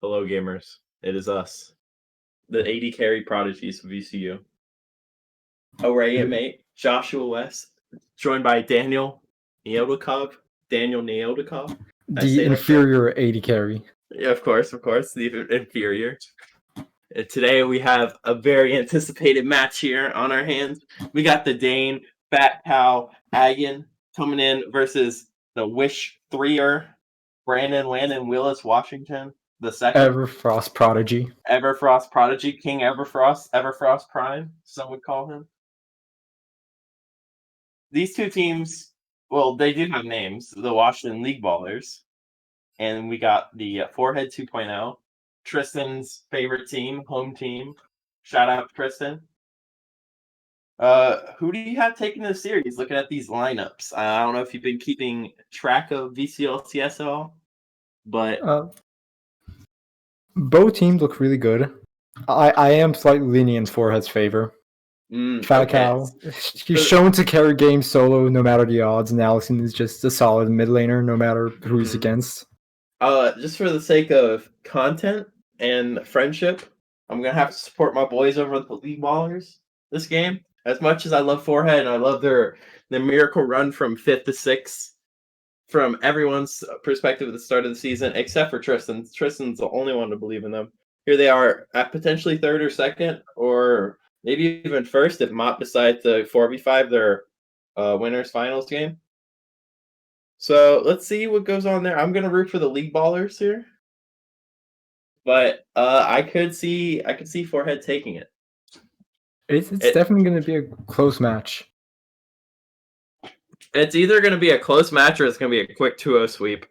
Hello, gamers. It is us, the 80 carry prodigies of VCU. Array mate, Joshua West, joined by Daniel Neodikov. Daniel Neodikov. The inferior 80 carry. Yeah, of course, the inferior. Today we have a very anticipated match here on our hands. We got the Dane Fat Cow Hagen coming in versus the Wish 3er Brandon Landon Willis Washington the second. Everfrost Prodigy. Everfrost Prodigy, King Everfrost Prime, some would call him. These two teams, well, they do have names. The Washington League Ballers. And we got the Forehead 2.0. Tristan's favorite team, home team. Shout out to Tristan. Who do you have taking the series? Looking at these lineups, I don't know if you've been keeping track of VCU LCS at all, but both teams look really good. I am slightly lenient in Forehead's favor. Fat Cow. He's shown to carry games solo no matter the odds, and Allison is just a solid mid laner no matter who he's against. Just for the sake of content and friendship, I'm gonna have to support my boys over at the League Ballers this game. As much as I love Forehead and I love their miracle run from 5th to 6th, from everyone's perspective at the start of the season, except for Tristan. Tristan's the only one to believe in them. Here they are at potentially 3rd or 2nd, or maybe even 1st if Mott decides to 4v5 their winners finals game. So let's see what goes on there. I'm gonna root for the League Ballers here, but I could see Forehead taking it. It's definitely going to be a close match. It's either going to be a close match or it's going to be a quick 2-0 sweep.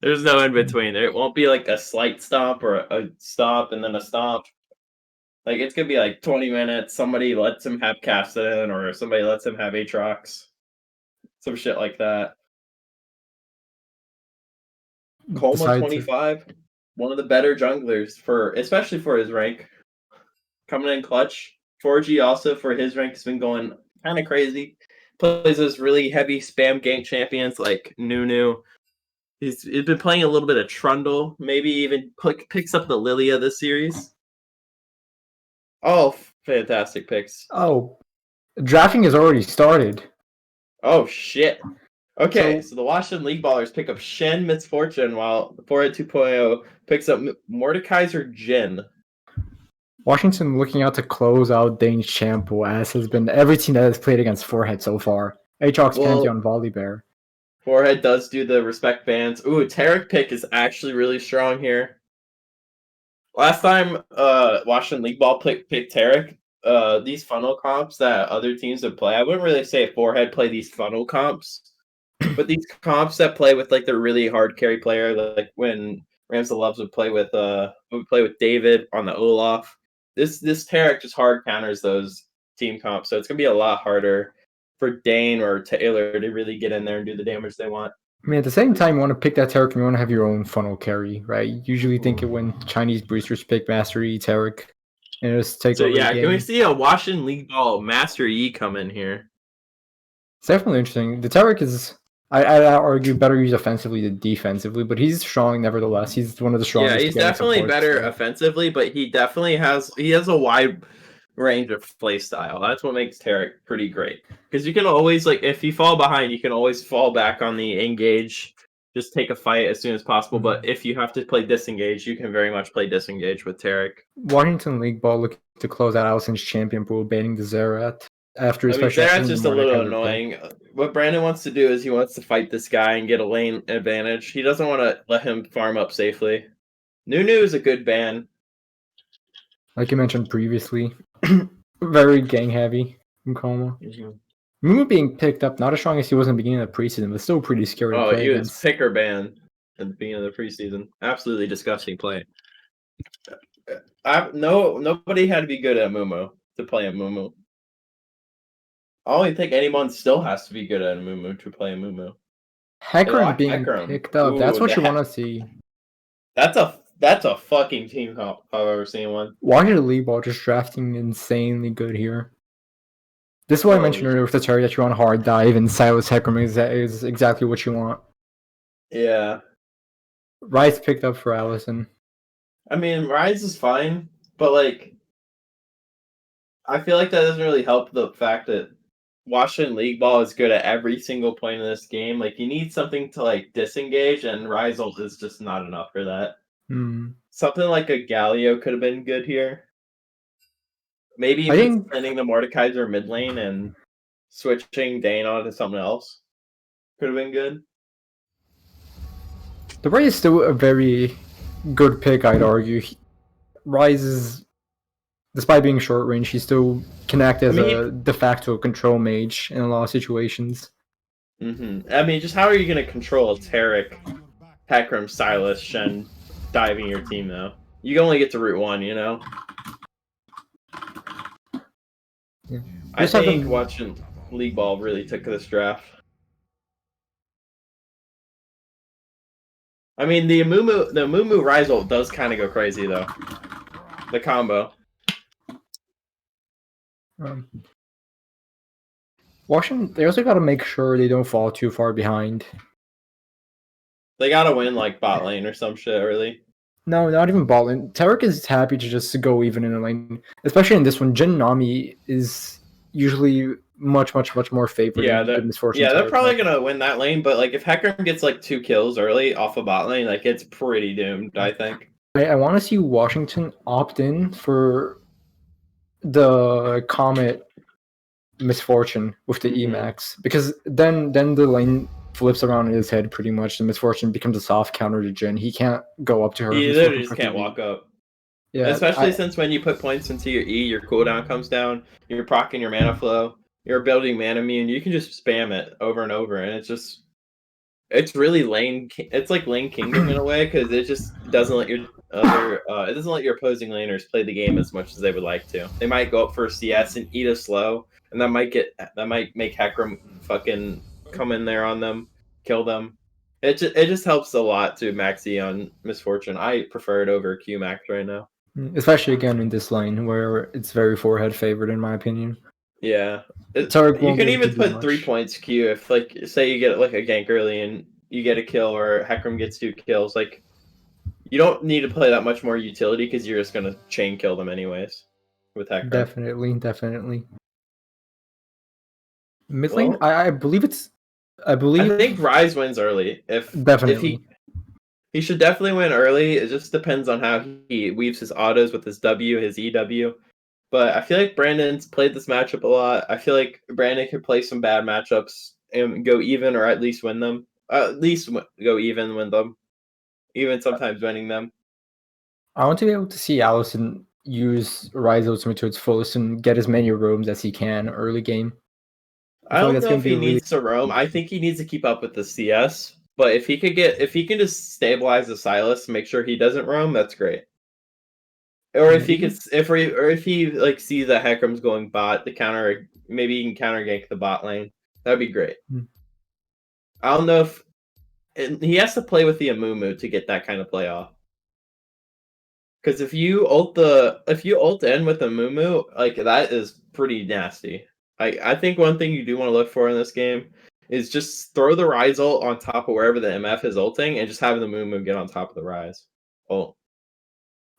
There's no in between. It won't be like a slight stomp or a stop and then a stomp. Like, it's going to be like 20 minutes. Somebody lets him have Cassidy or somebody lets him have Aatrox. Some shit like that. Colma 25, one of the better junglers especially for his rank. Coming in clutch. 4G also for his rank has been going kind of crazy. Plays those really heavy spam gank champions like Nunu. He's been playing a little bit of Trundle. Maybe even picks up the Lilia this series. Oh, fantastic picks. Oh, drafting has already started. Oh, shit. Okay, so the Washington League Ballers pick up Shen Misfortune while the Forehead 2.0 picks up Mordekaiser Jin. Washington looking out to close out Dane's Champo, as has been every team that has played against Forehead so far. Aatrox, Pantheon, Volibear. Forehead does do the respect bans. Ooh, Tarek pick is actually really strong here. Last time Washington League Ball picked Tarek, these funnel comps that other teams would play, I wouldn't really say Forehead play these funnel comps, but these comps that play with like the really hard carry player, like when Rams of Loves would play with David on the Olaf. This Tarek just hard counters those team comps, so it's gonna be a lot harder for Dane or Taylor to really get in there and do the damage they want. I mean, at the same time, you want to pick that Tarek and you want to have your own funnel carry, right? You usually think it when Chinese boosters pick Master E Tarek and just take over the game. Can we see a Washington League Ball Master E come in here? It's definitely interesting. The Tarek is, I'd argue, better used offensively than defensively, but he's strong nevertheless. He's one of the strongest. Yeah, he's definitely better offensively, but he definitely has a wide range of play style. That's what makes Tarek pretty great. Because you can always, like, if you fall behind, you can always fall back on the engage, just take a fight as soon as possible. But if you have to play disengage, you can very much play disengage with Tarek. Washington League Ball looking to close out Allison's champion pool, banning the Zerat. Zerat's just a little annoying. What Brandon wants to do is he wants to fight this guy and get a lane advantage. He doesn't want to let him farm up safely. Nunu is a good ban. Like you mentioned previously, very gang heavy in Coma. Mumu being picked up, not as strong as he was in the beginning of the preseason, but still pretty scary. Oh, he was picker ban at the beginning of the preseason. Absolutely disgusting play. Nobody had to be good at Mumu to play at Mumu. I only think anyone still has to be good at Mumu to play a Mumu. Hecarim being picked up. That's what you want to see. That's a fucking team comp if I've ever seen one. Washington League Ball just drafting insanely good here. This is what I mentioned earlier with the Terry that you want a hard dive, and Silas Hecarim is exactly what you want. Yeah. Rice picked up for Allison. I mean, Rise is fine, but like, I feel like that doesn't really help the fact that Washington League Ball is good at every single point in this game. Like, you need something to like disengage, and Rise ult is just not enough for that. Something like a Galio could have been good here. Maybe even sending the Mordekaiser mid lane and switching Dane on to something else could have been good. The Ray is still a very good pick, I'd argue. Rise is, despite being short range, he still can act as a de facto control mage in a lot of situations. I mean, just how are you going to control Tarek, Hecarim, Silas, Shen diving your team, though? You only get to route 1, you know? Yeah. I think watching League Ball really took this draft. I mean, the Amumu Rise ult does kind of go crazy, though. The combo. Washington, they also got to make sure they don't fall too far behind. They got to win, like, bot lane or some shit early. No, not even bot lane. Tarek is happy to just go even in a lane. Especially in this one, Jin Nami is usually much more favored than Misfortune. Yeah, they're probably going to win that lane, but, like, if Hecarim gets, like, 2 kills early off of bot lane, like, it's pretty doomed, I think. I want to see Washington opt in for the Comet Misfortune with the Emax, because then the lane flips around in his head pretty much. The Misfortune becomes a soft counter to Jin. He can't go up to her. He literally just can't walk up. Yeah, especially since when you put points into your E, your cooldown comes down, you're proccing your mana flow, you're building mana immune, you can just spam it over and over, and it's really it's like lane kingdom in a way, because it just doesn't let your opposing laners play the game as much as they would like to. They might go up for a CS and eat a slow, and that might make Hecarim fucking come in there on them, kill them. It just helps a lot to max E on Misfortune. I prefer it over Q max right now. Especially again in this lane where it's very forehead favored in my opinion. Yeah. You can even put 3 points Q if, like, say you get like a gank early and you get a kill, or Hecarim gets 2 kills. Like, you don't need to play that much more utility because you're just going to chain kill them anyways with Hecarim. Definitely. Mid lane, I think Rise wins early. If he should definitely win early. It just depends on how he weaves his autos with his W, his EW. But I feel like Brandon's played this matchup a lot. I feel like Brandon could play some bad matchups and go even, or at least win them. At least go even, win them. Even sometimes winning them. I want to be able to see Allison use Rise Ultimate to its fullest and get as many roams as he can early game. I don't know if he needs to roam. I think he needs to keep up with the CS. But if he can just stabilize the Silas and make sure he doesn't roam, that's great. Or if he like sees that Hecarim's going bot, maybe he can counter gank the bot lane. That'd be great. I don't know if he has to play with the Amumu to get that kind of play off. Because if you ult in with Amumu, like, that is pretty nasty. I think one thing you do want to look for in this game is just throw the Rise ult on top of wherever the MF is ulting, and just have the Amumu get on top of the Rise ult.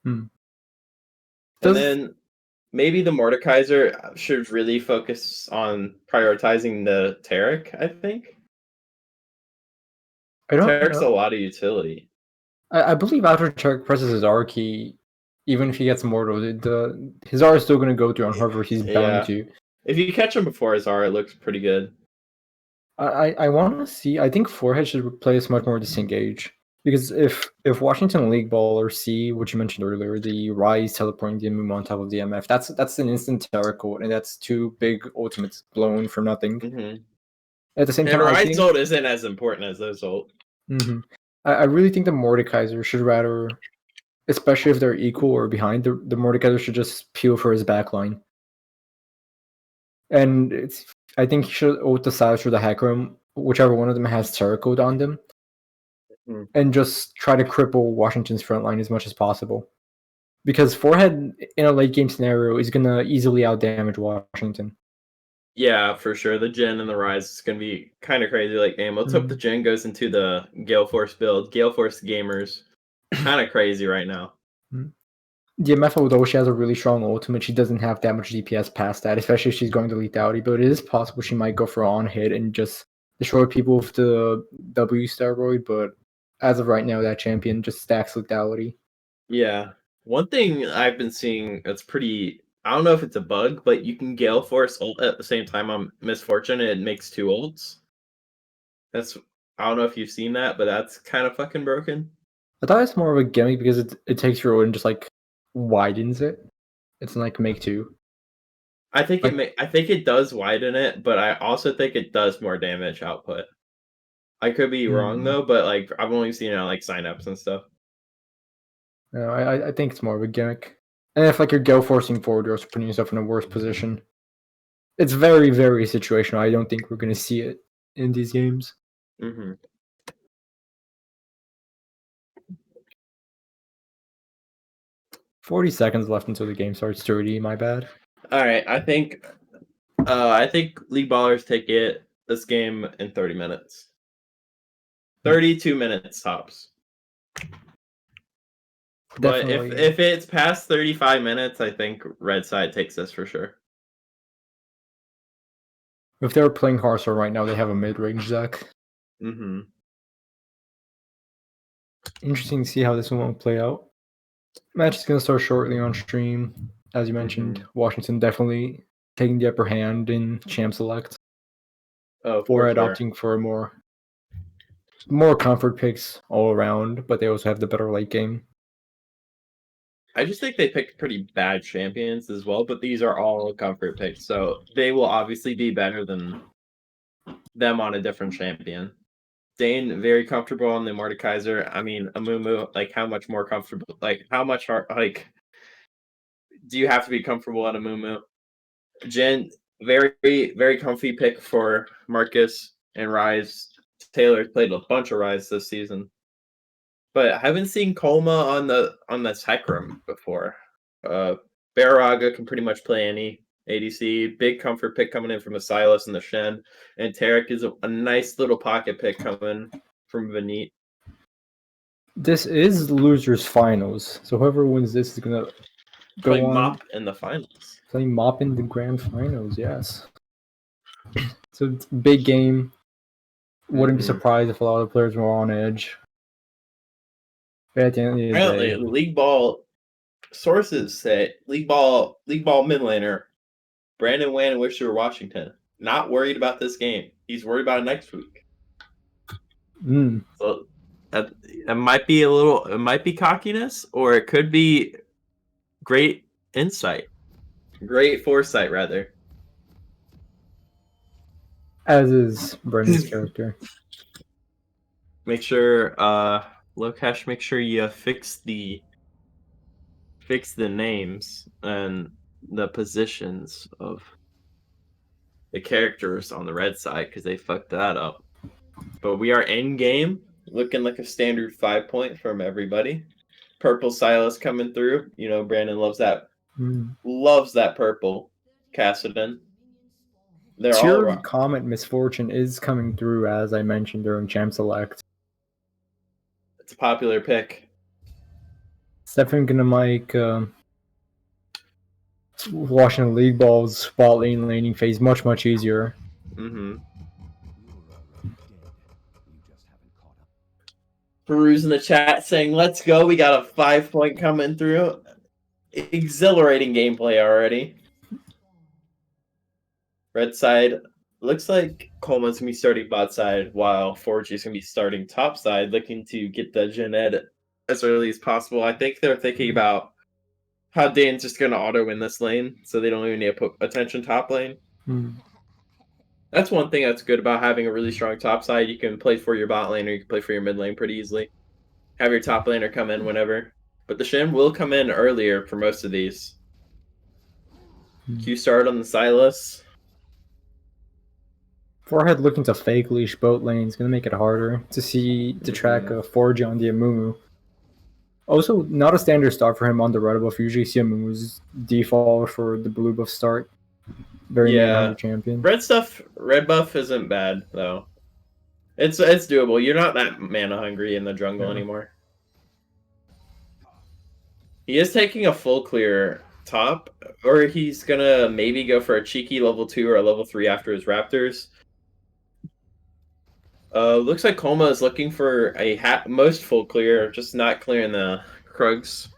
And then maybe the Mordekaiser should really focus on prioritizing the Tarek, I think. Tarek's a lot of utility. I believe after Tarek presses his R key, even if he gets Mortal, his R is still going to go through on whoever he's bound to. If you catch him before his R, it looks pretty good. I want to see. I think Forehead should play us much more disengage. Because if Washington League Ball or C, which you mentioned earlier, the Rise teleporting the Amumu on top of the MF, that's an instant Tarek ult, and that's 2 big ultimates blown for nothing. At the same time, Rise ult isn't as important as those ult. I really think the Mordekaiser should rather, especially if they're equal or behind, the Mordekaiser should just peel for his backline. And I think he should ult the Silas or the Hecarim, whichever one of them has Tarek ult on them. And just try to cripple Washington's front line as much as possible. Because Forehead in a late game scenario is going to easily outdamage Washington. Yeah, for sure. The Jhin and the Rise is gonna be kind of crazy late game. Let's hope the Jhin goes into the Gale Force build. Gale Force gamers, kind of crazy right now. The MF, though she has a really strong ultimate, she doesn't have that much DPS past that, especially if she's going to lethality. But it is possible she might go for on hit and just destroy people with the W steroid. But as of right now, that champion just stacks lethality. Yeah. One thing I've been seeing that's pretty, I don't know if it's a bug, but you can Gale Force ult at the same time on Misfortune and it makes 2 ults. That's, I don't know if you've seen that, but that's kind of fucking broken. I thought it's more of a gimmick because it takes your ult and just like widens it. It's like make 2. I think it does widen it, but I also think it does more damage output. I could be wrong though, but like I've only seen it on like signups and stuff. No, I think it's more of a gimmick. And if like you're Gale forcing forward, you're also putting yourself in a worse position. It's very, very situational. I don't think we're going to see it in these games. 40 seconds left until the game starts. 30, my bad. All right, I think League Ballers take this game in 30 minutes. 32 minutes tops. Definitely. But if it's past 35 minutes, I think Red Side takes this for sure. If they're playing Hearthstone right now, they have a mid-range deck. Interesting to see how this one will play out. Match is going to start shortly on stream. As you mentioned, Washington definitely taking the upper hand in Champ Select. For opting for more comfort picks all around, but they also have the better late game. I just think they picked pretty bad champions as well, but these are all comfort picks, so they will obviously be better than them on a different champion. Dane, very comfortable on the Mordekaiser. I mean, Amumu, like how much more comfortable? Like how much do you have to be comfortable on Amumu? Jhin, very, very comfy pick for Marcus and Rise. Taylor played a bunch of Rise this season. But I haven't seen Kolma on the Tech Room before. Baraga can pretty much play any ADC. Big comfort pick coming in from the Silas and the Shen. And Tarek is a nice little pocket pick coming from Vanit. This is losers finals, so whoever wins this is gonna play Mop in the finals. Play Mop in the grand finals, yes. So it's a big game. Wouldn't be surprised if a lot of players were on edge. But at the end of the day, League Ball sources say League Ball mid laner Brandon Wan wished you were Washington. Not worried about this game. He's worried about it next week. So it might be it might be cockiness, or it could be great insight, great foresight, rather. As is Brendan's character. Make sure, Lokesh, make sure you fix the names and the positions of the characters on the red side because they fucked that up. But we are in game, looking like a standard 5 point from everybody. Purple Silas coming through. You know, Brandon loves that. Loves that purple. Cassidon. They're all wrong. Comet Misfortune is coming through, as I mentioned during Champ Select. It's a popular pick. It's definitely gonna make Washington League Ball's spot lane laning phase much easier. Peruse in the chat saying, "Let's go! We got a 5 point coming through. Exhilarating gameplay already." Red side looks like Coleman's gonna be starting bot side, while 4G's gonna be starting top side, looking to get the Jhin Ed as early as possible. I think they're thinking about how Dane's just gonna auto win this lane, so they don't even need to put attention top lane. That's one thing that's good about having a really strong top side. You can play for your bot lane or you can play for your mid lane pretty easily. Have your top laner come in whenever. But the Shen will come in earlier for most of these. Q start on the Silas. Forehead looking to fake leash boat lane is going to make it harder to track a 4G on the Amumu. Also, not a standard start for him on the red buff. Usually see Amumu's default for the blue buff start. Very mana Yeah. hungry champion. Red buff isn't bad though. It's doable. You're not that mana hungry in the jungle anymore. He is taking a full clear top, or he's gonna maybe go for a cheeky level 2 or a level 3 after his Raptors. Looks like Kolma is looking for a most full clear, just not clearing the Krugs.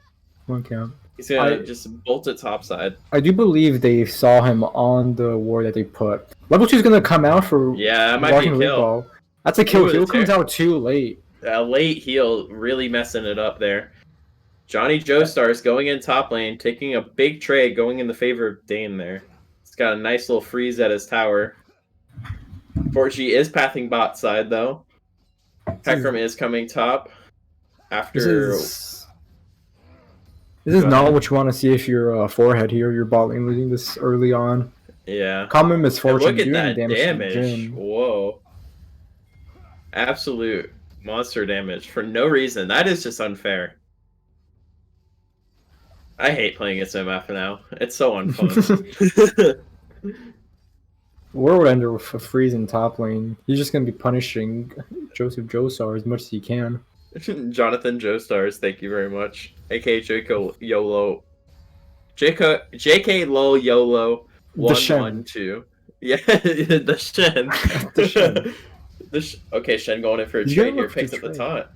Okay. He's gonna just bolt it topside. I do believe they saw him on the ward that they put. Level 2 is gonna come out for that might be a kill. Ball. That's a kill. Heal comes out too late. A late heal, really messing it up there. Johnny Joestar is going in top lane, taking a big trade, going in the favor of Dane there. He's got a nice little freeze at his tower. 4G is pathing bot side, though. Hecarim is coming top. After... This is not what you want to see if you're a forehead here. You're bot lane losing this early on. Yeah. Common misfortune. Look at that damage. Whoa. Absolute monster damage for no reason. That is just unfair. I hate playing against MF now. It's so unfun. War would end with a freeze in top lane. He's just going to be punishing Joseph Joestar as much as he can. Jonathan Joestars, thank you very much. AKA JK YOLO. JK LOL YOLO 112. Yeah, the Shen. Okay, Shen going in for a trade here. Picks up the taunt.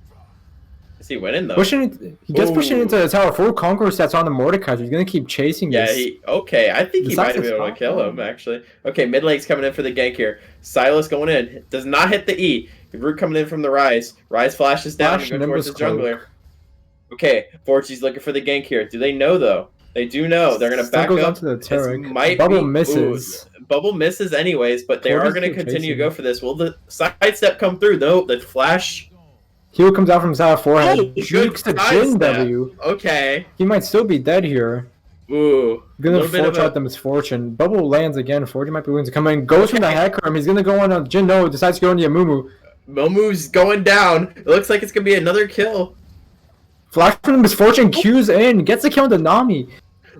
Is he winning though? He gets pushing into the tower. Full conquest that's on the Mordekaiser. He's gonna keep chasing this. I think he might have been able to kill him actually. Okay, mid lane's coming in for the gank here. Silas going in. Does not hit the E. The root coming in from the Rise. Rise flashes down and go towards the jungler. Okay, 4G's looking for the gank here. Do they know though? They do know. They're gonna back up. To the Taric. Bubble misses. Bubble misses anyways, but they are gonna continue to go for this. Will the sidestep come through? No, the flash. Heal comes out from side forehead. Jukes the Jin W. Okay. He might still be dead here. Ooh. Gonna forge out the misfortune. Bubble lands again. 4G might be willing to come in. Goes from the Hecarim. He's gonna go on a Jin. No, decides to go on the Amumu. Momu's going down. It looks like it's gonna be another kill. Flash from the misfortune. Q's in. Gets a kill on the Nami.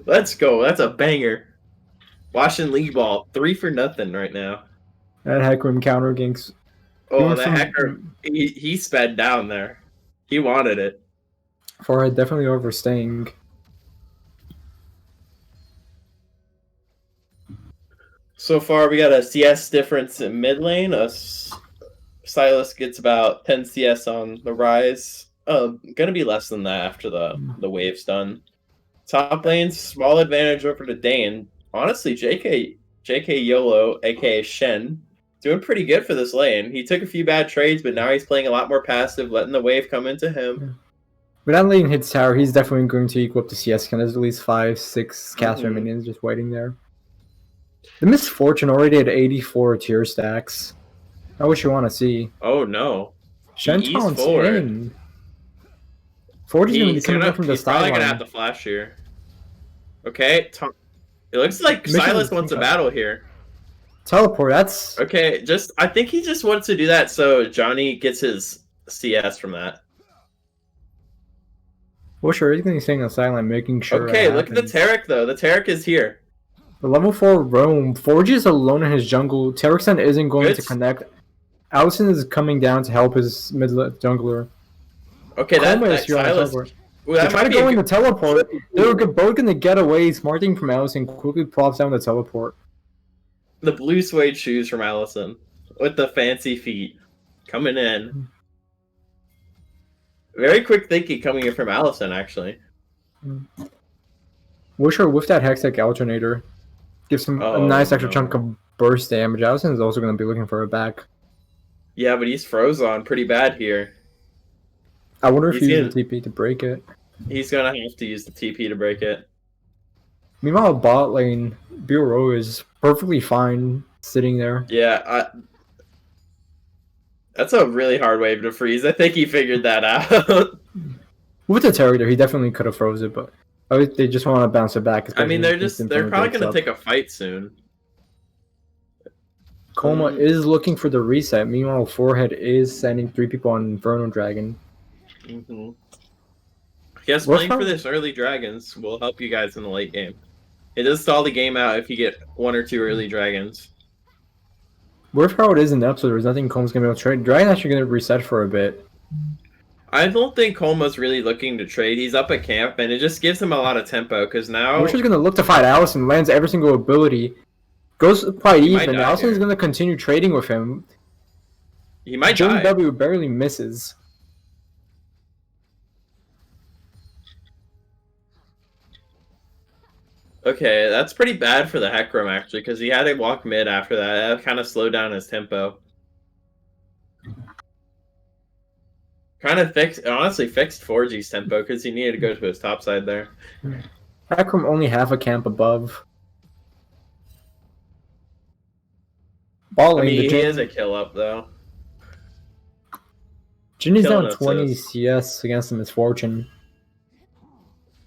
Let's go. That's a banger. Washington League ball. 3 for nothing right now. That Hecarim counter ganks. Oh, the Hecarim. He sped down there. He wanted it. Forehead definitely overstaying. So far, we got a CS difference in mid lane. Silas gets about 10 CS on the Rise. Gonna be less than that after the wave's done. Top lane's small advantage over to Dane. Honestly, JK YOLO, aka Shen, doing pretty good for this lane. He took a few bad trades, but now he's playing a lot more passive, letting the wave come into him. When that lane hits tower, he's definitely going to equal up to CS. There's at least 5-6 caster minions just waiting there. The misfortune already at 84 tier stacks. Not what you want to see. Oh no. Shen taunts in. 40's going to be coming up from the sideline. He's probably going to have to flash here. Okay. It looks like Silas wants a battle here. Teleport, that's... Okay, I think he just wants to do that so Johnny gets his CS from that. Well, sure, he's going to be staying on the sideline, making sure. Okay, look at the Taric, though. The Taric is here. The level 4 roam. 4G is alone in his jungle. Taric's isn't going to connect. Allison is coming down to help his mid jungler. Okay, that's Silas. They try to go in the teleport. They're both going to get away. Smarting from Allison quickly plops down the teleport. The blue suede shoes from Allison with the fancy feet coming in. Very quick thinking coming in from Allison, actually. Wish her with that Hextech alternator. Gives him a nice extra chunk of burst damage. Allison is also going to be looking for a back. Yeah, but he's froze on pretty bad here. I wonder if he uses the TP to break it. He's going to have to use the TP to break it. Meanwhile, bot lane, Bureau is perfectly fine sitting there. Yeah, that's a really hard wave to freeze. I think he figured that out. With the Terry there, he definitely could have froze it, but they just want to bounce it back. I mean, they're probably going to take a fight soon. Kolma is looking for the reset. Meanwhile, Forehead is sending 3 people on Inferno Dragon. Yes, playing for this early Dragons will help you guys in the late game. It does stall the game out if you get 1 or 2 early dragons. What if Harold is in the episode? There's nothing Combs gonna be able to trade. Dragon actually gonna reset for a bit. I don't think Colma's really looking to trade. He's up at camp, and it just gives him a lot of tempo, because now... Witcher's gonna look to fight Allison, lands every single ability, goes quite even. Allison's gonna continue trading with him. He might die. W barely misses. Okay, that's pretty bad for the Hecarim, actually, because he had to walk mid after that. That kind of slowed down his tempo. Kind of honestly fixed 4G's tempo, because he needed to go to his top side there. Hecarim only half a camp above. I mean, he is a kill up, though. Jinny's down 20 CS against the Misfortune.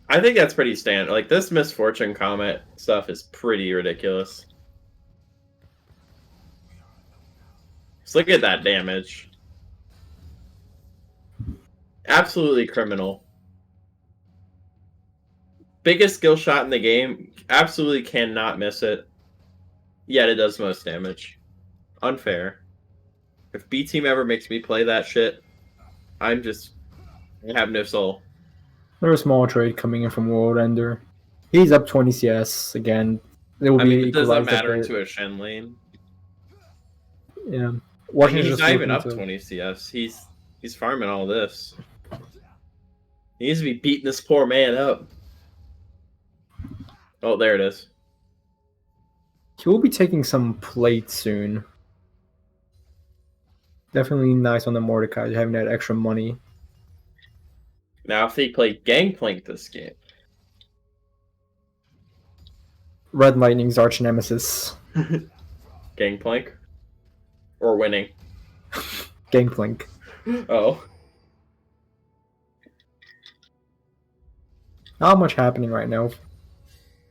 I think that's pretty standard. Like, this Misfortune Comet stuff is pretty ridiculous. Just look at that damage. Absolutely criminal. Biggest skill shot in the game. Absolutely cannot miss it. Yet it does most damage. Unfair. If B Team ever makes me play that shit, I have no soul. There's a small trade coming in from World Ender. He's up 20 CS again. It doesn't matter to a Shen lane. Yeah. He's not even up 20 CS. He's farming all this. He needs to be beating this poor man up. Oh, there it is. He will be taking some plate soon. Definitely nice on the Mordecai, having that extra money. Now, if he played Gangplank this game. Red Lightning's arch nemesis. Gangplank? Or winning? Gangplank. Oh. Not much happening right now.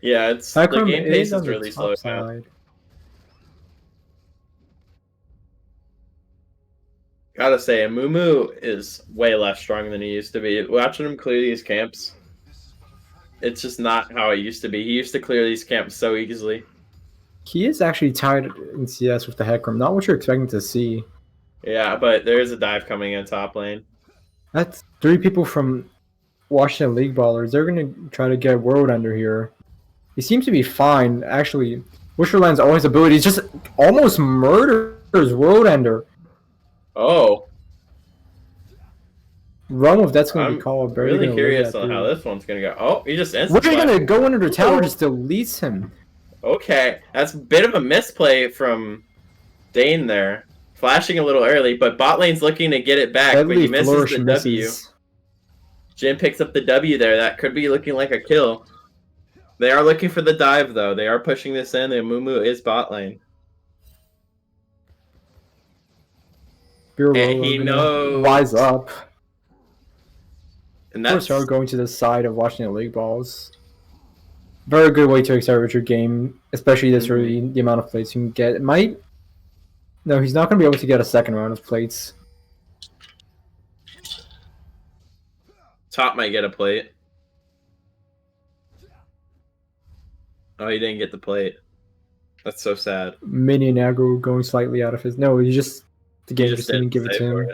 Yeah, the game pace is really slow now. Gotta say, Amumu is way less strong than he used to be. Watching him clear these camps, it's just not how it used to be. He used to clear these camps so easily. He is actually tied in CS with the Hecarim. Not what you're expecting to see. Yeah, but there is a dive coming in top lane. That's 3 people from Washington League Ballers. They're going to try to get World Under here. He seems to be fine. Actually, Wisherland's always abilities just almost murders World Ender. Oh. Run with that's going to be called. I'm really curious on how this one's going to go. Oh, he just We're going to go under the tower, just deletes him. Okay, that's a bit of a misplay from Dane there. Flashing a little early, but bot lane's looking to get it back, but he misses the W. Jin picks up the W there. That could be looking like a kill. They are looking for the dive, though. They are pushing this in, and Mumu is bot lane. And he knows. Wise up. And that's start going to the side of Washington League Balls. Very good way to accelerate your game, especially this early. The amount of plates you can get. It might. No, he's not going to be able to get a second round of plates. Top might get a plate. Oh, he didn't get the plate. That's so sad. Minion aggro going slightly out of his. No, he just. The game just didn't give it to him.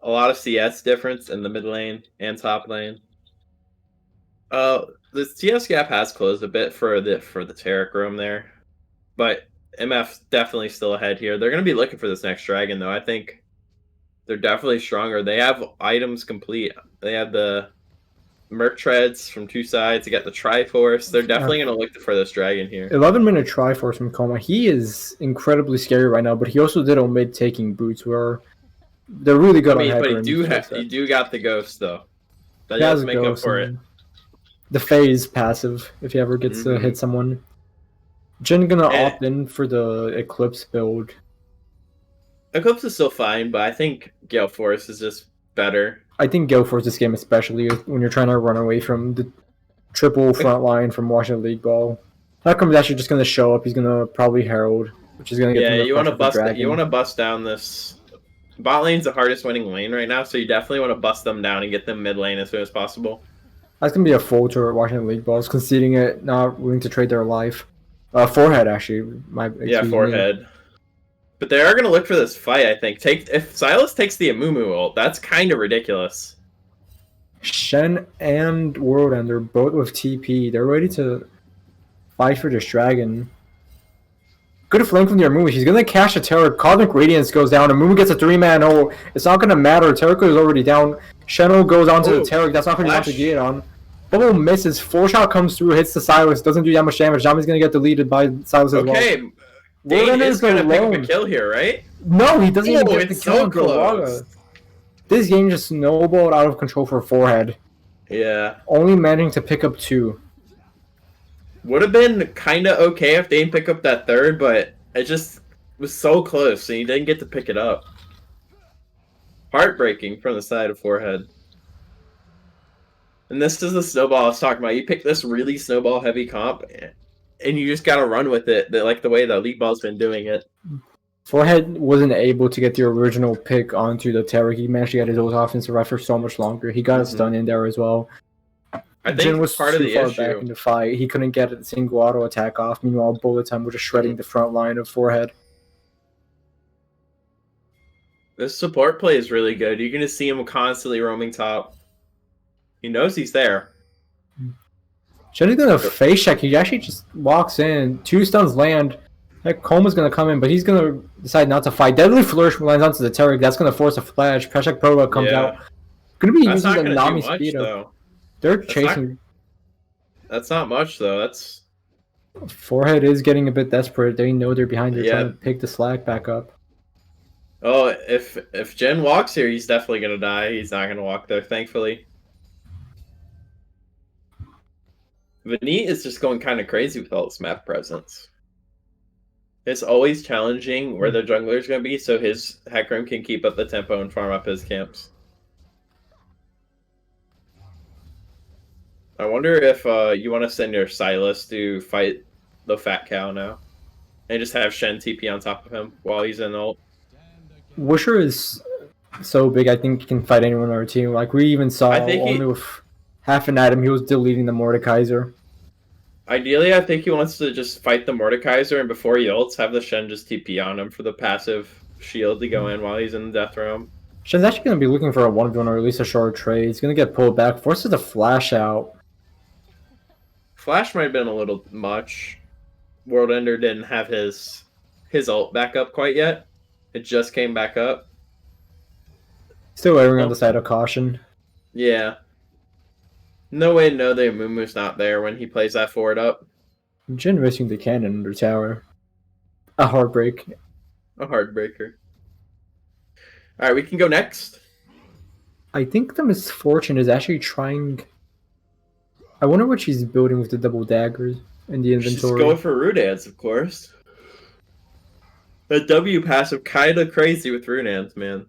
A lot of CS difference in the mid lane and top lane. The CS gap has closed a bit for the Taric room there, but MF's definitely still ahead here. They're going to be looking for this next dragon, though. I think they're definitely stronger. They have items complete. They have the Merc Treads from 2 sides. They got the Triforce. They're definitely going to look for this dragon here. 11-minute Triforce from Coma. He is incredibly scary right now, but he also did omit taking boots, where they're really good on but you do got the Ghost, though. That does make up for it. The phase passive, if he ever gets to hit someone. Jin gonna opt in for the Eclipse build. Eclipse is still fine, but I think Gale Force is just better. I think Gale Force this game, especially when you're trying to run away from the triple front line from Washington League Ball. Hecarim's actually just gonna show up. He's gonna probably Herald, which is gonna get. Yeah, you want to bust. You want to bust down this. Bot lane's the hardest winning lane right now, so you definitely want to bust them down and get them mid lane as soon as possible. That's gonna be a fold to Washington League balls, conceding it, not willing to trade their life. Forehead actually. Yeah, Excuse me. forehead. But they are gonna look for this fight, I think. If Silas takes the Amumu ult, that's kind of ridiculous. Shen and World Ender both with TP. They're ready to fight for this dragon. Good flank from the Amumu. He's gonna cash a Terror. Cosmic Radiance goes down. Amumu gets a 3-man ult. It's not gonna matter. Terror is already down. Shen goes onto the Terror. That's not gonna be enough to get it on. Bubble misses. 4-shot comes through, hits the Silas. Doesn't do that much damage. Zami's gonna get deleted by Silas as well. Okay. Dane is gonna pick up a kill here, right? No, he doesn't even get the kill so on Drawaga. This game just snowballed out of control for Forehead. Yeah. Only managing to pick up 2. Would have been kind of okay if they didn't pick up that third, but it just was so close, and he didn't get to pick it up. Heartbreaking from the side of Forehead. And this is the snowball I was talking about. You pick this really snowball-heavy comp, and you just got to run with it, like the way the League Ball's been doing it. Forehead wasn't able to get the original pick onto the Terror. He managed to get his old offensive ref for so much longer. He got a stun in there as well. I think Jin was part of the far issue. back in the fight. He couldn't get a single auto attack off. Meanwhile, Bullet Time was just shredding the front line of Forehead. This support play is really good. You're going to see him constantly roaming top. He knows he's there. Jenny's gonna face check. He actually just walks in. 2 stuns land. That Koma's gonna come in, but he's gonna decide not to fight. Deadly Flourish lands onto the Terror. That's gonna force a flash. Preshek Proba comes out. Gonna be That's using not the gonna Nami do much, speed up. though. They're chasing. That's not much, though. That's Forehead is getting a bit desperate. They know they're behind. They're trying to pick the slack back up. Oh, if Jen walks here, he's definitely gonna die. He's not gonna walk there, thankfully. Vanit is just going kind of crazy with all his map presence. It's always challenging where the jungler is going to be, so his Hecarim can keep up the tempo and farm up his camps. I wonder if you want to send your Silas to fight the Fat Cow now. And just have Shen TP on top of him while he's in ult. Wisher is so big, I think he can fight anyone on our team. Like, we even saw only with half an item, he was deleting the Mordekaiser. Ideally, I think he wants to just fight the Mordekaiser, and before he ults, have the Shen just TP on him for the passive shield to go in while he's in the death realm. Shen's actually going to be looking for a 1v1 or at least a short trade. He's going to get pulled back, forces the flash out. Flash might have been a little much. World Ender didn't have his ult back up quite yet. It just came back up. Still erring on the side of caution. Yeah. No way to know that Amumu's not there when he plays that forward up. Jin missing the cannon under tower. A heartbreak. A heartbreaker. Alright, we can go next. I think the Misfortune is actually trying... I wonder what she's building with the double daggers in the inventory. She's going for Runans, of course. The W passive kinda crazy with Runans, man.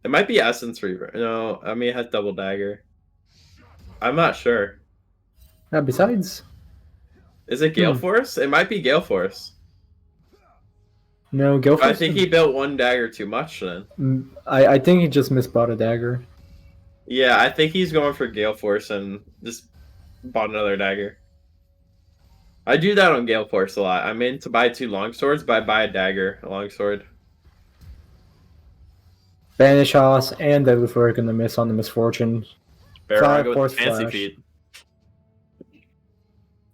It might be Essence Reaver. No, I mean it has double dagger. I'm not sure. Besides... Is it Gale Force? It might be Gale Force. No, Gale Force... I think he built one dagger too much then. I think he just misbought a dagger. Yeah, I think he's going for Gale Force and just bought another dagger. I do that on Gale Force a lot. I'm in to buy 2 longswords, but I buy a dagger, a longsword. Banish House and Deadly Flurry gonna miss on the Misfortune. Bear, I go with Fancy Feet.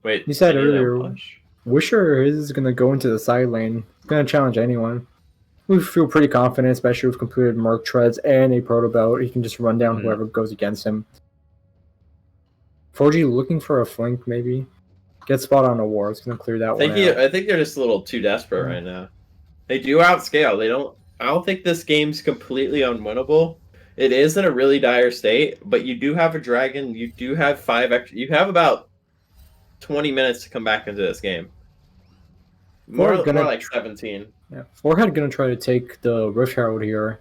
Wait, you said earlier, Wisher is gonna go into the side lane. He's gonna challenge anyone. We feel pretty confident, especially with completed Merc Treads and a Proto Belt. He can just run down whoever goes against him. 4G looking for a flank, maybe. Get spot on a war. It's gonna clear that one out. I think they're just a little too desperate right now. They do outscale. I don't think this game's completely unwinnable. It is in a really dire state, but you do have a dragon. You do have 5 extra. You have about 20 minutes to come back into this game. More like 17. Yeah, Forehead gonna try to take the Rift Herald here.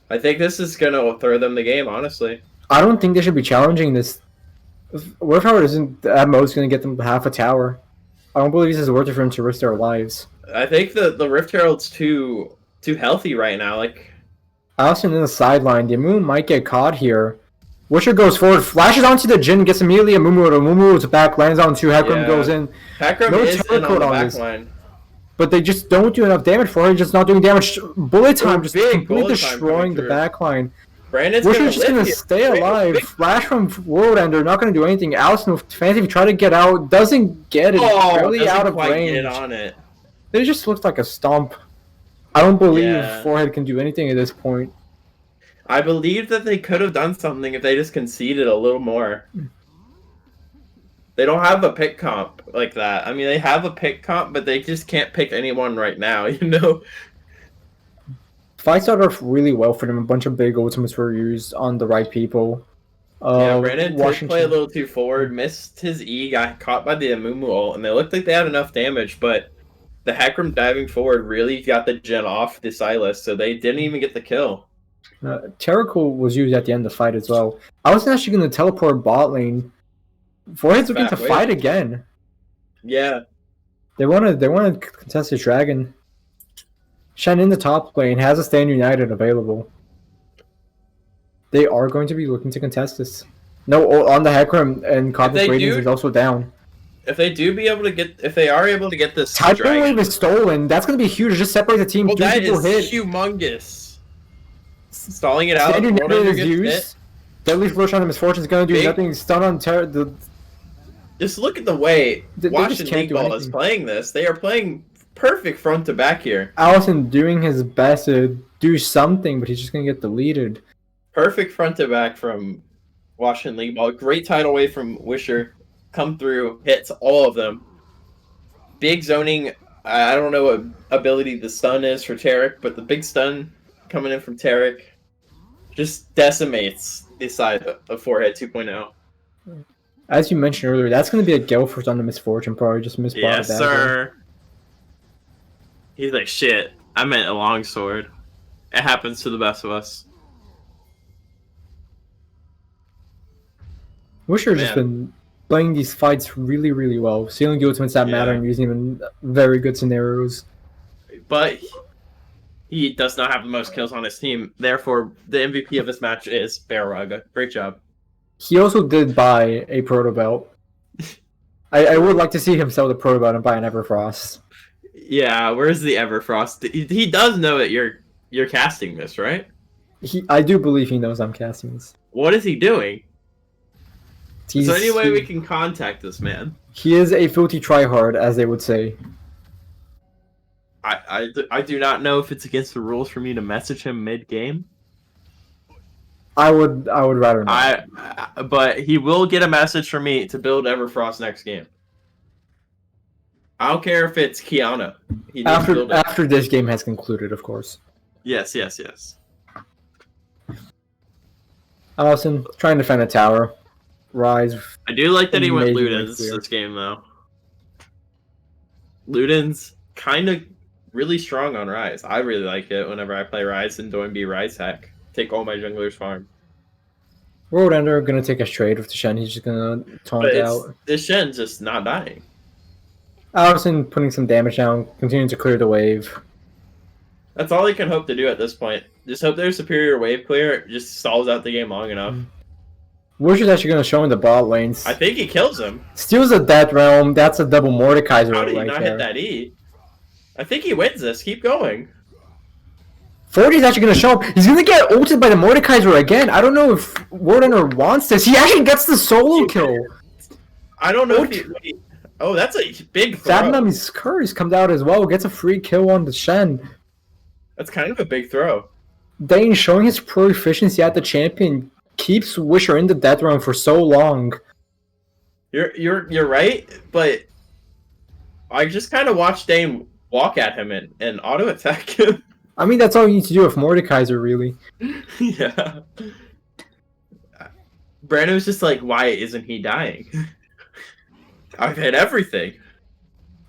I think this is gonna throw them the game, honestly. I don't think they should be challenging this. Rift Herald isn't at most gonna get them half a tower. I don't believe this is worth it for them to risk their lives. I think the Rift Herald's too healthy right now. Like, Allison in the sideline. The Moon might get caught here. Wisher goes forward, flashes onto the Jin, gets immediately a Mumu. Mumu to back, lands on 2. Hecarim goes in. Hecarim No is in on teleport the on back this. line. But they just don't do enough damage for her. Just not doing damage. Bullet time just big completely bullet time destroying the coming through. back line. Brandon's Wisher's just live gonna here. stay Brandon's alive. big. Flash from World Ender, not gonna do anything. Allison with Fancy try to get out, doesn't get it. Barely doesn't out of quite range. get on it. It just looks like a stomp. I don't believe Yeah. Forehead can do anything at this point. I believe that they could have done something if they just conceded a little more. They don't have a pick comp like that. I mean, they have a pick comp, but they just can't pick anyone right now, you know? Fight started off really well for them. A bunch of big ultimates were used on the right people. Brandon did play a little too forward, missed his E, got caught by the Amumu ult, and they looked like they had enough damage, but the Hecarim diving forward really got the gen off the Silas, so they didn't even get the kill. Terrical was used at the end of the fight as well. I was actually going to teleport bot lane. Forehead's looking to fight again. Yeah. They want to contest the dragon. Shen in the top lane has a Stand United available. They are going to be looking to contest this. No, on the Hecarim and Cosmic Radiance is also down. If they are able to get this Tidal Wave is stolen. That's going to be huge. Just separate the team. Well, that is humongous. Stalling it out. Stand United is used. Deadly Flourish on the Misfortune is going to do nothing. Stun on Terra. Just look at the way Washington League Ball is playing this. They are playing perfect front to back here. Allison doing his best to do something, but he's just going to get deleted. Perfect front to back from Washington League Ball. Great tidal wave from Wisher. Come through, hits all of them. Big zoning. I don't know what ability the stun is for Tarek, but the big stun coming in from Tarek just decimates the side of Forehead 2.0. As you mentioned earlier, that's going to be a Gelford on the Misfortune, probably just misspotted. Yes, sir. He's like, shit, I meant a longsword. It happens to the best of us. Wisher's just been playing these fights really, really well. Sealing the ultimates that matter and using them in very good scenarios. But he does not have the most kills on his team. Therefore, the MVP of this match is Barraga. Great job. He also did buy a Proto Belt. I would like to see him sell the Proto Belt and buy an Everfrost. Yeah, where's the Everfrost? He does know that you're casting this, right? I do believe he knows I'm casting this. What is he doing? Is there any way we can contact this man? He is a filthy tryhard, as they would say. I do not know if it's against the rules for me to message him mid-game. I would rather not. But he will get a message from me to build Everfrost next game. I don't care if it's Kiana. After this game has concluded, of course. Yes. Allison trying to find a tower. Rise. I do like that he went Ludens this game, though. Ludens kind of really strong on Rise. I really like it whenever I play Rise and don't be Rise hack. Take all my junglers farm. World Ender gonna take a trade with the Shen. He's just gonna taunt out. The Shen's just not dying. Allison putting some damage down, continuing to clear the wave. That's all he can hope to do at this point. Just hope their superior wave clear just stalls out the game long enough. Wish is actually gonna show in the bot lanes. I think he kills him. Steals a Death Realm. That's a double Mordekaiser. How did he not hit that E? I think he wins this. Keep going. 40 is actually going to show up. He's going to get ulted by the Mordekaiser again. I don't know if Wardener wants this. He actually gets the solo kill. I don't know if he... Oh, that's a big throw. Sabnami's Curse comes out as well. Gets a free kill on the Shen. That's kind of a big throw. Dane showing his proficiency at the champion keeps Wisher in the death realm for so long. You're right, but I just kind of watched Dane walk at him and auto attack him. I mean, that's all you need to do with Mordekaiser, really. Yeah. Brandon was just like, why isn't he dying? I've hit everything.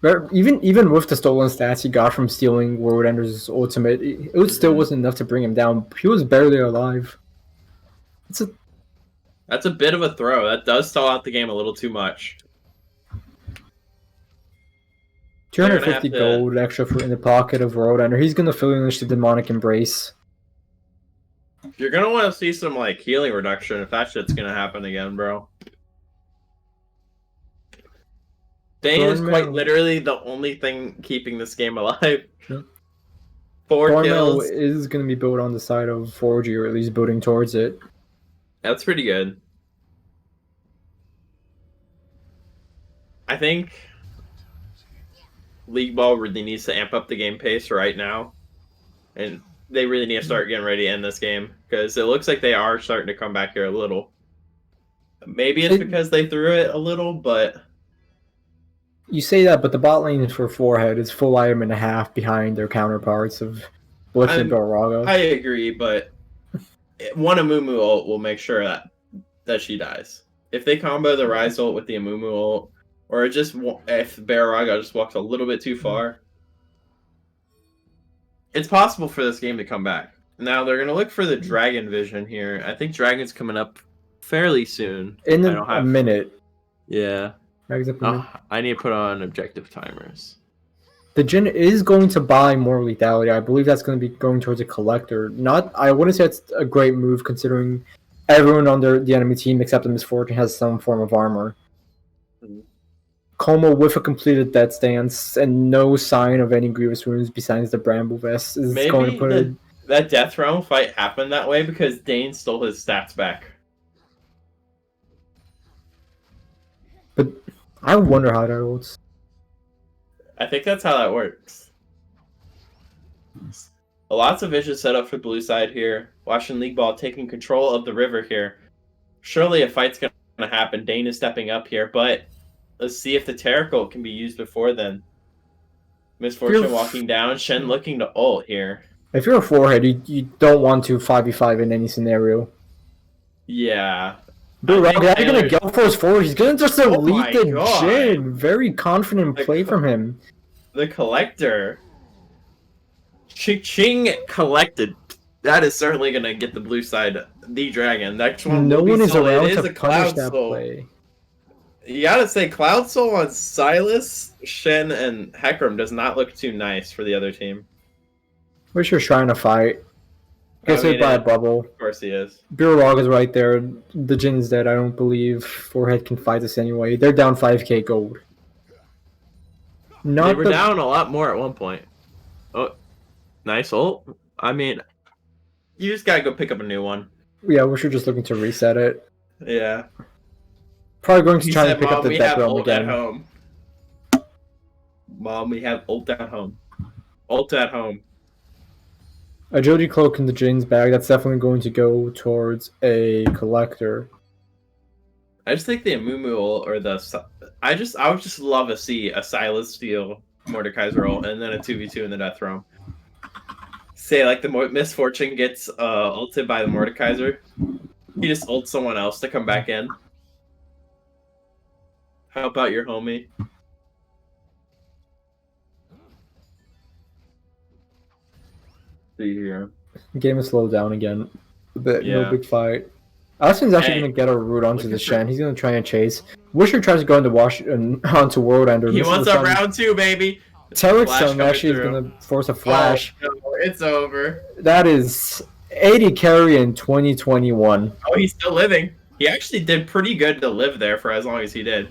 But even with the stolen stats he got from stealing World Ender's ultimate, it still wasn't enough to bring him down. He was barely alive. That's a bit of a throw. That does stall out the game a little too much. 250 gold extra in the pocket of World Ender. He's going to finish the Demonic Embrace. You're gonna want to see some like healing reduction if that shit's gonna happen again, bro. Dane is quite literally the only thing keeping this game alive. Yep. 4 kills is going to be built on the side of 4G, or at least building towards it. That's pretty good. I think League Ball really needs to amp up the game pace right now. And they really need to start getting ready to end this game. Because it looks like they are starting to come back here a little. Maybe it's because they threw it a little, but... You say that, but the bot lane for Forehead is full item and a half behind their counterparts of Blitz and Belraga. I agree, but one Amumu ult will make sure that she dies. If they combo the Rise ult with the Amumu ult, or just if Belraga just walks a little bit too far, it's possible for this game to come back. Now they're going to look for the Dragon Vision here. I think Dragon's coming up fairly soon. In a minute. Yeah. I need to put on objective timers. The Jhin is going to buy more lethality. I believe that's going to be going towards a collector. I wouldn't say it's a great move considering everyone on the enemy team except the Misfortune has some form of armor. Como with a completed Death Stance and no sign of any grievous wounds besides the Bramble Vest is going to put that Death Realm fight happened that way because Dane stole his stats back. But I wonder how that works. I think that's how that works. Lots of vision set up for blue side here. Watching League Ball taking control of the river here. Surely a fight's going to happen. Dane is stepping up here, but let's see if the Terracolt can be used before then. Misfortune walking down. Shen looking to ult here. If you're a Forehead, you don't want to 5v5 in any scenario. Yeah. Dude, he's going to go for his forward. He's going to just elite the Jhin. Very confident play from him. The Collector. Ching collected. That is certainly going to get the blue side the Dragon. Next one no one is around to punish Cloud that Soul. play. You gotta say, Cloud Soul on Silas, Shen, and Hecarim does not look too nice for the other team. Wish you're trying to fight. Gets hit by a bubble. Of course he is. Belraga is right there. The Jin's dead. I don't believe Forehead can fight this anyway. They're down 5k gold. They were down a lot more at one point. Oh, nice ult. I mean, you just gotta go pick up a new one. Yeah, we're just looking to reset it. Yeah. Probably going to try and pick up the Death Realm again. At home. Mom, we have ult at home. Ult at home. Agility Cloak in the Jin's bag. That's definitely going to go towards a Collector. I just think the Amumu ult or the... I would just love to see a Silas steal Mordekaiser ult and then a 2v2 in the Death Realm. Say, like, the Misfortune gets ulted by the Mordekaiser. He just ults someone else to come back in. How about your homie? See here. The game is slowed down again. No big fight. Austin's actually going to get a root onto the Shen. He's going to try and chase. Wisher tries to go into onto World Ender. He wants a round 2, baby. Tarek's son actually is going to force a flash. Oh, no, it's over. That is 80 carry in 2021. Oh, he's still living. He actually did pretty good to live there for as long as he did.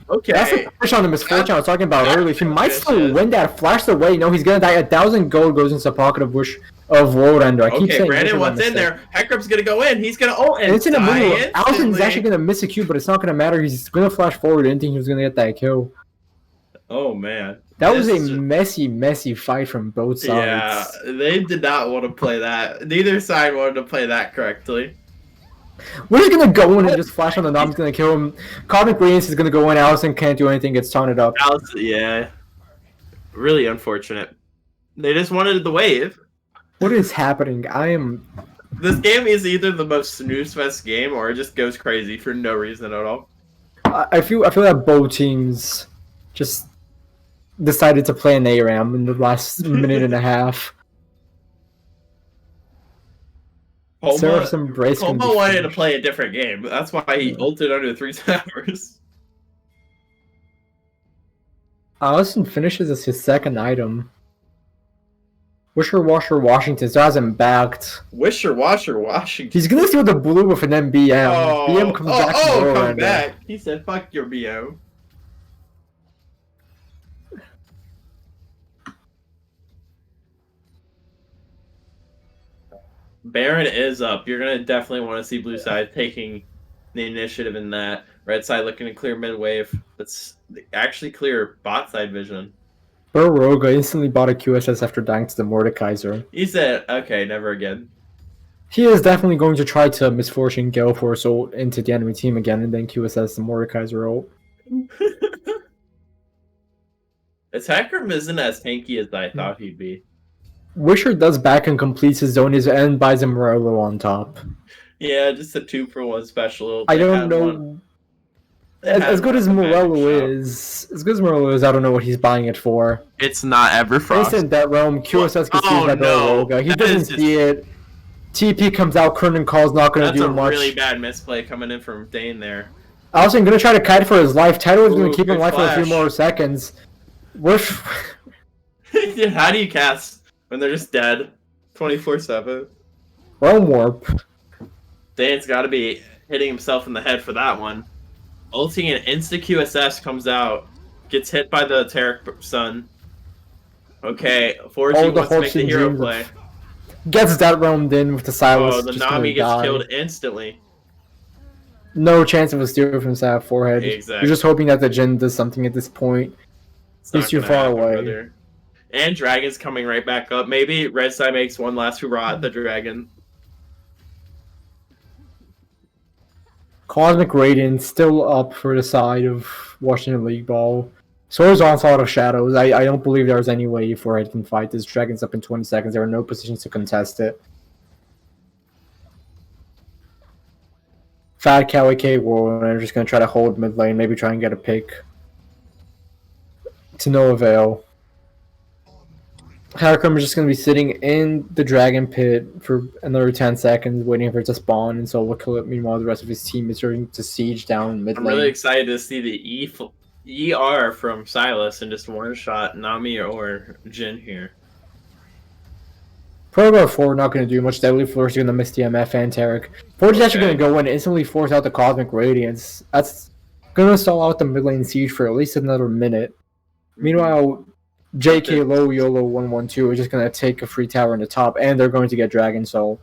Okay. That's the push on the Misfortune I was talking about earlier. He might still win that. Flash away. No, he's going to die. 1,000 gold goes into the pocket of World Ender. I keep saying Brandon, what's in there? Hecarim's going to go in. He's going to ult and it's in the middle. Allison's actually going to miss a Q, but it's not going to matter. He's going to flash forward. I didn't think he was going to get that kill. Oh, man. That was a messy fight from both sides. Yeah, they did not want to play that. Neither side wanted to play that correctly. We're just going to go in and just flash on the knob. He's going to kill him. Cosmic Radiance is going to go in. Allison can't do anything. Gets taunted up. Allison, yeah. Really unfortunate. They just wanted the wave. What is happening? This game is either the most snooze fest game or it just goes crazy for no reason at all. I feel like both teams just decided to play an ARAM in the last minute and a half. Homa wanted to play a different game. That's why he ulted under 3 towers. Allison finishes as his second item. Wisher Washer Washington still hasn't backed. Wisher Washer Washington. He's gonna steal the blue with an MBM. BM comes back. Come back. He said, "Fuck your BO." Baron is up. You're gonna definitely want to see blue side taking the initiative in that. Red side looking to clear mid wave. Let's actually clear bot side vision. Burroga instantly bought a QSS after dying to the Mordekaiser. He said, "Okay, never again." He is definitely going to try to Misfortune Gale Force ult into the enemy team again and then QSS the Mordekaiser ult. Attack Room isn't as tanky as I thought he'd be. Wisher does back and completes his zone and buys a Morello on top. Yeah, just a 2-for-1 special. I don't know. As good as Morello is, I don't know what he's buying it for. It's not Everfrost. Instant that realm, QSS gets used by Burroga. He doesn't see it. TP comes out, Kernan Call's not going to do much. That's a really bad misplay coming in from Dane there. Allison going to try to kite for his life. Tidal is going to keep him alive for a few more seconds. How do you cast when they're just dead 24/7? Realm Warp. Dane's got to be hitting himself in the head for that one. Ulting and insta QSS comes out, gets hit by the Tarek Sun. Okay, 4G wants to make the hero play. Gets that roamed in with the Silas. Oh, the Nami gets killed instantly. No chance of a steal from Sab forehead. Exactly. You're just hoping that the Jin does something at this point. He's too far away. Brother. And Dragon's coming right back up. Maybe Red Side makes one last hurrah at the Dragon. Cosmic Radiant still up for the side of Washington League Ball. So is Onslaught of Shadows. I don't believe there's any way Forehead can fight this. Dragon's up in 20 seconds. There are no positions to contest it. Fat Cow AK World, and they're just going to try to hold mid lane, maybe try and get a pick. To no avail. Harakram is just going to be sitting in the Dragon Pit for another 10 seconds, waiting for it to spawn, and so we'll kill it. Meanwhile, the rest of his team is starting to siege down mid lane. I'm really excited to see the ER from Silas and just one-shot Nami or Jin here. Progo 4 not going to do much. Deadly Flourish is going to miss the MF and Tarek. Forge is actually going to go in and instantly force out the Cosmic Radiance. That's going to stall out the mid lane siege for at least another minute. Meanwhile, JK Low YOLO 112 is just going to take a free tower in the top, and they're going to get Dragon Soul.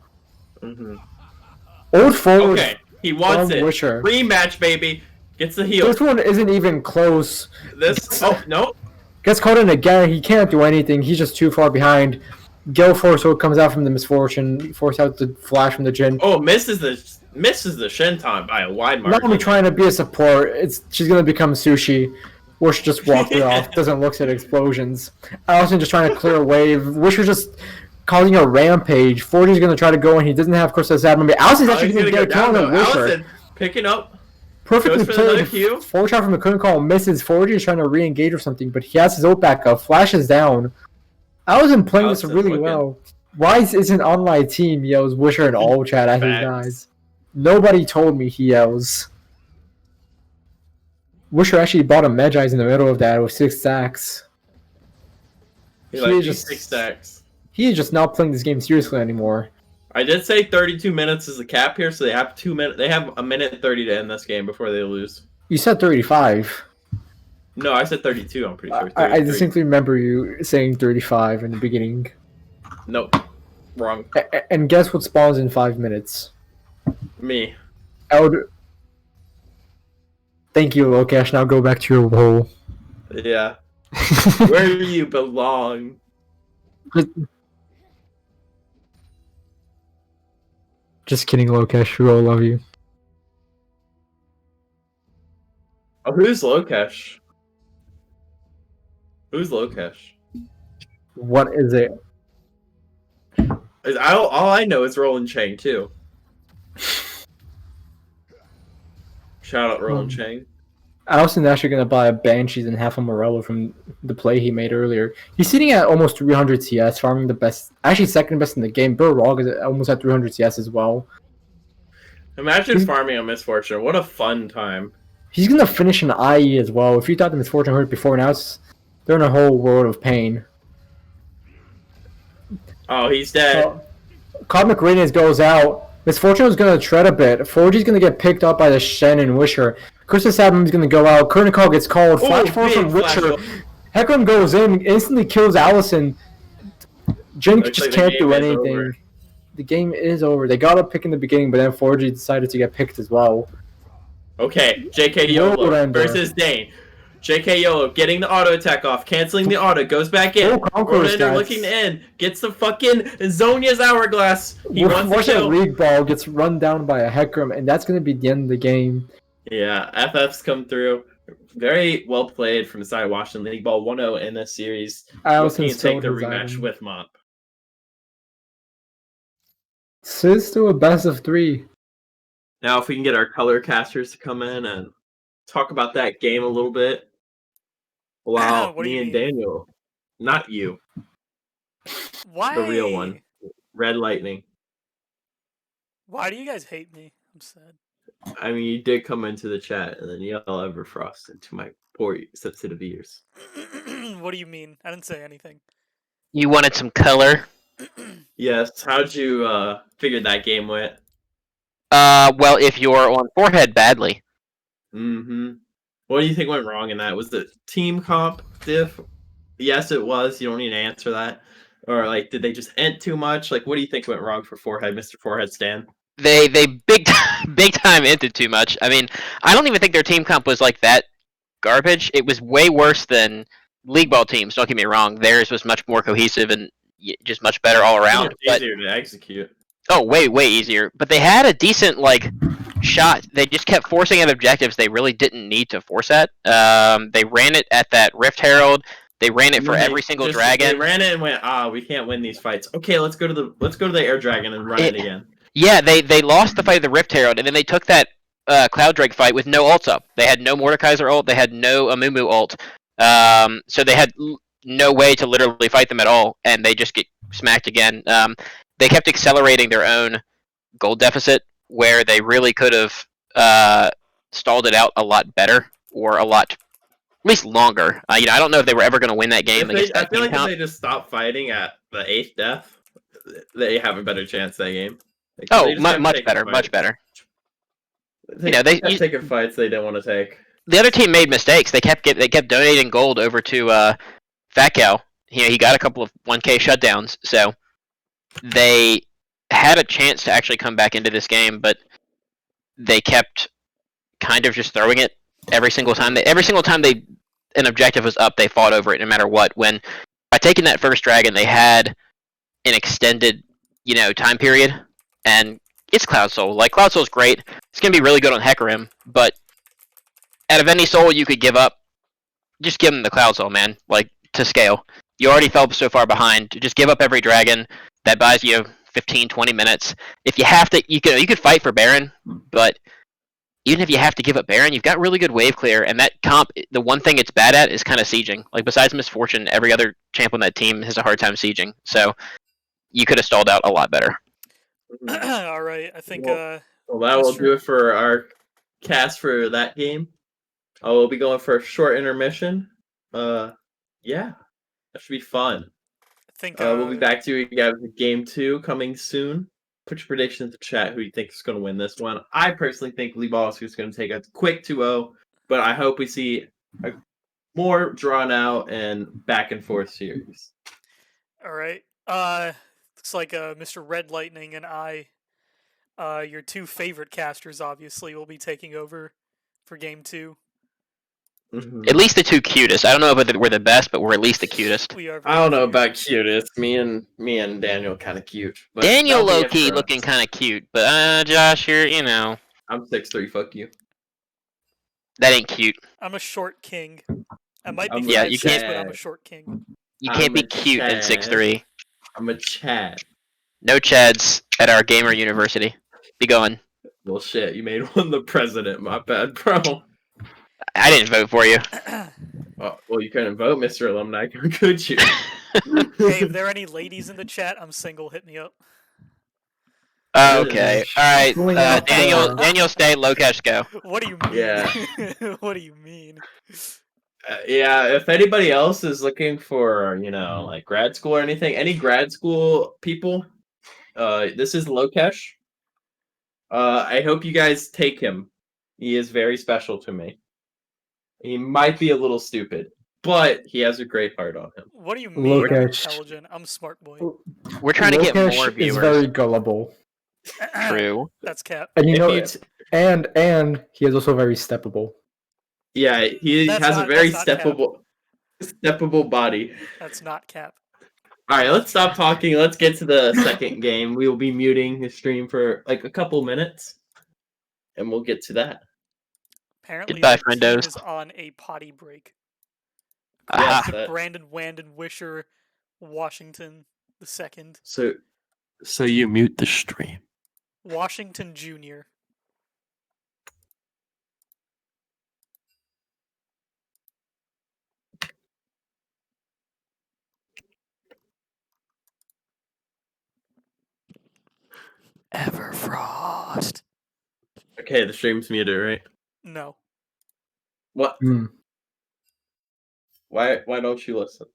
Old forward. Okay, he wants it. Wisher. Rematch, baby. Gets the heal. This one isn't even close. No. Gets caught in again. He can't do anything. He's just too far behind. Gale Force comes out from the Misfortune. Force out the flash from the Jin. Oh, misses the Shenton by a wide margin. Not only trying to be a support, she's going to become Sushi. Wish just walked it off. Doesn't look at explosions. Allison just trying to clear a wave. Wisher just causing a rampage. Forty's going to try to go in. He doesn't have, of course, that maybe. Allison's actually going to get a kill on Wisher. Allison picking up. Perfectly played. Forward shot from the couldn't call misses. Forty is trying to re-engage or something, but he has his ult back up. Flashes down. Allison playing this really well. Wise isn't on my team, yells Wisher in all chat at his guys. Nobody told me, he yells. Wisher actually bought a Medjai's in the middle of that with 6 stacks. He is just 6 stacks. He is just not playing this game seriously anymore. I did say 32 minutes is the cap here, so they have 2 minutes. They have a minute 30 to end this game before they lose. You said 35. No, I said 32. I'm pretty sure. I distinctly remember you saying 35 in the beginning. Nope, wrong. And guess what spawns in 5 minutes? Me. Thank you, Lokesh. Now go back to your role. Yeah. Where you belong. Just kidding, Lokesh. We all love you. Oh, who's Lokesh? Who's Lokesh? What is it? All I know is Roland Chang, too. Shout out Roland Chang. Allison's actually going to buy a Banshees and half a Morello from the play he made earlier. He's sitting at almost 300 CS, farming the best, actually second best in the game. Burrog is almost at 300 CS as well. Imagine farming a Misfortune. What a fun time. He's going to finish an IE as well. If you thought the Misfortune hurt before, now they're in a whole world of pain. Oh, he's dead. Cosmic Radiance goes out. Misfortune is going to tread a bit. 4G's going to get picked up by the Shen and Wisher. Christmas Adam is going to go out. Curtain Call gets called. Flash forward from Wisher. Hecarim goes in, instantly kills Allison. Jin just can't do anything. The game is over. They got a pick in the beginning, but then 4G decided to get picked as well. Okay, JK YOLO versus Dane. JK YOLO getting the auto attack off, canceling the auto, goes back in. Ronander looking in, gets the fucking Zhonya's hourglass. He wants to kill. League Ball gets run down by a Hecarim, and that's going to be the end of the game. Yeah, FF's come through. Very well played from the side of Washington. League Ball 1-0 in this series. Looking to take the rematch with Mop. This is still a best of 3. Now, if we can get our color casters to come in and talk about that game a little bit. Wow, me and Daniel. Not you. Why? The real one. Red Lightning. Why do you guys hate me? I'm sad. I mean, you did come into the chat and then yell Everfrost into my poor sensitive ears. What do you mean? I didn't say anything. You wanted some color? Yes. How'd you figure that game went? Well, if you're on forehead badly. Mm-hmm. What do you think went wrong in that? Was the team comp diff? Yes, it was. You don't need to answer that. Or like, did they just ent too much? Like, what do you think went wrong for Forehead, Mr. Forehead Stan? They big time entered too much. I mean, I don't even think their team comp was like that garbage. It was way worse than League Ball teams. Don't get me wrong. Theirs was much more cohesive and just much better all around. Easier to execute. Oh, way easier. But they had a decent shot. They just kept forcing at objectives they really didn't need to force at. They ran it at that Rift Herald. They ran it for every single dragon. They ran it and went, we can't win these fights. Okay, let's go to the Air Dragon and run it again. Yeah, they lost the fight of the Rift Herald, and then they took that Cloud Drake fight with no ults up. They had no Mordekaiser ult. They had no Amumu ult. So they had no way to literally fight them at all, and they just get smacked again. They kept accelerating their own gold deficit, where they really could have stalled it out a lot better, or a lot, at least longer. I don't know if they were ever going to win that game. I feel like if they just stopped fighting at the 8th death, they have a better chance that game. Much better. They kept taking fights they didn't want to take. The other team made mistakes. They kept donating gold over to Fat Cow. He got a couple of 1K shutdowns, so they had a chance to actually come back into this game, but they kept kind of just throwing it every single time. An objective was up, they fought over it no matter what. When by taking that first dragon, they had an extended, time period, and it's Cloud Soul. Cloud Soul's great. It's gonna be really good on Hecarim, but out of any soul you could give up, just give them the Cloud Soul, man. To scale. You already fell so far behind. Just give up every dragon. That buys you 15, 20 minutes. If you have to, you could fight for Baron, but even if you have to give up Baron, you've got really good wave clear, and that comp, the one thing it's bad at is kind of sieging. Besides Misfortune, every other champ on that team has a hard time sieging. So you could have stalled out a lot better. All right, I think. Well, that will do it for our cast for that game. We'll be going for a short intermission. Yeah, that should be fun. I think we'll be back to you guys with game 2 coming soon. Put your predictions in the chat. Who you think is going to win this one? I personally think Lee Balls is going to take a quick 2-0, but I hope we see a more drawn out and back and forth series. All right. Looks like Mr. Red Lightning and I, your two favorite casters, obviously, will be taking over for game 2. Mm-hmm. At least the two cutest. I don't know if we're the best, but we're at least the cutest. I don't know about cutest. Me and Daniel kind of cute. But Daniel low-key looking kind of cute, but Josh, you're I'm 6'3". Fuck you. That ain't cute. I'm a short king. I might be you can't. but I'm a short king. You can't be cute at 6'3". I'm a Chad. No Chads at our gamer university. Be going. Well, shit. You made one the president. My bad, bro. I didn't vote for you. Well, you couldn't vote, Mr. Alumni, could you? Hey, if there are any ladies in the chat, I'm single. Hit me up. Okay. All right. Daniel, stay. Low cash, go. What do you mean? Yeah. What do you mean? Yeah, if anybody else is looking for, like grad school or anything, any grad school people, this is Lokesh. I hope you guys take him. He is very special to me. He might be a little stupid, but he has a great heart on him. What do you mean I'm Lokesh. intelligent? I'm smart boy. We're trying to get more Lokesh is viewers. very gullible. True. That's cap. And you If know, you and he is also very steppable. Yeah, he has a very that's not cap. steppable body. That's not cap. All right, let's stop talking. Let's get to the second game. We will be muting the stream for like a couple minutes, and we'll get to that. Apparently, Goodbye, the team friendos. is on a potty break. Yes, Aha. that- Brandon Wanden Wisher, Washington the second. So you mute the stream. Washington Jr. Everfrost. Okay, the stream's muted, right? No. What? Hmm. Why don't you listen?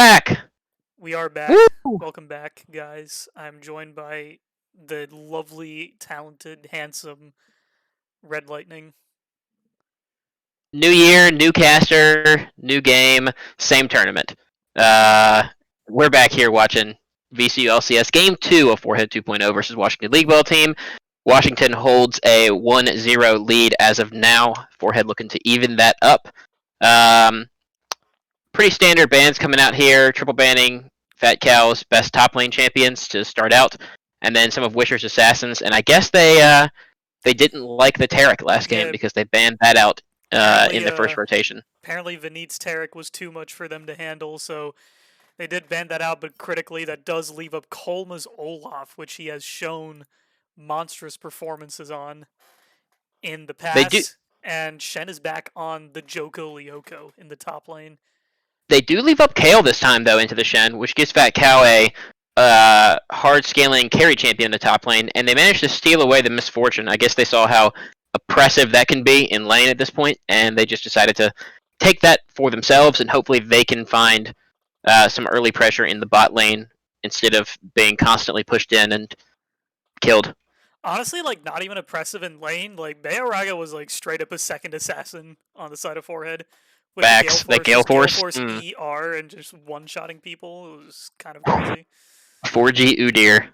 back. We are back. Woo! Welcome back, guys. I'm joined by the lovely, talented, handsome Red Lightning. New year, new caster, new game, same tournament. We're back here watching VCU LCS Game 2 of Forehead 2.0 versus Washington League Ball Team. Washington holds a 1-0 lead as of now. Forehead looking to even that up. Pretty standard bans coming out here. Triple banning Fat Cow's best top lane champions to start out, and then some of Wisher's assassins. And I guess they didn't like the Tarek last game because they banned that out in the first rotation. Apparently, Vinit's Tarek was too much for them to handle, so they did ban that out. But critically, that does leave up Kolma's Olaf, which he has shown monstrous performances on in the past. And Shen is back on the Joko Lyoko in the top lane. They do leave up Kale this time, though, into the Shen, which gives Fat Cow a hard-scaling carry champion in the top lane, and they managed to steal away the Misfortune. I guess they saw how oppressive that can be in lane at this point, and they just decided to take that for themselves, and hopefully they can find some early pressure in the bot lane instead of being constantly pushed in and killed. Honestly, like, not even oppressive in lane. Like, Bayoraga was, like, straight up a second assassin on the side of Forehead. With the Gale Force ER and just one-shotting people. It was kind of crazy. 4G Udyr.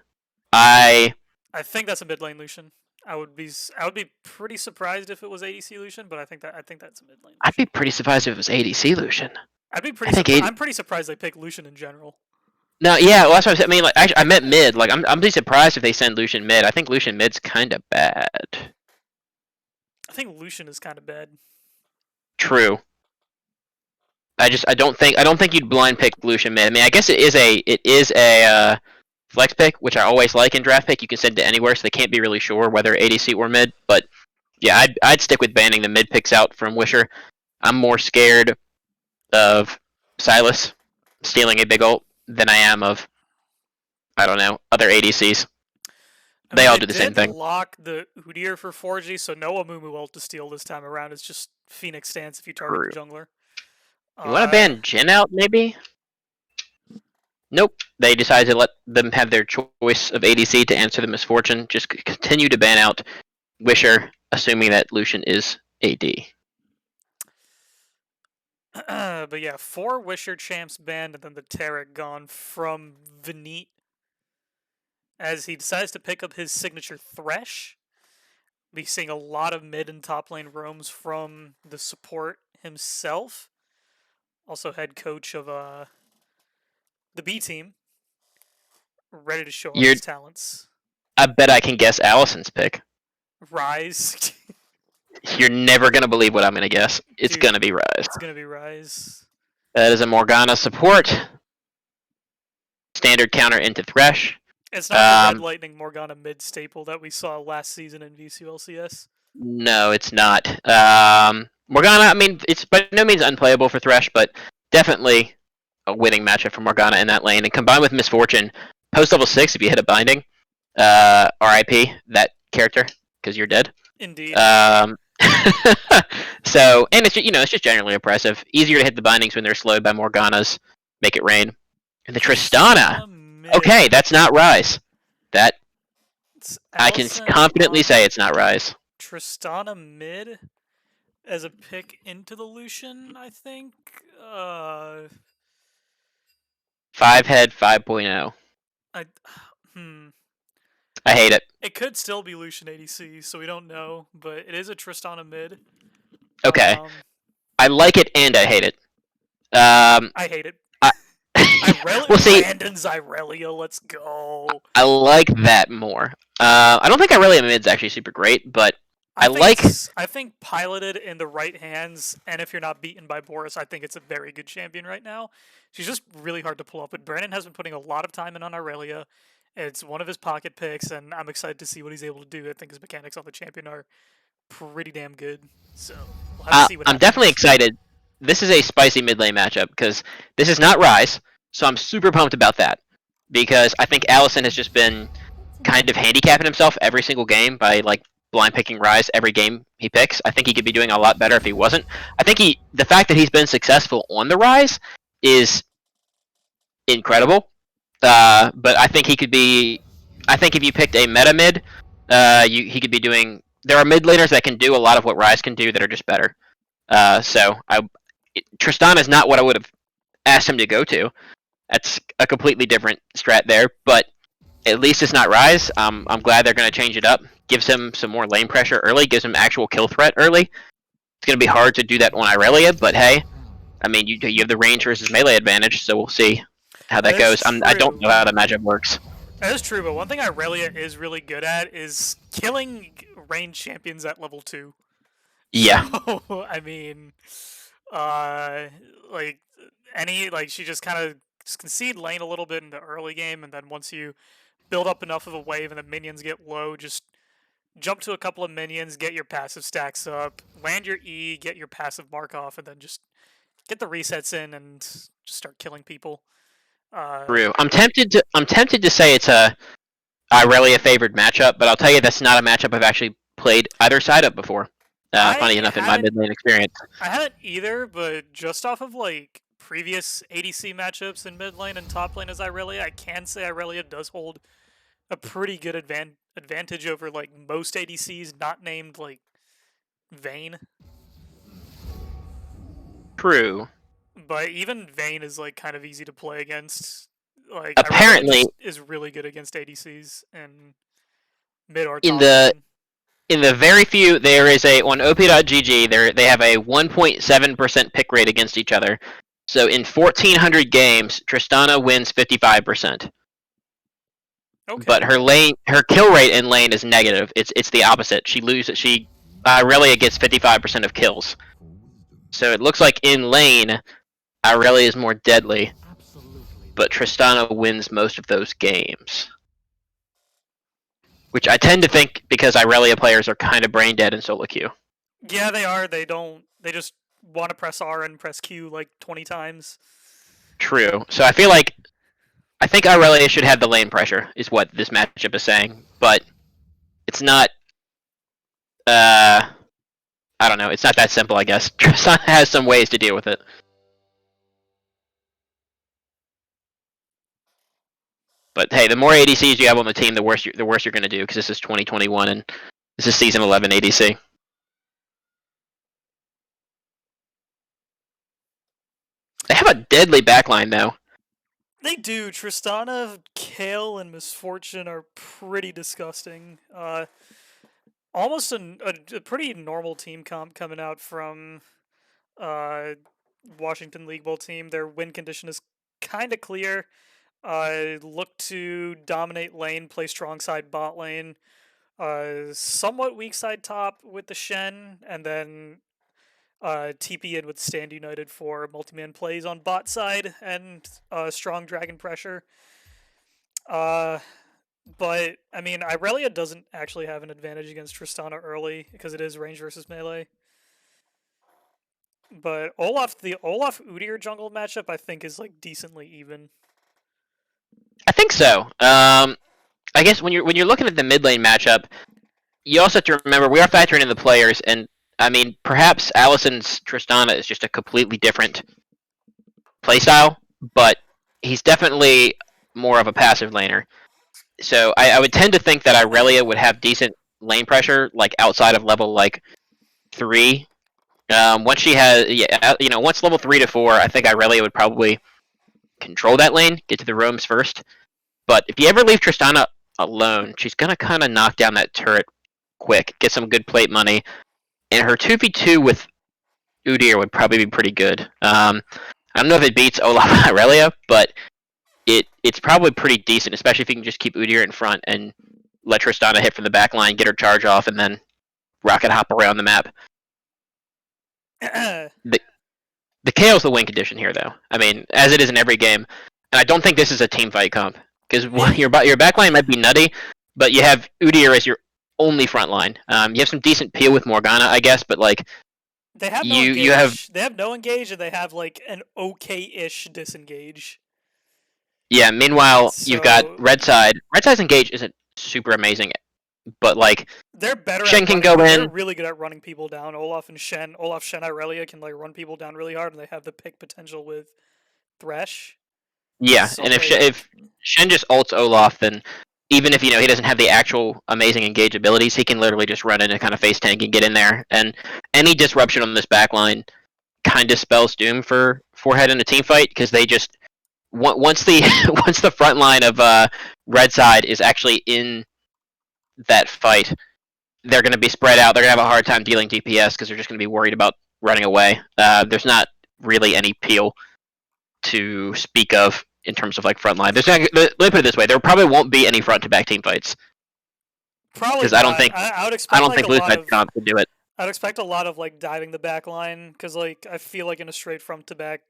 I think that's a mid lane Lucian. I would be pretty surprised if it was ADC Lucian, but I think that's a mid lane. I'd be pretty surprised if it was ADC Lucian. I'm pretty surprised they picked Lucian in general. No, yeah, well, that's what I said. I mean, like, I meant mid. Like, I'm pretty surprised if they send Lucian mid. I think Lucian mid's kind of bad. I think Lucian is kind of bad. True. I don't think you'd blind pick Lucian mid. I mean, I guess it is a flex pick, which I always like in draft pick. You can send it anywhere, so they can't be really sure whether ADC or mid. But yeah, I'd stick with banning the mid picks out from Wisher. I'm more scared of Silas stealing a big ult than I am of, I don't know, other ADCs. They all do the same thing. Lock the Udyr for 4G, so no Amumu ult to steal this time around. It's just Phoenix stance if you target the jungler. You want to ban Jhin out, maybe? Nope. They decided to let them have their choice of ADC to answer the Misfortune. Just continue to ban out Wisher, assuming that Lucian is AD. But yeah, 4 Wisher champs banned, and then the Tarek gone from Vinit as he decides to pick up his signature Thresh. Be seeing a lot of mid and top lane roams from the support himself. Also head coach of the B team. Ready to show off his talents. I bet I can guess Allison's pick. Rise. You're never going to believe what I'm going to guess. It's going to be Rise. It's going to be Rise. That is a Morgana support. Standard counter into Thresh. It's not the Red Lightning Morgana mid staple that we saw last season in VCU LCS. No, it's not. Morgana, I mean, it's by no means unplayable for Thresh, but definitely a winning matchup for Morgana in that lane. And combined with Misfortune, post level 6, if you hit a binding, RIP that character, because you're dead. Indeed. So, and it's just generally oppressive. Easier to hit the bindings when they're slowed by Morganas. Make it rain. And the Tristana. Okay, that's not Rise. That I can confidently say it's not Rise. Tristana mid as a pick into the Lucian, I think. 5-head 5.0. I hate it. It could still be Lucian ADC, so we don't know, but it is a Tristana mid. Okay. I like it and I hate it. I hate it. Well, see, Brandon's Irelia, let's go. I like that more. I don't think Irelia mid's actually super great, but I think piloted in the right hands, and if you're not beaten by Boris, I think it's a very good champion right now. She's just really hard to pull up, but Brandon has been putting a lot of time in on Irelia. It's one of his pocket picks, and I'm excited to see what he's able to do. I think his mechanics on the champion are pretty damn good. So we'll have to see what happens. I'm definitely excited. This is a spicy mid lane matchup because this is not Rise, so I'm super pumped about that. Because I think Allison has just been kind of handicapping himself every single game by like blind picking Rise every game he picks. I think he could be doing a lot better if he wasn't. I think the fact that he's been successful on the Rise is incredible. But I think he could be. I think if you picked a meta mid, he could be doing. There are mid laners that can do a lot of what Ryze can do that are just better. Tristana is not what I would have asked him to go to. That's a completely different strat there, but at least it's not Ryze. I'm glad they're going to change it up. Gives him some more lane pressure early. Gives him actual kill threat early. It's going to be hard to do that on Irelia, but hey, I mean, you have the range versus melee advantage, so we'll see how that goes. I don't know how the matchup works. That is true, but one thing Irelia is really good at is killing range champions at level 2. Yeah. So, I mean, she just kind of concede lane a little bit in the early game, and then once you build up enough of a wave and the minions get low, just jump to a couple of minions, get your passive stacks up, land your E, get your passive mark off, and then just get the resets in and just start killing people. True. I'm tempted to say it's a Irelia favored matchup, but I'll tell you that's not a matchup I've actually played either side of before. Funny enough, in my mid lane experience. I haven't either, but just off of like previous ADC matchups in mid lane and top lane as Irelia, I can say Irelia does hold a pretty good advantage over like most ADCs not named like Vayne. True. But even Vayne is like kind of easy to play against. Like apparently is really good against ADCs and mid or top in lane. In the very few, there is on op.gg, they have a 1.7% pick rate against each other. So in 1,400 games, Tristana wins 55%. Okay. But her kill rate in lane is negative. It's the opposite. Irelia gets 55% of kills. So it looks like in lane, Irelia is more deadly. But Tristana wins most of those games. Which I tend to think because Irelia players are kind of brain dead in solo queue. Yeah, they are. They just want to press R and press Q like 20 times. True. So I think Irelia should have the lane pressure, is what this matchup is saying. But it's not. I don't know. It's not that simple, I guess. Tristana has some ways to deal with it. But hey, the more ADCs you have on the team, the worse you're going to do, because this is 2021 and this is Season 11 ADC. They have a deadly backline, though. They do. Tristana, Kale, and Misfortune are pretty disgusting. Almost a pretty normal team comp coming out from Washington League Bowl team. Their win condition is kind of clear. Look to dominate lane, play strong side bot lane, somewhat weak side top with the Shen, and then TP in with Stand United for multi-man plays on bot side and strong dragon pressure. But I mean, Irelia doesn't actually have an advantage against Tristana early because it is range versus melee. But the Olaf Udyr jungle matchup I think is like decently even. I think so. I guess when you're looking at the mid lane matchup, you also have to remember we are factoring in the players, and I mean perhaps Allison's Tristana is just a completely different playstyle, but he's definitely more of a passive laner. So I would tend to think that Irelia would have decent lane pressure, like outside of level like 3. Once she has, once level 3 to 4, I think Irelia would probably control that lane, get to the roams first. But if you ever leave Tristana alone, she's gonna kind of knock down that turret quick, get some good plate money, and her 2v2 with Udyr would probably be pretty good. I don't know if it beats Olaf Irelia, but it's probably pretty decent, especially if you can just keep Udyr in front and let Tristana hit from the back line, get her charge off, and then rocket hop around the map. The Kao's the win condition here, though. I mean, as it is in every game. And I don't think this is a team fight comp. Because your backline might be nutty, but you have Udyr as your only front line. You have some decent peel with Morgana, I guess, but like... They have no engage. They have no engage, and they have like an okay-ish disengage. Yeah, meanwhile, you've got Red Side. Red Side's engage isn't super amazing, but like... They're better Shen can go in. They're really good at running people down. Olaf, Shen, Irelia can like run people down really hard, and they have the pick potential with Thresh. Yeah, So, and like, if Shen just ults Olaf, then even if he doesn't have the actual amazing engage abilities, he can literally just run in and kind of face tank and get in there. And any disruption on this backline kind of spells doom for Forehead in a team fight because they just once the once the front line of Red Side is actually in that fight, they're going to be spread out. They're going to have a hard time dealing DPS because they're just going to be worried about running away. There's not really any peel to speak of in terms of like front line. There's not, let me put it this way: there probably won't be any front to back team fights probably because not. I would don't expect like think a Blue lot Side's of. comp could do it. I'd expect a lot of like diving the back line because like I feel like in a straight front to back,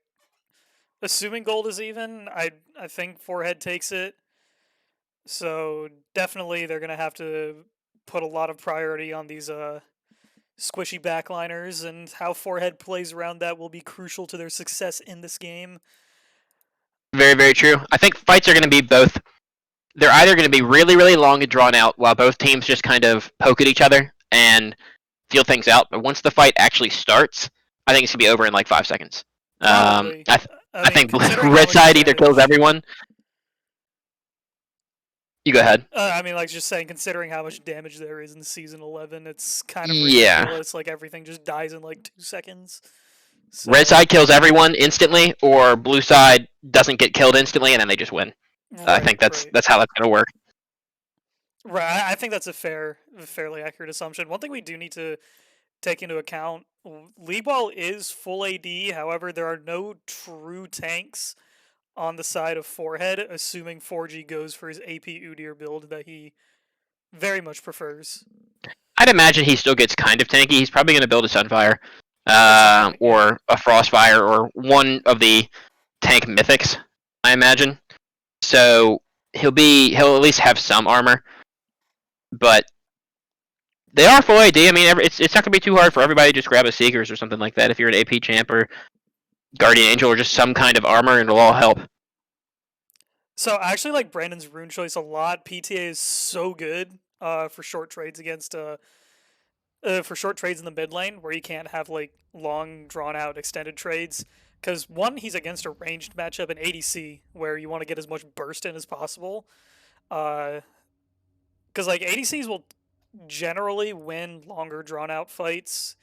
assuming gold is even, I think Forehead takes it. So definitely they're gonna have to put a lot of priority on these squishy backliners, and how Forehead plays around that will be crucial to their success in this game. Very, very true. I think fights are going to be both. They're either going to be really, really long and drawn out while both teams just kind of poke at each other and feel things out. But once the fight actually starts, I think it's going to be over in like 5 seconds. Probably. I think considering how Red much Side either kills damage- everyone. You go ahead. I mean, like just saying, considering how much damage there is in season 11, it's kind of Yeah. ridiculous. Like everything just dies in like 2 seconds. So, Red Side kills everyone instantly, or Blue Side doesn't get killed instantly, and then they just win. I think that's how that's going to work. Right, I think that's a fairly accurate assumption. One thing we do need to take into account: League Ball is full AD. However, there are no true tanks on the side of Forehead, assuming 4G goes for his AP Udyr build that he very much prefers. I'd imagine he still gets kind of tanky. He's probably going to build a Sunfire, or a Frostfire, or one of the tank mythics, I imagine. So he'll at least have some armor, but they are full AD. I mean, it's not gonna be too hard for everybody to just grab a Seekers or something like that if you're an AP champ or Guardian Angel or just some kind of armor, and it'll all help. So I actually like Brandon's rune choice a lot. PTA is so good for short trades against for short trades in the mid lane where you can't have like long drawn out extended trades. Because one, he's against a ranged matchup in ADC where you want to get as much burst in as possible. Because like ADCs will generally win longer drawn out fights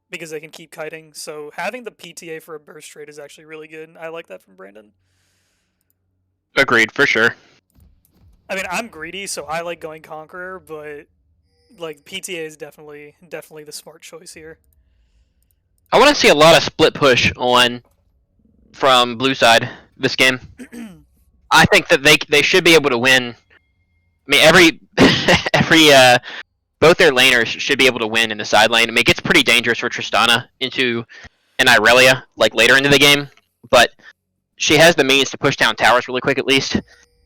because they can keep kiting. So having the PTA for a burst trade is actually really good. I like that from Brandon. Agreed, for sure. I mean, I'm greedy, so I like going Conqueror, but like PTA is definitely the smart choice here. I want to see a lot of split push from Blue Side this game. I think that they should be able to win. I mean, every both their laners should be able to win in the side lane. I mean, it gets pretty dangerous for Tristana into an Irelia like later into the game, but she has the means to push down towers really quick at least,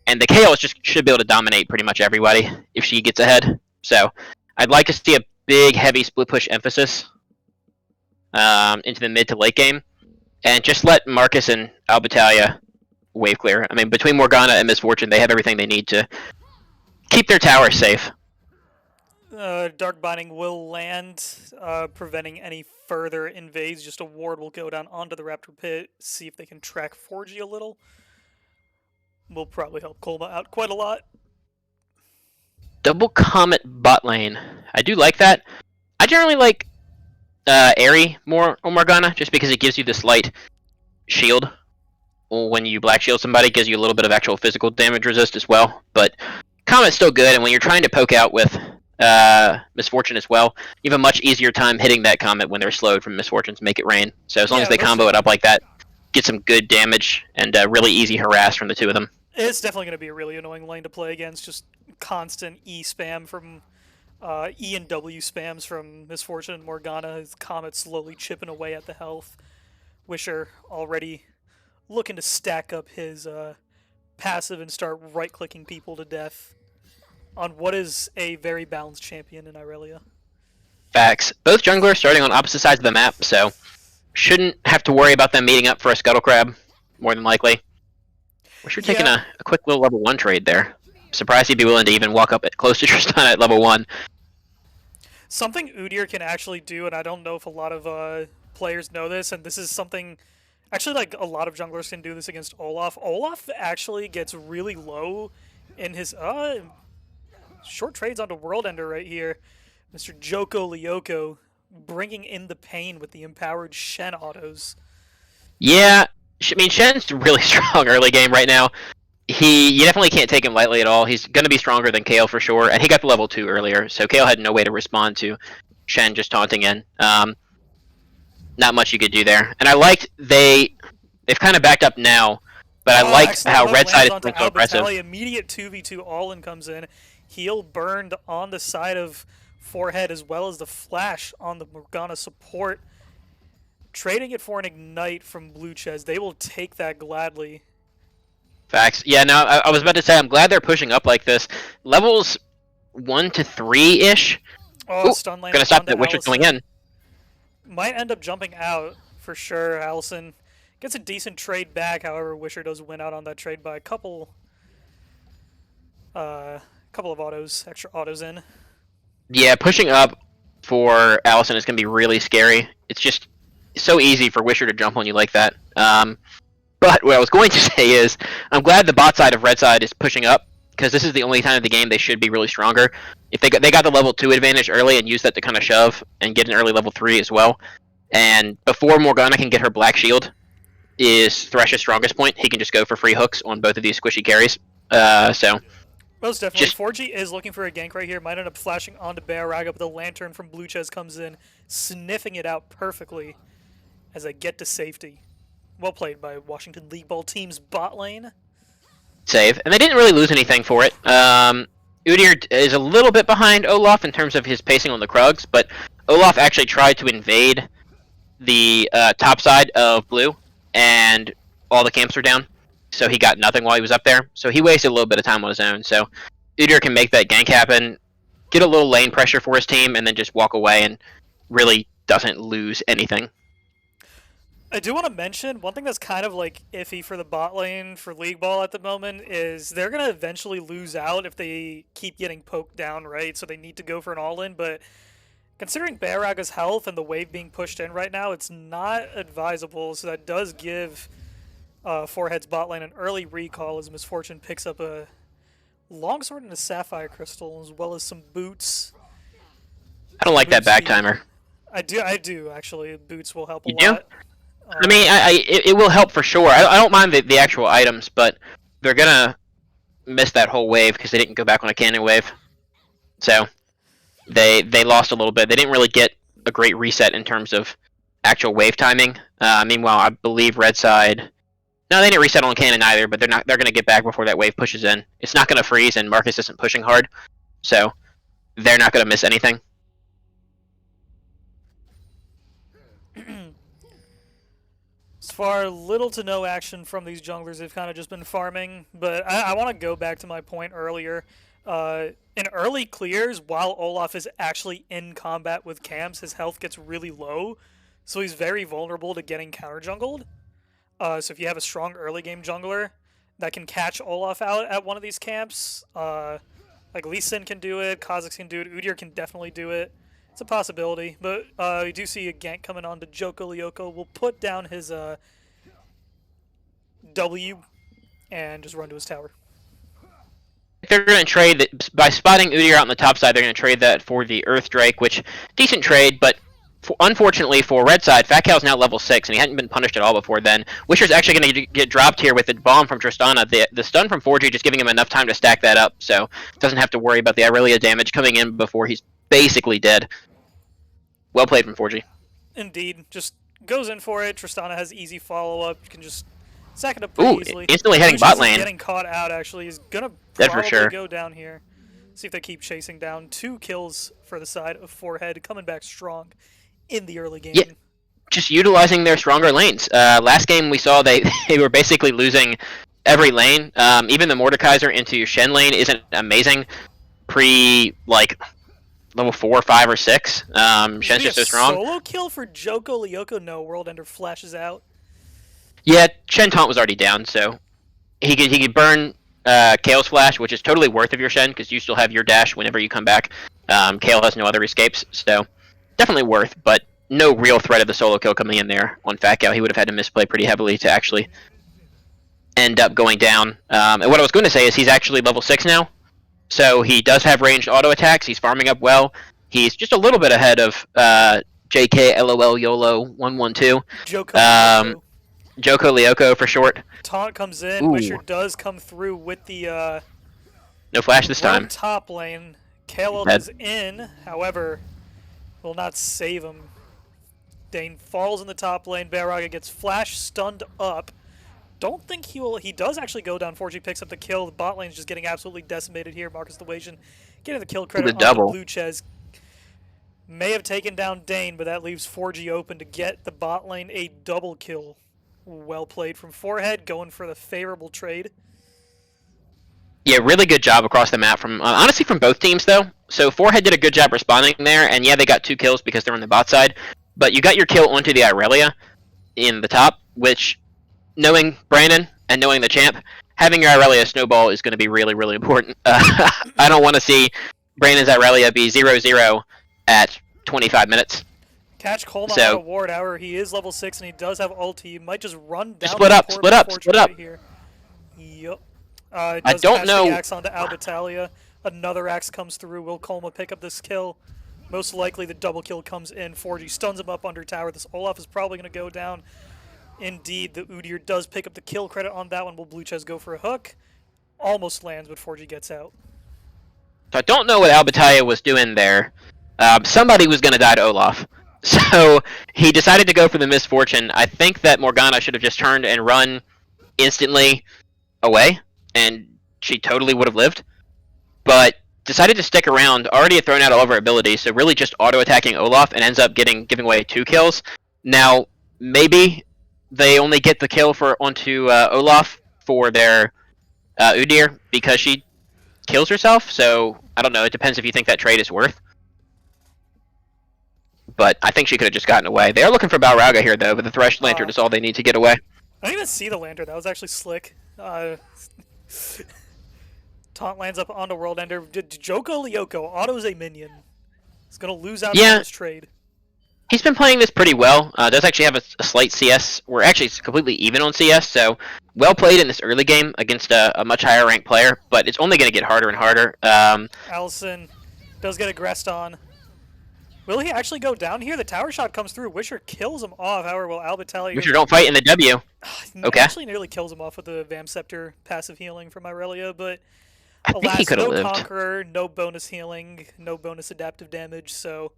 and the KO should be able to dominate pretty much everybody if she gets ahead. So I'd like to see a big, heavy split push emphasis into the mid to late game, and just let Marcus and Albitalia wave clear. I mean, between Morgana and Miss Fortune, they have everything they need to keep their towers safe. Dark Binding will land, preventing any further invades. Just a ward will go down onto the Raptor Pit, see if they can track 4G a little. Will probably help Kolba out quite a lot. Double Comet bot lane. I do like that. I generally like Airy more on Morgana, just because it gives you this light shield. When you black shield somebody, it gives you a little bit of actual physical damage resist as well. But Comet's still good, and when you're trying to poke out with Misfortune as well, you have a much easier time hitting that Comet when they're slowed from Misfortune to make it rain. So as long as they combo it up like that, get some good damage and really easy harass from the two of them. It's definitely going to be a really annoying lane to play against. Just constant E spam from E and W spams from Misfortune and Morgana. His Comet slowly chipping away at the health. Wisher already looking to stack up his passive and start right-clicking people to death on what is a very balanced champion in Irelia. Facts. Both junglers starting on opposite sides of the map, so shouldn't have to worry about them meeting up for a Scuttle Crab, more than likely. Wish you're taking a quick little level 1 trade there. Surprised he'd be willing to even walk up close to Tristan at level 1. Something Udyr can actually do, and I don't know if a lot of players know this, and this is something Actually, like, a lot of junglers can do this against Olaf. Olaf actually gets really low in his, short trades onto World Ender right here. Mr. Joko Lyoko bringing in the pain with the empowered Shen autos. Yeah, I mean, Shen's really strong early game right now. You definitely can't take him lightly at all. He's going to be stronger than Kale for sure, and he got the level 2 earlier, so Kale had no way to respond to Shen just taunting in. Not much you could do there. And I liked they've kind of backed up now, but I liked how Red Side is so aggressive. Immediate 2v2 all-in comes in. Heal burned on the side of Forehead as well as the flash on the Morgana support. Trading it for an Ignite from Blue Chess. They will take that gladly. Facts. Yeah, no, I was about to say, I'm glad they're pushing up like this. Levels 1 to 3-ish. Oh, stun lane. Gonna stop that Witcher going in. Might end up jumping out for sure. Allison gets a decent trade back. However, Wisher does win out on that trade by a couple of autos, extra autos in. Yeah, pushing up for Allison is gonna be really scary. It's just so easy for Wisher to jump on you like that. But what I was going to say is, I'm glad the bot side of Red Side is pushing up, because this is the only time of the game they should be really stronger. If they got the level 2 advantage early and used that to kind of shove and get an early level 3 as well. And before Morgana can get her Black Shield, is Thresh's strongest point. He can just go for free hooks on both of these squishy carries. So most definitely. 4G is looking for a gank right here. Might end up flashing onto Bearaga, but the Lantern from Blue Chess comes in, sniffing it out perfectly as they get to safety. Well played by Washington League Ball team's bot lane. Save. And they didn't really lose anything for it. Udyr is a little bit behind Olaf in terms of his pacing on the Krugs, but Olaf actually tried to invade the top side of Blue, and all the camps were down, so he got nothing while he was up there. So he wasted a little bit of time on his own. So Udyr can make that gank happen, get a little lane pressure for his team, and then just walk away and really doesn't lose anything. I do want to mention one thing that's kind of like iffy for the bot lane for League Ball at the moment is they're going to eventually lose out if they keep getting poked down, right? So they need to go for an all-in, but considering Bearaga's health and the wave being pushed in right now, it's not advisable, so that does give Forehead's bot lane an early recall as Misfortune picks up a longsword and a sapphire crystal as well as some boots. I don't like that back timer. I do actually. Boots will help a lot. Do? I mean, it will help for sure. I don't mind the actual items, but they're gonna miss that whole wave because they didn't go back on a cannon wave. So they lost a little bit. They didn't really get a great reset in terms of actual wave timing. Meanwhile, I believe Red Side. No, they didn't reset on cannon either, but they're gonna get back before that wave pushes in. It's not gonna freeze, and Marcus isn't pushing hard, so they're not gonna miss anything. As far little to no action from these junglers, they've kind of just been farming. But I want to go back to my point earlier. In early clears, while Olaf is actually in combat with camps, his health gets really low. So he's very vulnerable to getting counter jungled. So if you have a strong early game jungler that can catch Olaf out at one of these camps, like Lee Sin can do it, Kha'Zix can do it, Udyr can definitely do it. It's a possibility, but we do see a gank coming on to Joko Lyoko. Will put down his W and just run to his tower. They're going to trade that by spotting Udyr out on the top side. They're going to trade that for the Earth Drake, which decent trade, but unfortunately for Red Side, Fat Cal's now level 6, and he hadn't been punished at all before then. Wisher's actually going to get dropped here with the bomb from Tristana. The stun from 4G just giving him enough time to stack that up, so doesn't have to worry about the Irelia damage coming in before he's basically dead. Well played from 4G. Indeed. Just goes in for it. Tristana has easy follow-up. You can just sack it up pretty easily. Instantly heading bot lane. Getting caught out, actually. He's going to probably for sure. go down here. See if they keep chasing down. 2 kills for the side of Forehead, coming back strong in the early game. Yeah, just utilizing their stronger lanes. Last game we saw they were basically losing every lane. Even the Mordekaiser into Shen lane isn't amazing. Level 4, 5, or 6. Shen's just so strong. Solo kill for Joko Lyoko? No, World Ender flashes out. Yeah, Shen taunt was already down, so he could burn Kale's flash, which is totally worth of your Shen because you still have your dash whenever you come back. Kale has no other escapes, so definitely worth. But no real threat of the solo kill coming in there on Fat Cow. He would have had to misplay pretty heavily to actually end up going down. And what I was going to say is he's actually level 6 now, so he does have ranged auto attacks. He's farming up well. He's just a little bit ahead of JK LOL YOLO 112. Joko Lyoko for short. Taunt comes in. Ooh. Wisher does come through with the No flash this time. top lane. KLL is in, however, will not save him. Dane falls in the top lane. Baraga gets flash stunned up. Don't think he will. He does actually go down. 4G picks up the kill. The bot lane is just getting absolutely decimated here. Marcus Dewasian getting the kill credit on the Blue Ches. May have taken down Dane, but that leaves 4G open to get the bot lane a double kill. Well played from Forehead, going for the favorable trade. Yeah, really good job across the map from honestly from both teams though. So Forehead did a good job responding there, and yeah, they got 2 kills because they're on the bot side. But you got your kill onto the Irelia in the top, which, knowing Brandon and knowing the champ, having your Irelia snowball is going to be really, really important. I don't want to see Brandon's Irelia be 0-0 at 25 minutes. Catch Coleman on a ward hour. He is level 6 and he does have ulti. He might just run down. Split up. Here. Yep. I don't know. The axe onto Albitalia. Another axe comes through. Will Colma pick up this kill? Most likely the double kill comes in. 4G stuns him up under tower. This Olaf is probably going to go down. Indeed, the Udyr does pick up the kill credit on that one. Will Blue Ches go for a hook? Almost lands, but 4G gets out. So I don't know what Albitalia was doing there. Somebody was going to die to Olaf. So he decided to go for the misfortune. I think that Morgana should have just turned and run instantly away, and she totally would have lived. But decided to stick around, already had thrown out all of her abilities, so really just auto-attacking Olaf and ends up giving away 2 kills. Now, maybe they only get the kill onto Olaf for their Udyr because she kills herself, so I don't know, it depends if you think that trade is worth. But I think she could have just gotten away. They are looking for Balraga here, though, but the Thresh Lantern is all they need to get away. I didn't even see the Lantern. That was actually slick. Taunt lands up onto World Ender. Joko Lyoko autos a minion. He's going to lose out on this trade. He's been playing this pretty well. Does actually have a slight CS. We're actually completely even on CS, so well played in this early game against a much higher ranked player, but it's only going to get harder and harder. Allison does get aggressed on. Will he actually go down here? The tower shot comes through. Wisher kills him off. However, will Albitalia... Wisher don't fight in the W. Okay. Actually nearly kills him off with the Vam Scepter passive healing from Irelia, but I think he could have lived. Conqueror, no bonus healing, no bonus adaptive damage, so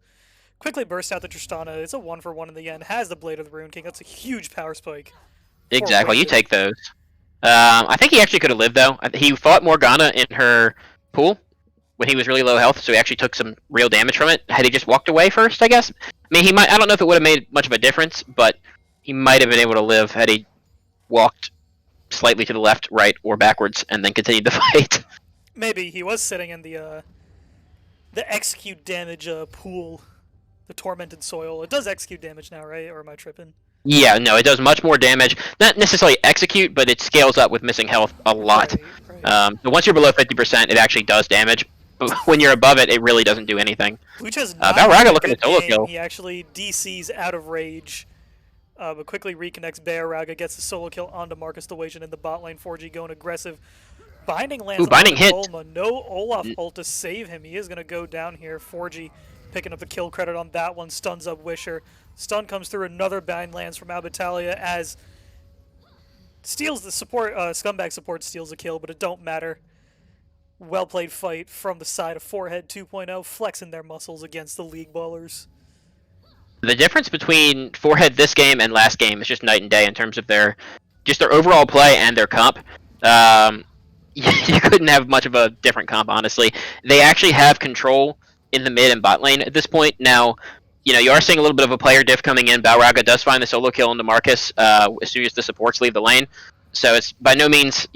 quickly burst out the Tristana. It's a 1-for-1 in the end. Has the Blade of the Rune King. That's a huge power spike. Exactly. You take those. I think he actually could have lived, though. He fought Morgana in her pool when he was really low health, so he actually took some real damage from it. Had he just walked away first, I guess? I mean, he might. I don't know if it would have made much of a difference, but he might have been able to live had he walked slightly to the left, right, or backwards, and then continued the fight. Maybe. He was sitting in the execute damage pool, the Tormented Soil. It does execute damage now, right? Or am I tripping? Yeah, no, it does much more damage. Not necessarily execute, but it scales up with missing health a lot. Right. But once you're below 50%, it actually does damage. But when you're above it, it really doesn't do anything. Blue Ches Balraga looking at solo kill. He actually DCs out of rage, but quickly reconnects. Balraga gets the solo kill onto Marcus Dewasian in the bot lane. 4G going aggressive. Binding lands. Binding hit. No Olaf ult to save him. He is going to go down here. 4G picking up the kill credit on that one. Stuns up Wisher. Stun comes through. Another bind lands from Albitalia as steals the support. Scumbag support steals the kill, but it don't matter. Well played fight from the side of Forehead 2.0, flexing their muscles against the League Ballers. The difference between Forehead this game and last game is just night and day in terms of their overall play and their comp. You couldn't have much of a different comp, honestly. They actually have control in the mid and bot lane at this point. Now, you are seeing a little bit of a player diff coming in. Balraga does find the solo kill into Marcus as soon as the supports leave the lane. So it's by no means,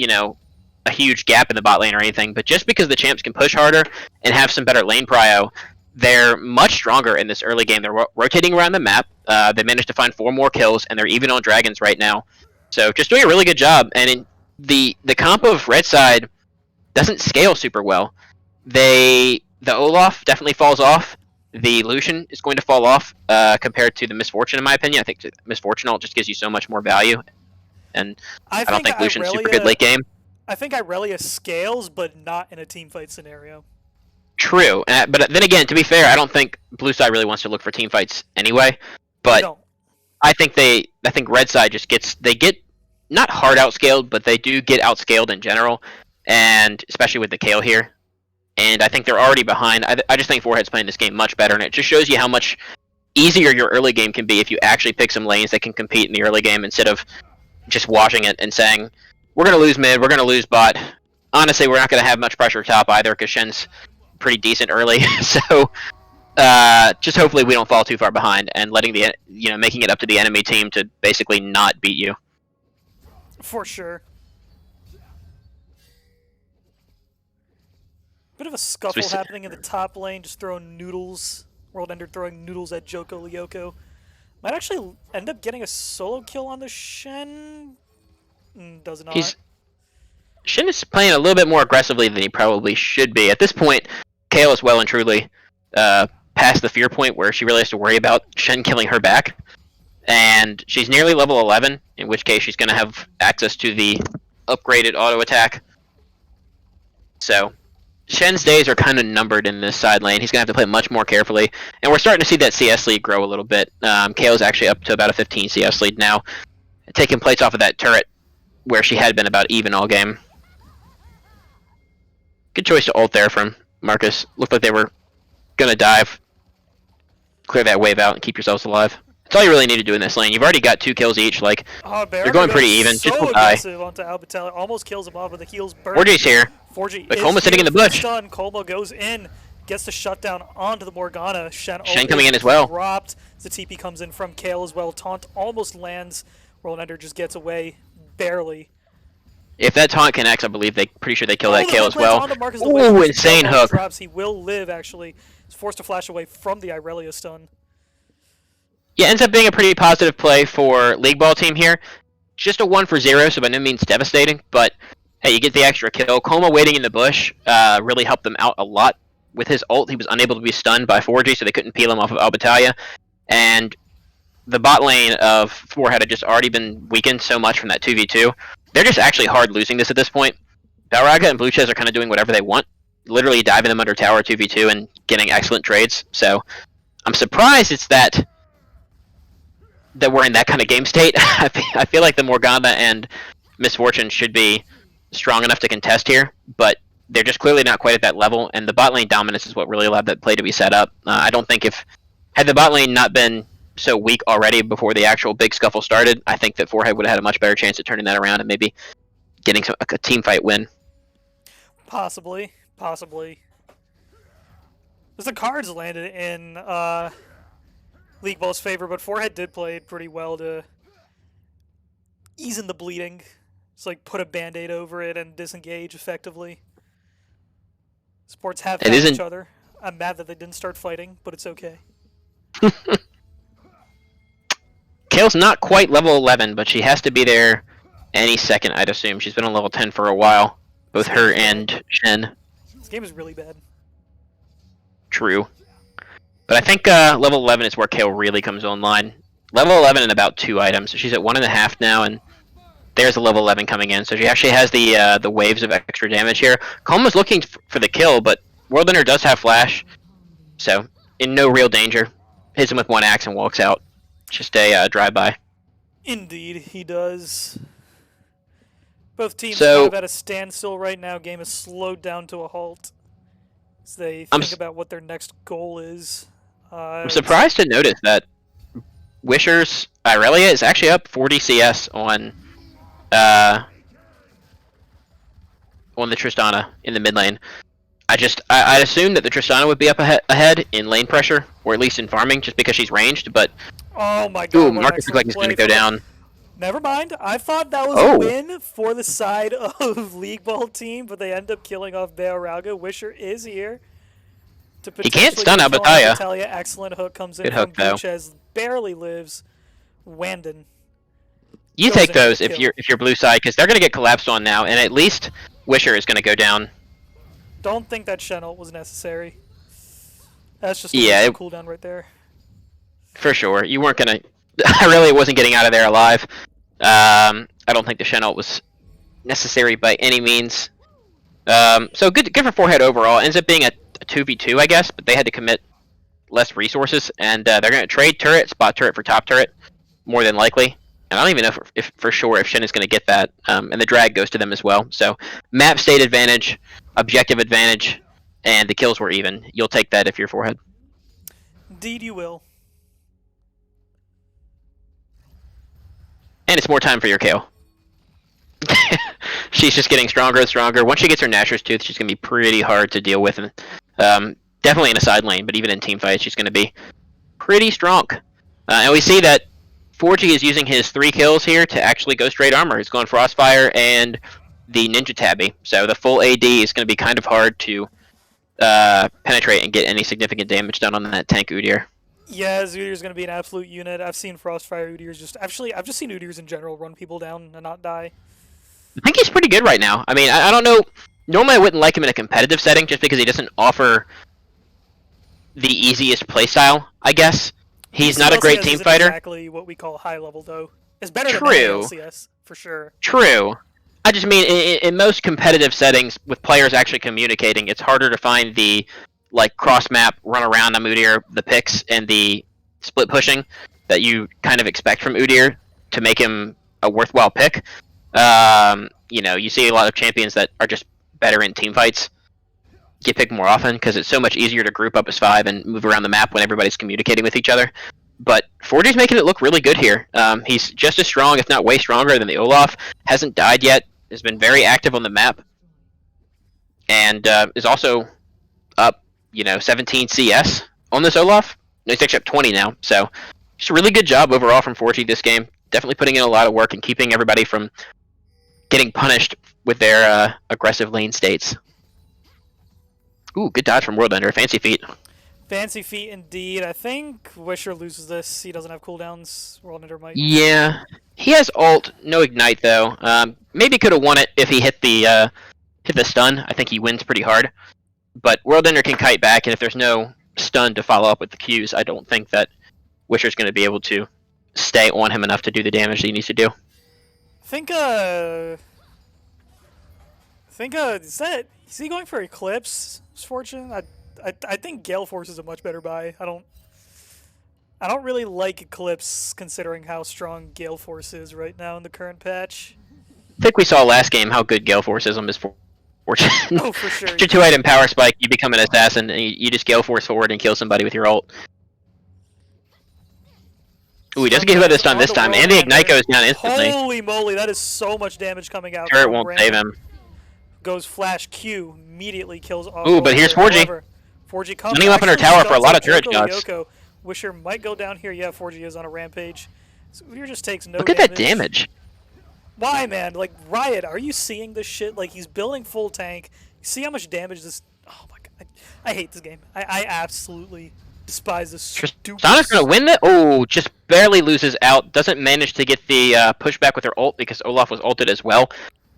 a huge gap in the bot lane or anything, but just because the champs can push harder and have some better lane prio, they're much stronger in this early game. They're rotating around the map. They managed to find 4 more kills, and they're even on dragons right now. So just doing a really good job. And in the comp of Red Side doesn't scale super well. The Olaf definitely falls off. the Lucian is going to fall off compared to the Misfortune, in my opinion. I think Misfortune ult just gives you so much more value, and I don't think Lucian's super good late game. I think Irelia scales, but not in a team fight scenario. True, but then again, to be fair, I don't think Blue Side really wants to look for team fights anyway. But I think Red Side just get not hard outscaled, but they do get outscaled in general, and especially with the Kayle here. And I think they're already behind. I just think Forehead's playing this game much better, and it just shows you how much easier your early game can be if you actually pick some lanes that can compete in the early game instead of just watching it and saying, we're going to lose mid, we're going to lose bot. Honestly, we're not going to have much pressure top either because Shen's pretty decent early. So just hopefully we don't fall too far behind and making it up to the enemy team to basically not beat you. For sure. Bit of a scuffle happening in the top lane, just throwing noodles. World Ender throwing noodles at Joko Lyoko. Might actually end up getting a solo kill on the Shen. Does not. Shen is playing a little bit more aggressively than he probably should be. At this point, Kayle is well and truly past the fear point where she really has to worry about Shen killing her back. And she's nearly level 11, in which case she's going to have access to the upgraded auto attack. So Shen's days are kind of numbered in this side lane. He's going to have to play much more carefully. And we're starting to see that CS lead grow a little bit. Kayle's actually up to about a 15 CS lead now, taking plates off of that turret where she had been about even all game. Good choice to ult there from Marcus. Looked like they were going to dive. Clear that wave out and keep yourselves alive. That's all you really need to do in this lane. You've already got 2 kills each. Like, you're going pretty even. So just don't die. Onto Albitalia. Almost kills him off, but the heals burn. 4G's here. 4G but Colma's sitting in the bush. Stun. Colma goes in, gets the shutdown onto the Morgana. Shen coming in as well. Dropped. The TP comes in from Kayle as well. Taunt almost lands. World Ender just gets away, barely. If that taunt connects, I believe pretty sure they kill that Kayle as well. Ooh, insane hook. Drops. He will live, actually. He's forced to flash away from the Irelia stun. Yeah, ends up being a pretty positive play for League Ball team here. Just a 1 for 0, so by no means devastating, but hey, you get the extra kill. Colma waiting in the bush really helped them out a lot. With his ult, he was unable to be stunned by 4G, so they couldn't peel him off of Albitalia. And the bot lane of Forehead had just already been weakened so much from that 2v2. They're just actually hard losing this at this point. Balraga and Blue Chess are kind of doing whatever they want, literally diving them under tower 2v2 and getting excellent trades. So I'm surprised it's that we're in that kind of game state. I feel like the Morgana and Misfortune should be strong enough to contest here, but they're just clearly not quite at that level, and the bot lane dominance is what really allowed that play to be set up. I don't think had the bot lane not been so weak already before the actual big scuffle started, I think that Forehead would have had a much better chance at turning that around and maybe getting a team fight win. Possibly. Because the cards landed in League Ball's favor, but Forehead did play it pretty well to ease in the bleeding. Just like put a band-aid over it and disengage effectively. Sports have found each other. I'm mad that they didn't start fighting, but it's okay. Kayle's not quite level 11, but she has to be there any second, I'd assume. She's been on level 10 for a while. Both her and Shen. This game is really bad. True. But I think level 11 is where Kayle really comes online. Level 11 in about 2 items. So she's at 1.5 now, and there's a level 11 coming in. So she actually has the waves of extra damage here. Colma's looking for the kill, but World Ender does have flash. So, in no real danger. Hits him with 1 axe and walks out. Just a drive-by. Indeed, he does. Both teams kind of at a standstill right now. Game is slowed down to a halt as they think about what their next goal is. I'm surprised to notice that Wisher's Irelia is actually up 40 CS on the Tristana in the mid lane. I'd assume that the Tristana would be up ahead in lane pressure, or at least in farming, just because she's ranged, but... Oh my god, Marcus looks like he's going to go down. Never mind, I thought that was a win for the side of League Ball team, but they end up killing off Balraga. Wisher is here. He can't stun Albitalia. Excellent hook comes in from Buchez. Barely lives. Wandon. You take those if you're blue side, because they're going to get collapsed on now, and at least Wisher is going to go down. Don't think that Shen ult was necessary. That's just a cooldown right there. For sure. You weren't gonna... Irelia wasn't getting out of there alive. I don't think the Shen ult was necessary by any means. So good for Forehead overall. Ends up being a 2v2, I guess, but they had to commit less resources, and they're going to trade turret, spot turret for top turret, more than likely. And I don't even know if for sure if Shen is going to get that, and the drag goes to them as well. So map state advantage, objective advantage, and the kills were even. You'll take that if you're Forehead. Indeed you will. And it's more time for your KO. She's just getting stronger and stronger. Once she gets her Nashor's Tooth, she's going to be pretty hard to deal with. And, definitely in a side lane, but even in team fights, she's going to be pretty strong. And we see that 4G is using his 3 kills here to actually go straight armor. He's going Frostfire and the Ninja Tabby. So the full AD is going to be kind of hard to penetrate and get any significant damage done on that tank Udyr. Yeah, Udyr's going to be an absolute unit. I've seen Frostfire Udyr's just... Actually, I've just seen Udyr's in general run people down and not die. I think he's pretty good right now. I mean, I don't know. Normally I wouldn't like him in a competitive setting just because he doesn't offer the easiest playstyle, I guess. He's not a great team fighter. Exactly what we call high level, though. It's better than LCS, for sure. True. I just mean, in most competitive settings, with players actually communicating, it's harder to find the cross-map, run-around on Udyr, the picks, and the split pushing that you kind of expect from Udyr to make him a worthwhile pick. You see a lot of champions that are just better in team fights get picked more often because it's so much easier to group up as 5 and move around the map when everybody's communicating with each other. But 4G's making it look really good here. He's just as strong, if not way stronger, than the Olaf. Hasn't died yet. Has been very active on the map. And is also up, 17 CS on this Olaf. No, he's actually up 20 now. So just a really good job overall from 4G this game. Definitely putting in a lot of work and keeping everybody from getting punished with their aggressive lane states. Ooh, good dodge from World Ender. Fancy feet. Fancy feet indeed. I think Wisher loses this. He doesn't have cooldowns. World Ender might. Yeah. He has ult, no ignite though. Maybe could have won it if he hit the stun. I think he wins pretty hard. But World Ender can kite back, and if there's no stun to follow up with the Qs, I don't think that Wisher's going to be able to stay on him enough to do the damage that he needs to do. I think is he going for Eclipse? Fortune? I think Gale Force is a much better buy. I don't really like Eclipse considering how strong Gale Force is right now in the current patch. I think we saw last game how good Gale Force is on Miss Fortune. Oh, for sure. Your 2-item power spike, you become an assassin, and you just Gale Force forward and kill somebody with your ult. Ooh, he doesn't get hit by the stun this time, and the ignite goes down instantly. Holy moly, that is so much damage coming out. Turret won't save him. Goes flash Q, immediately kills off. Ooh, but here's 4G. 4G comes. Running up on her tower for a lot of turret shots. Wisher might go down here. Yeah, 4G is on a rampage. So Udyr just takes no damage. Look at that damage. Why, man? Like, Riot, are you seeing this shit? Like, he's building full tank. You see how much damage this... Oh my god. I hate this game. I absolutely despise this stupid... Tristana's gonna win it? Oh, just barely loses out. Doesn't manage to get the pushback with her ult because Olaf was ulted as well.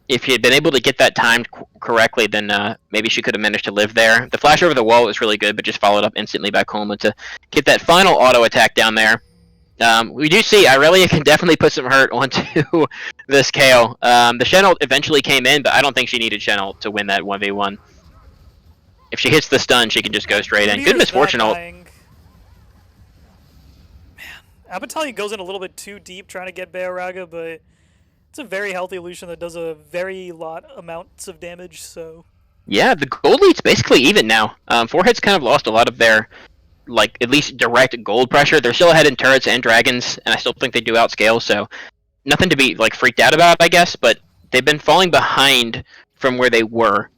If he had been able to get that timed correctly, then maybe she could have managed to live there. The flash over the wall was really good, but just followed up instantly by Coma to get that final auto attack down there. We do see Irelia can definitely put some hurt onto this KO. The Shen ult eventually came in, but I don't think she needed Shen ult to win that 1v1. If she hits the stun, she can just go straight in. Good misfortune ult. Man, Abattalion goes in a little bit too deep trying to get Bayoraga, but it's a very healthy Lucian that does a very lot amounts of damage, so... Yeah, the gold lead's basically even now. Forehead's kind of lost a lot of their, at least direct gold pressure. They're still ahead in turrets and dragons, and I still think they do outscale, so nothing to be, freaked out about, I guess, but they've been falling behind from where they were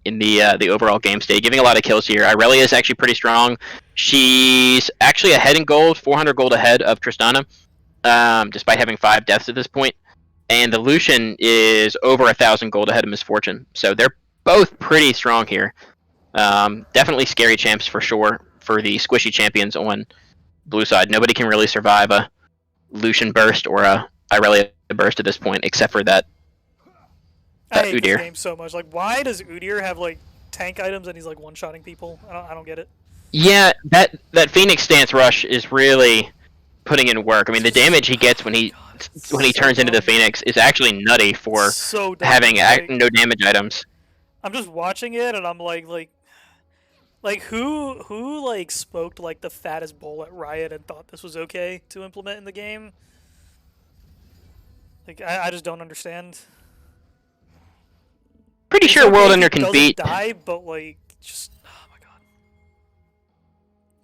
in the overall game state, giving a lot of kills here. Irelia is actually pretty strong. She's actually ahead in gold, 400 gold ahead of Tristana, despite having 5 deaths at this point. And the Lucian is over 1,000 gold ahead of Misfortune. So they're both pretty strong here. Definitely scary champs for sure for the squishy champions on blue side. Nobody can really survive a Lucian burst or a Irelia burst at this point, except for that I hate Udyr. this game so much. Why does Udyr have tank items and he's one-shotting people? I don't get it. Yeah, that Phoenix stance rush is really putting in work. I mean, the damage he gets when he turns into the Phoenix is actually nutty for so dumb. having no damage items. I'm just watching it and I'm like who like smoked like the fattest bowl at Riot and thought this was okay to implement in the game? Like I just don't understand. Pretty It's sure okay World if Ender he can doesn't beat. die, but like just oh my god.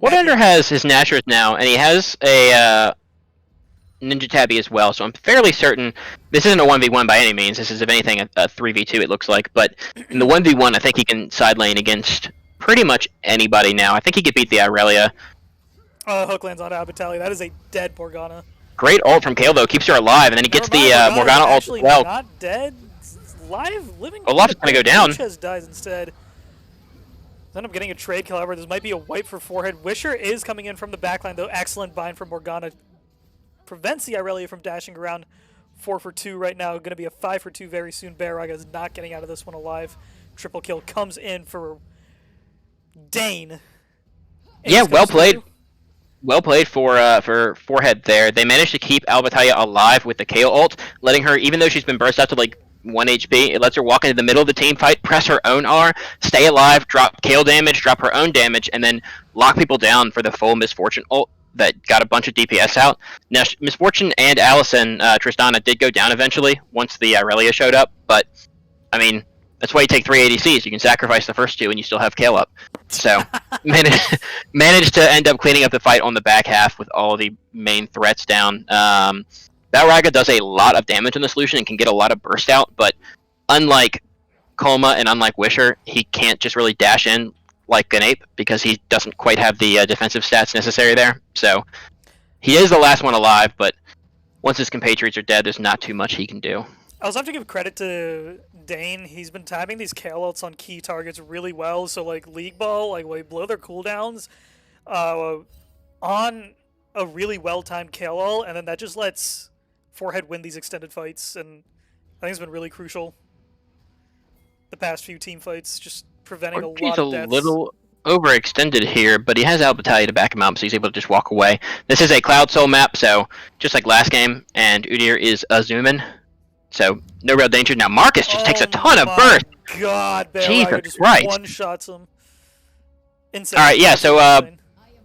World Ender has his Nashor's now, and he has a Ninja Tabby as well. So I'm fairly certain this isn't a 1v1 by any means. This is, if anything, a 3v2. It looks like, but in the 1v1, I think he can side lane against pretty much anybody now. I think he could beat the Irelia. Hook lands on Abatali. That is a dead Morgana. Great ult from Kale though, keeps her alive, and then he gets the Morgana ult as actually well. Not dead. Live, living. Olaf's gonna go down. Just dies instead. End up getting a trade kill. However, this might be a wipe for Forehead. Wisher is coming in from the backline though. Excellent bind from Morgana. Prevents the Irelia from dashing around. 4 for 2 right now. Going to be a 5 for 2 very soon. Baraga is not getting out of this one alive. Triple kill comes in for Dane. Yeah, well played. Well played for Forehead there. They managed to keep Albataya alive with the KO ult, letting her, even though she's been burst out to like 1 HP, it lets her walk into the middle of the team fight, press her own R, stay alive, drop KO damage, drop her own damage, and then lock people down for the full Misfortune ult that got a bunch of DPS out. Now, Misfortune and Allison, Tristana, did go down eventually once the Irelia showed up, but, I mean, that's why you take 3 ADCs. You can sacrifice the first 2 and you still have Kale up. So, managed to end up cleaning up the fight on the back half with all the main threats down. Balraga does a lot of damage in the solution and can get a lot of burst out, but unlike Kolma and unlike Wisher, he can't just really dash in like an ape because he doesn't quite have the defensive stats necessary there. So, he is the last one alive, but once his compatriots are dead, there's not too much he can do. I also have to give credit to Dane. He's been timing these KO ults on key targets really well. So like League Ball, like when they blow their cooldowns on a really well-timed KO ult, and then that just lets Forehead win these extended fights. And I think it's been really crucial the past few team fights, just preventing a lot of deaths. He's a little overextended here, but he has Albataya to back him up, so he's able to just walk away. This is a Cloud Soul map, so just like last game, and Udyr is a Zoomin. So, no real danger. Now, Marcus just takes a ton of burst. God, Jesus just Christ. one-shots him. Insane. Alright, yeah, so,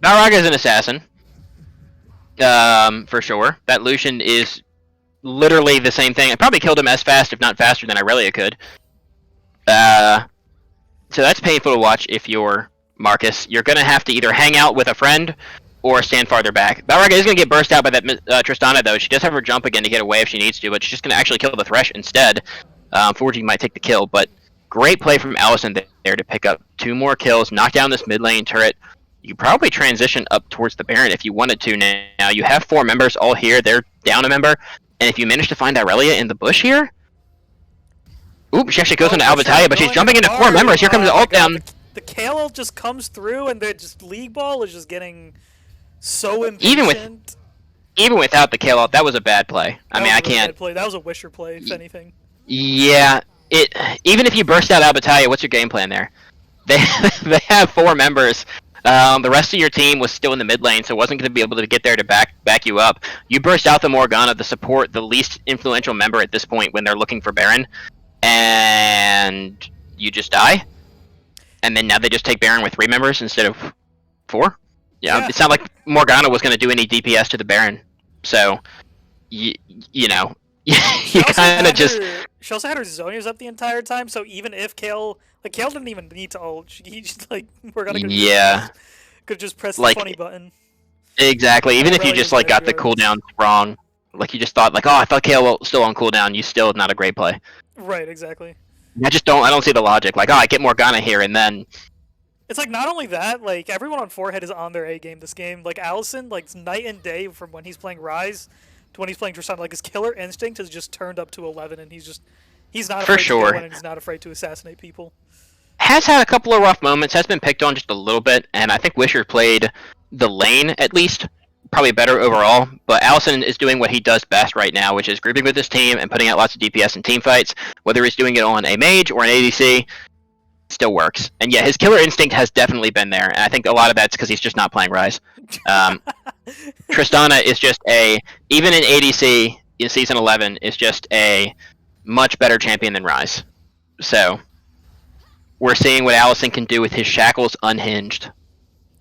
Balraga is an assassin. For sure. That Lucian is literally the same thing. I probably killed him as fast, if not faster, than Irelia could. So that's painful to watch if you're Marcus. You're going to have to either hang out with a friend or stand farther back. Balraga is going to get burst out by that Tristana, though. She does have her jump again to get away if she needs to, but she's just going to actually kill the Thresh instead. Forgy might take the kill, but great play from Allison there to pick up 2 more kills, knock down this mid lane turret. You probably transition up towards the Baron if you wanted to now. You have 4 members all here. They're down a member. And if you manage to find Irelia in the bush here... Oop, she actually goes into Albataya, but she's jumping into 4 members. Here comes the ult down. The KO ult just comes through, and they're just League Ball is just getting so impatient. Even without the KO ult, that was a bad play. I mean, I can't... That was a Wisher play, if anything. Yeah, even if you burst out Albataya, what's your game plan there? They have 4 members. The rest of your team was still in the mid lane, so wasn't going to be able to get there to back you up. You burst out the Morgana, the support, the least influential member at this point when they're looking for Baron, and you just die. And then now they just take Baron with 3 members instead of 4. Yeah, it's not like Morgana was going to do any DPS to the Baron. So, you know, you kind of just... She also had her Zonias up the entire time, so even if Kale didn't even need to ult. He just, like, Morgana could just press the funny button. Exactly, even if you just, like, got the cooldown wrong. Like, you just thought, like, oh, I thought Kale was still on cooldown, you still not a great play. Right, exactly. I don't see the logic. Like, oh, I get Morgana here, and then... It's like, not only that, like, everyone on Forehead is on their A game this game. Like, Allison, like, it's night and day from when he's playing Rise to when he's playing Tristana. Like, his killer instinct has just turned up to 11, and he's not afraid to kill and he's not afraid to assassinate people. Has had a couple of rough moments, has been picked on just a little bit, and I think Wisher played the lane, at least, probably better overall, but Allison is doing what he does best right now, which is grouping with his team and putting out lots of DPS in team fights, whether he's doing it on a mage or an ADC. still works. And yeah, his killer instinct has definitely been there. And I think a lot of that's because he's just not playing Rise. Tristana is just even in ADC in Season 11, is just a much better champion than Rise. So, we're seeing what Allison can do with his shackles unhinged.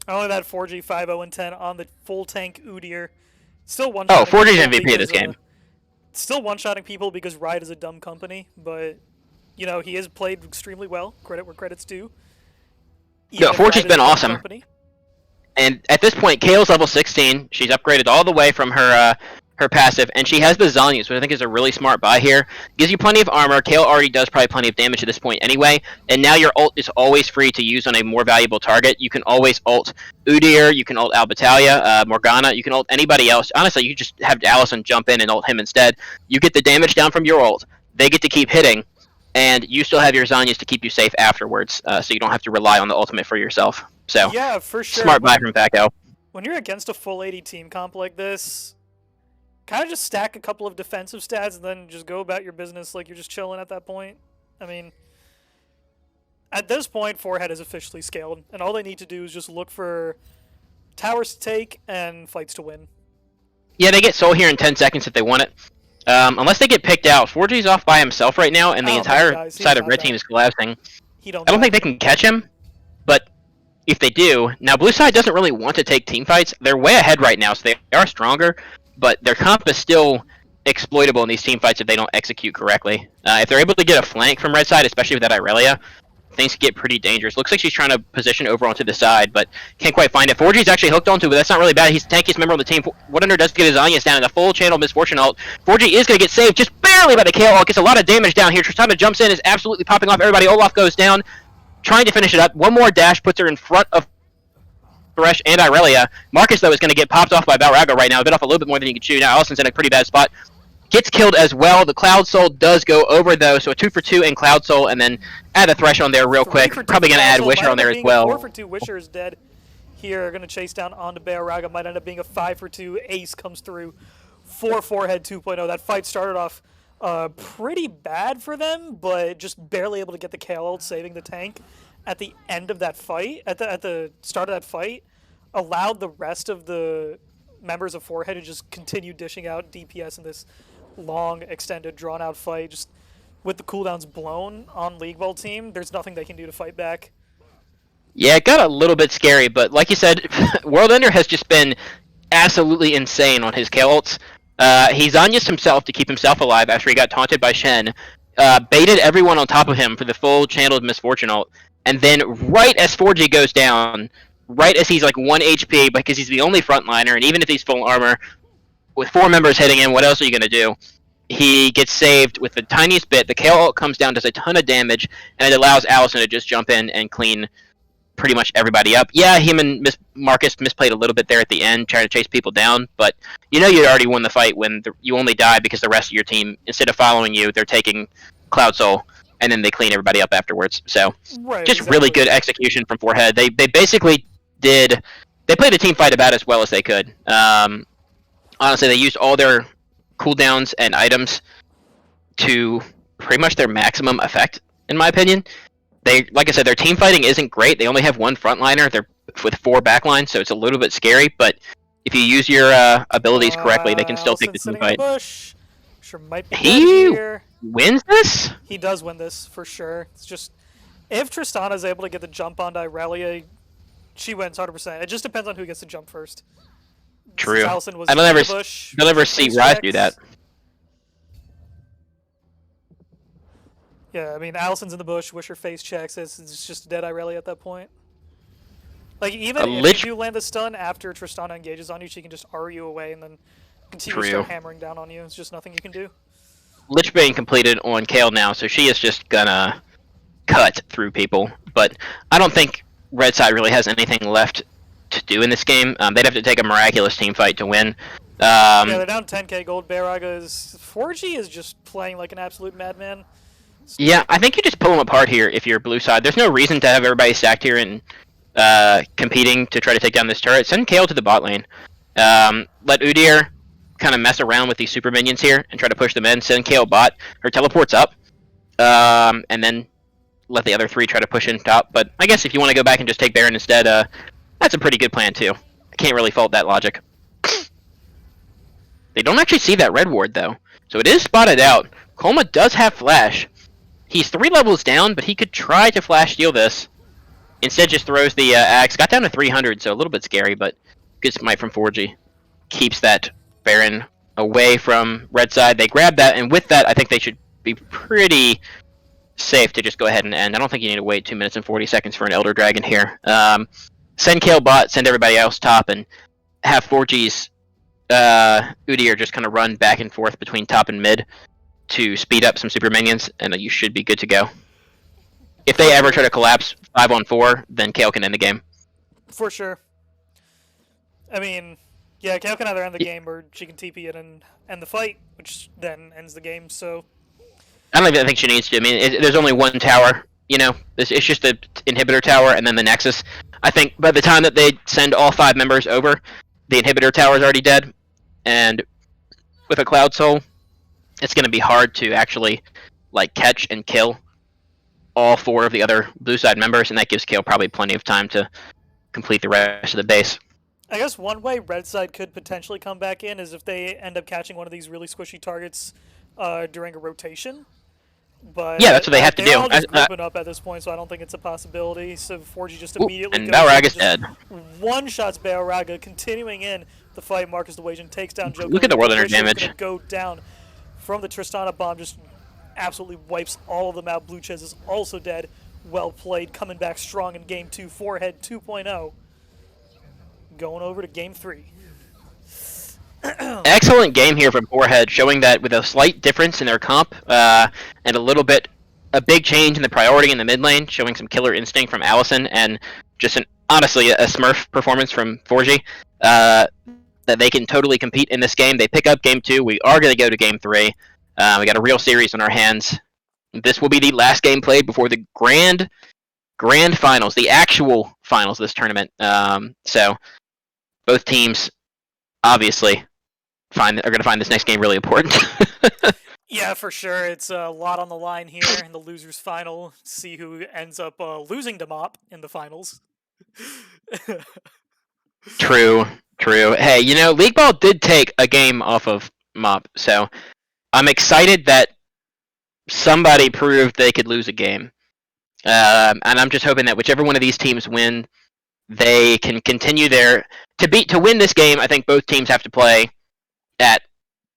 Only that 4G 5-0 and 10 on the full tank Udyr. Still one. Oh, 4G's MVP of this game. Still one-shotting people because Riot is a dumb company, but he has played extremely well. Credit where credit's due. No, 4G's been awesome. Company. And at this point, Kale's level 16. She's upgraded all the way from her passive, and she has the Zhonya's, which I think is a really smart buy here. Gives you plenty of armor. Kale already does probably plenty of damage at this point anyway, and now your ult is always free to use on a more valuable target. You can always ult Udyr, you can ult Albatalya, Morgana, you can ult anybody else. Honestly, you just have Allison jump in and ult him instead. You get the damage down from your ult. They get to keep hitting, and you still have your Zhonya's to keep you safe afterwards, so you don't have to rely on the ultimate for yourself. So, yeah, for sure. Smart buy from Pacquiao. When you're against a full 80 team comp like this, kind of just stack a couple of defensive stats and then just go about your business like you're just chilling at that point. I mean, at this point, Forehead is officially scaled, and all they need to do is just look for towers to take and fights to win. Yeah, they get Soul here in 10 seconds if they want it. Unless they get picked out. 4G's off by himself right now, and the entire side of Red Team is collapsing. I don't think they can catch him, but if they do... Now, Blue side doesn't really want to take team fights. They're way ahead right now, so they are stronger. But their comp is still exploitable in these team fights if they don't execute correctly. If they're able to get a flank from red side, especially with that Irelia, things get pretty dangerous. Looks like she's trying to position over onto the side, but can't quite find it. 4G's actually hooked onto it, but that's not really bad. He's the tankiest member on the team. Whatever does get his Zhonya's down in a full channel misfortune ult. 4G is going to get saved just barely by the KO ult. Gets a lot of damage down here. Tristana jumps in, is absolutely popping off everybody. Olaf goes down, trying to finish it up. One more dash puts her in front of Thresh and Irelia. Marcus, though, is going to get popped off by Balraga right now. A bit off a little bit more than he can chew. Now Allison's in a pretty bad spot. Gets killed as well. The Cloud Soul does go over, though, so a 2 for 2 in Cloud Soul, and then add a Thresh on there real quick. Probably going to add Wisher on there as well. 4 for 2 Wisher is dead here. Going to chase down onto Balraga. Might end up being a 5 for 2. Ace comes through for Forehead 2.0. That fight started off pretty bad for them, but just barely able to get the KO ult, saving the tank at the end of that fight, at the start of that fight, allowed the rest of the members of Forehead to just continue dishing out DPS in this long, extended, drawn-out fight. Just with the cooldowns blown on League Ball team, there's nothing they can do to fight back. Yeah, it got a little bit scary, but like you said, World Ender has just been absolutely insane on his KO ults. He Zhonya's himself to keep himself alive after he got taunted by Shen, baited everyone on top of him for the full Channeled Misfortune ult, and then right as 4G goes down, right as he's like 1 HP, because he's the only frontliner, and even if he's full armor, with 4 members hitting him, what else are you going to do? He gets saved with the tiniest bit. The KO ult comes down, does a ton of damage, and it allows Allison to just jump in and clean pretty much everybody up. Yeah, him and Marcus misplayed a little bit there at the end, trying to chase people down, but you already won the fight when you only die because the rest of your team, instead of following you, they're taking Cloud Soul, and then they clean everybody up afterwards. So, just really good execution from Forehead. They basically they played the team fight about as well as they could. Honestly, they used all their cooldowns and items to pretty much their maximum effect, in my opinion. Like I said, their team fighting isn't great. They only have 1 frontliner. They're with 4 backlines, so it's a little bit scary. But if you use your abilities correctly, they can still take the team fight. Bush. Sure might be he wins this? He does win this, for sure. It's just, if Tristana is able to get the jump on Irelia, she wins 100%. It just depends on who gets the jump first. True. I don't ever see Rise do that. Yeah, I mean, Allison's in the bush, Wisher face checks, it's just a dead Irelia at that point. Like, even if you land the stun after Tristana engages on you, she can just R you away and then continue to start hammering down on you. It's just nothing you can do. Lich Bane completed on Kale now, so she is just gonna cut through people. But I don't think Red Side really has anything left to do in this game. They'd have to take a miraculous team fight to win. Yeah, they're down 10k gold. Balraga 4G is just playing like an absolute madman. Yeah, I think you just pull them apart here if you're blue side. There's no reason to have everybody stacked here and competing to try to take down this turret. Send Kale to the bot lane. Let Udyr kind of mess around with these super minions here and try to push them in. Send Kale bot. Her teleports up. And then let the other 3 try to push in top. But I guess if you want to go back and just take Baron instead, that's a pretty good plan too. I can't really fault that logic. They don't actually see that red ward though, so it is spotted out. Kolma does have flash. He's 3 levels down, but he could try to flash steal this. Instead, just throws the axe. Got down to 300, so a little bit scary, but good smite from 4G. Keeps that Baron away from red side. They grab that, and with that, I think they should be pretty safe to just go ahead and end. I don't think you need to wait 2 minutes and 40 seconds for an Elder Dragon here. Send Kale bot, send everybody else top, and have 4G's Udyr just kind of run back and forth between top and mid to speed up some super minions, and you should be good to go. If they ever try to collapse 5-on-4, then Kale can end the game. For sure. I mean, yeah, Kale can either end the game or she can TP it and end the fight, which then ends the game, so... I don't even think she needs to. I mean, there's only one tower, you know? It's just the inhibitor tower and then the Nexus. I think by the time that they send all 5 members over, the inhibitor tower is already dead, and with a Cloud Soul, it's going to be hard to actually like catch and kill all 4 of the other blue side members, and that gives Kale probably plenty of time to complete the rest of the base. I guess one way red side could potentially come back in is if they end up catching one of these really squishy targets during a rotation. But yeah, that's what they have to do. They're all just grouping up at this point, so I don't think it's a possibility. So 4G just immediately and goes Balrog is dead. One-shots Balrog, continuing in the fight. Marcus the Wagen takes down Joe. Look at the World Ender damage. Go down from the Tristana bomb, just absolutely wipes all of them out. Blue Chiz is also dead. Well played, coming back strong in Game 2. Forehead 2.0. Going over to Game 3. Excellent game here from Forehead, showing that with a slight difference in their comp, and a big change in the priority in the mid lane, showing some killer instinct from Allison, and just honestly a Smurf performance from 4G, that they can totally compete in this game. They pick up Game 2. We are going to go to Game 3. We got a real series on our hands. This will be the last game played before the grand finals, the actual finals of this tournament. So both teams obviously are going to find this next game really important. Yeah, for sure. It's a lot on the line here in the losers final. See who ends up losing to Mop in the finals. True. Hey, you know, League Ball did take a game off of Mop, so I'm excited that somebody proved they could lose a game. And I'm just hoping that whichever one of these teams win, they can continue to win this game. I think both teams have to play at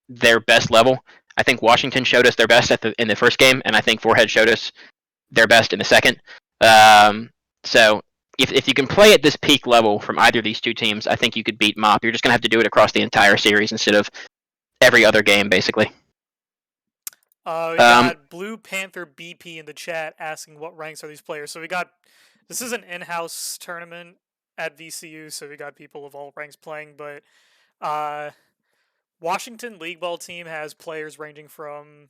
their best level. I think Washington showed us their best in the first game, and I think Forehead showed us their best in the second. So if you can play at this peak level from either of these two teams, I think you could beat Mop. You're just going to have to do it across the entire series instead of every other game, basically. We got Blue Panther BP in the chat asking what ranks are these players. So this is an in-house tournament at VCU, so we got people of all ranks playing, but Washington League Ball team has players ranging from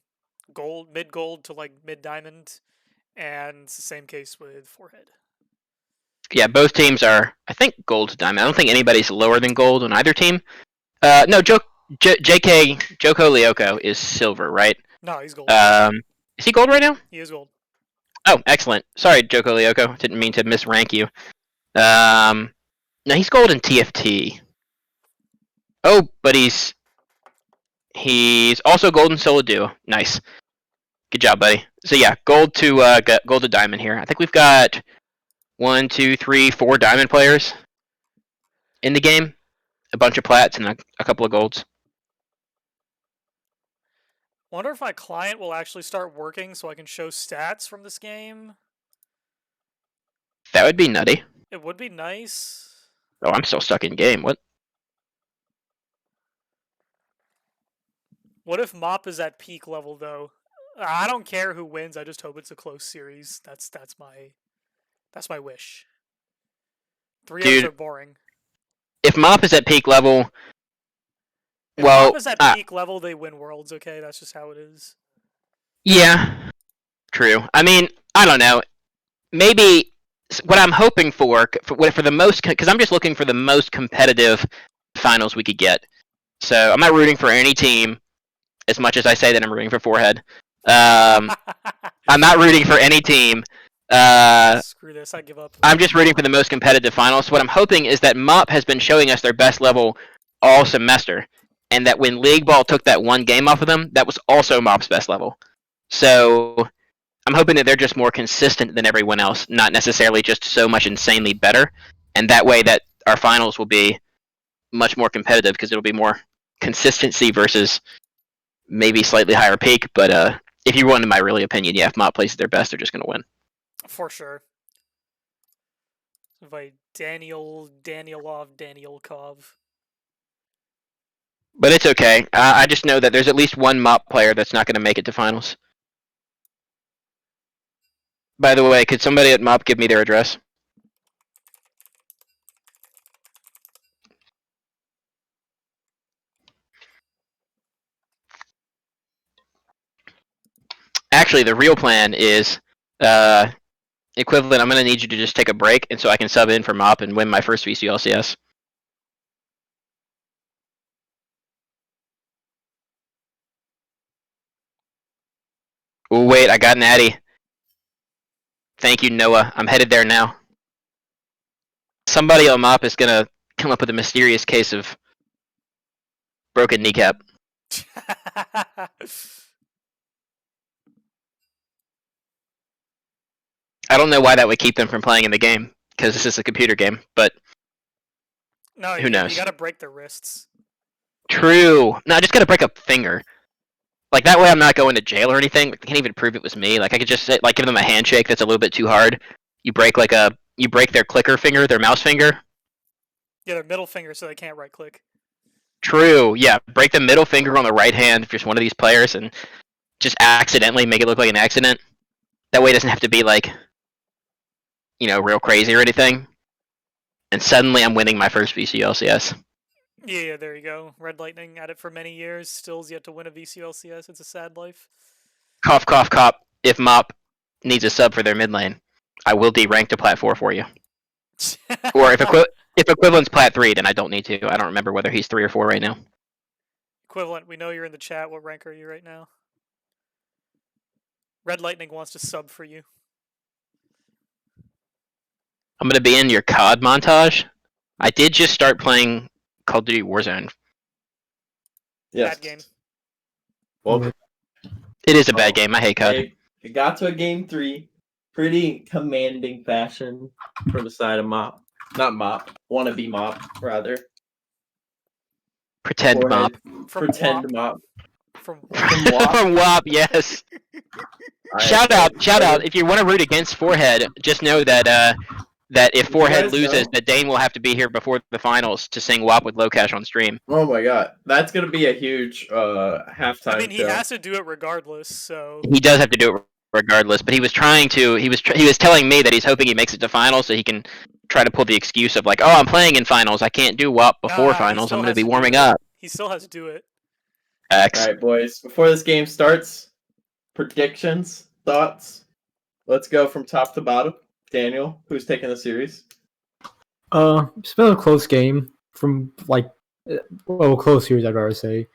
mid-gold to like mid-diamond, and it's the same case with Forehead. Yeah, both teams are, I think, gold to diamond. I don't think anybody's lower than gold on either team. No, Joko Lyoko is silver, right? No, he's gold. Is he gold right now? He is gold. Oh, excellent. Sorry, Joko Lyoko. Didn't mean to misrank you. No, he's gold in TFT. Oh, but he's also gold in solo duo. Nice. Good job, buddy. So yeah, gold to diamond here. I think we've got 1, 2, 3, 4 diamond players in the game. A bunch of plats and a couple of golds. Wonder if my client will actually start working so I can show stats from this game. That would be nutty. It would be nice. Oh, I'm still stuck in game. What? What if Mop is at peak level though? I don't care who wins. I just hope it's a close series. That's my wish. 3-0s are boring. If Mop is at peak level, if Mop is at peak level, they win Worlds. Okay, that's just how it is. Yeah, true. I mean, I don't know. Maybe what I'm hoping for the most, because I'm just looking for the most competitive finals we could get. So I'm not rooting for any team as much as I say that I'm rooting for Forehead. I'm not rooting for any team Screw this, I give up. I'm just rooting for the most competitive finals. What I'm hoping is that MOP has been showing us their best level all semester, and that when League Ball took that one game off of them, that was also MOP's best level. So I'm hoping that they're just more consistent than everyone else, not necessarily just so much insanely better, and that way that our finals will be much more competitive because it'll be more consistency versus maybe slightly higher peak. But if you wanted my really opinion, yeah, if MOP plays their best, they're just going to win. For sure. By Danielkov. But it's okay. I just know that there's at least one MOP player that's not going to make it to finals. By the way, could somebody at MOP give me their address? Actually, the real plan is equivalent. I'm going to need you to just take a break, and so I can sub in for MOP and win my first VCU LCS. Oh wait, I got an Addy. Thank you, Noah. I'm headed there now. Somebody on MOP is gonna come up with a mysterious case of broken kneecap. I don't know why that would keep them from playing in the game, because this is a computer game, but No, who knows? You gotta break their wrists. True. No, I just gotta break a finger. Like, that way I'm not going to jail or anything. They can't even prove it was me. Like, I could just say, like, give them a handshake that's a little bit too hard. You break their clicker finger, their mouse finger. Yeah, their middle finger so they can't right click. True, yeah. Break the middle finger on the right hand if you're one of these players and just accidentally make it look like an accident. That way it doesn't have to be, like, you know, real crazy or anything. And suddenly I'm winning my first VCU LCS. Yeah, there you go. Red Lightning at it for many years, still's yet to win a VCU LCS. It's a sad life. Cough, cough, cough. If MOP needs a sub for their mid lane, I will derank to Plat 4 for you. Or if Equivalent's Plat 3, then I don't need to. I don't remember whether he's 3 or 4 right now. Equivalent, we know you're in the chat. What rank are you right now? Red Lightning wants to sub for you. I'm going to be in your COD montage. I did just start playing Call of Duty Warzone. Yes. Bad game. Well, It is a bad game. I hate COD. It got to a game 3. Pretty commanding fashion from the side of MOP. Not MOP. Wannabe MOP, rather. Pretend Forehead. MOP. Pretend MOP. From From WAP. From WAP, yes. Shout out. If you want to root against Forehead, just know that that if Forehead loses, that Dane will have to be here before the finals to sing WAP with Locash on stream. Oh my god. That's going to be a huge halftime I mean, he show. has to do it regardless, so... He does have to do it regardless, but he was trying to. He was telling me that he's hoping he makes it to finals so he can try to pull the excuse of like, oh, I'm playing in finals. I can't do WAP before finals. I'm going to be warming up. He still has to do it. X. All right, boys. Before this game starts, predictions, thoughts. Let's go from top to bottom. Daniel, who's taking the series? It's been a close game from close series I'd rather say.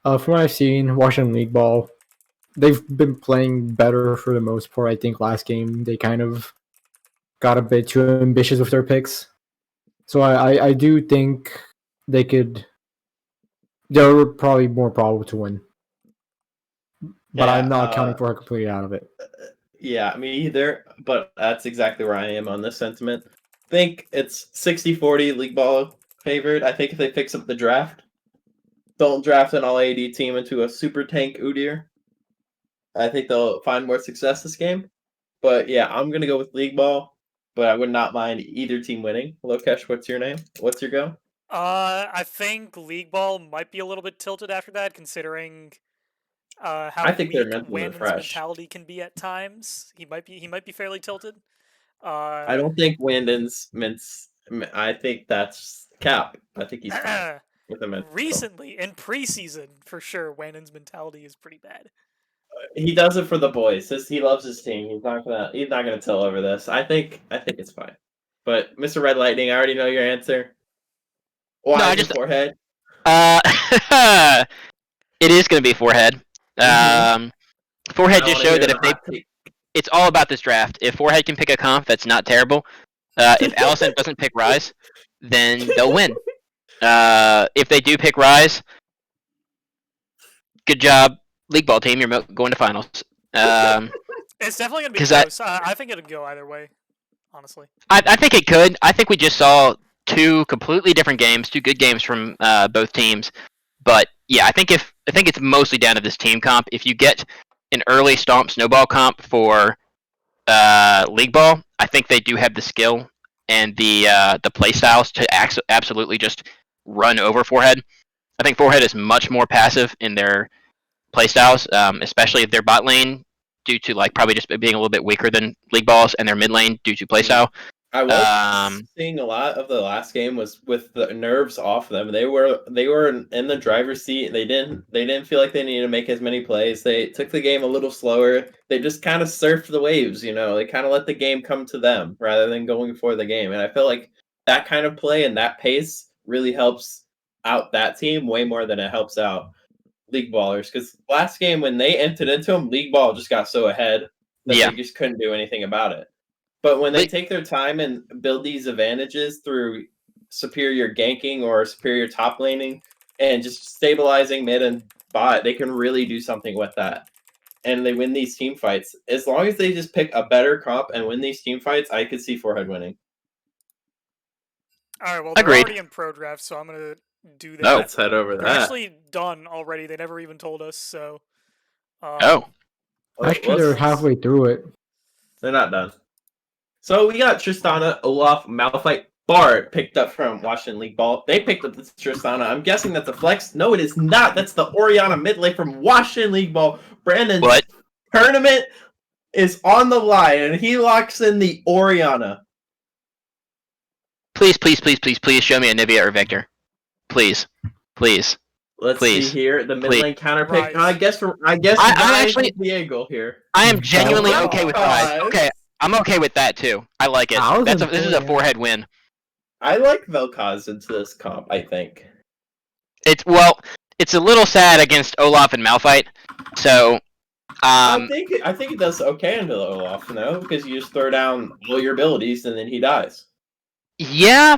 From what I've seen, Washington League Ball, they've been playing better for the most part. I think last game they kind of got a bit too ambitious with their picks. So I do think they're probably more probable to win. But Yeah, I'm not counting for her completely out of it. Yeah, me either, but that's exactly where I am on this sentiment. I think it's 60-40 League Ball favored. I think if they fix up the draft, don't draft an all-AD team into a super tank Udyr, I think they'll find more success this game. But yeah, I'm going to go with League Ball, but I would not mind either team winning. Lokesh, what's your name? What's your go? I think League Ball might be a little bit tilted after that, considering how I think weak they're Wandon's fresh. mentality can be at times. He might be fairly tilted. I don't think Wandon's I think that's cap. I think he's fine with him. Recently, in preseason, for sure, Wandon's mentality is pretty bad. He does it for the boys. He loves his team. He's not gonna tell over this. I think it's fine. But Mr. Red Lightning, I already know your answer. Why is it Forehead? It is gonna be Forehead. Forehead just showed that if they it's all about this draft. If Forehead can pick a comp that's not terrible, if Allison doesn't pick Rise, then they'll win. If they do pick Rise, good job, League Ball team. You're going to finals. It's definitely gonna be close. I think it'll go either way, honestly. I think it could. I think we just saw two completely different games, two good games from both teams. But yeah, I think it's mostly down to this team comp. If you get an early Stomp Snowball comp for League Ball, I think they do have the skill and the play styles to absolutely just run over Forehead. I think Forehead is much more passive in their play styles, especially if their bot lane, due to like probably just being a little bit weaker than League Balls, and their mid lane due to playstyle. I was seeing a lot of the last game was with the nerves off them. They were in the driver's seat. They didn't feel like they needed to make as many plays. They took the game a little slower. They just kind of surfed the waves, you know. They kind of let the game come to them rather than going for the game. And I feel like that kind of play and that pace really helps out that team way more than it helps out League Ballers. Because last game when they entered into them, League Ball just got so ahead that they just couldn't do anything about it. But when they take their time and build these advantages through superior ganking or superior top laning and just stabilizing mid and bot, they can really do something with that. And they win these team fights. As long as they just pick a better comp and win these team fights, I could see Forehead winning. All right, well, they're already in pro draft, so I'm going to do that. Let's head over They're that. actually done already. They never even told us, so... Actually, they're halfway through it. They're not done. So we got Tristana, Olaf, Malphite, Bard picked up from Washington League Ball. They picked up this Tristana. I'm guessing that's a flex. No, it is not. That's the Orianna mid lane from Washington League Ball. Brandon's tournament is on the line, and he locks in the Orianna. Please show me a Nivea or Victor. Please. Let's see here. The mid lane counter pick. I guess I'm actually Diego here. I am genuinely okay with Rise. Okay. I'm okay with that too. I like it. This is a Forehead win. I like Vel'Koz into this comp, I think. It's a little sad against Olaf and Malphite. So I think it does okay into Olaf, no? Because you just throw down all your abilities and then he dies. Yeah,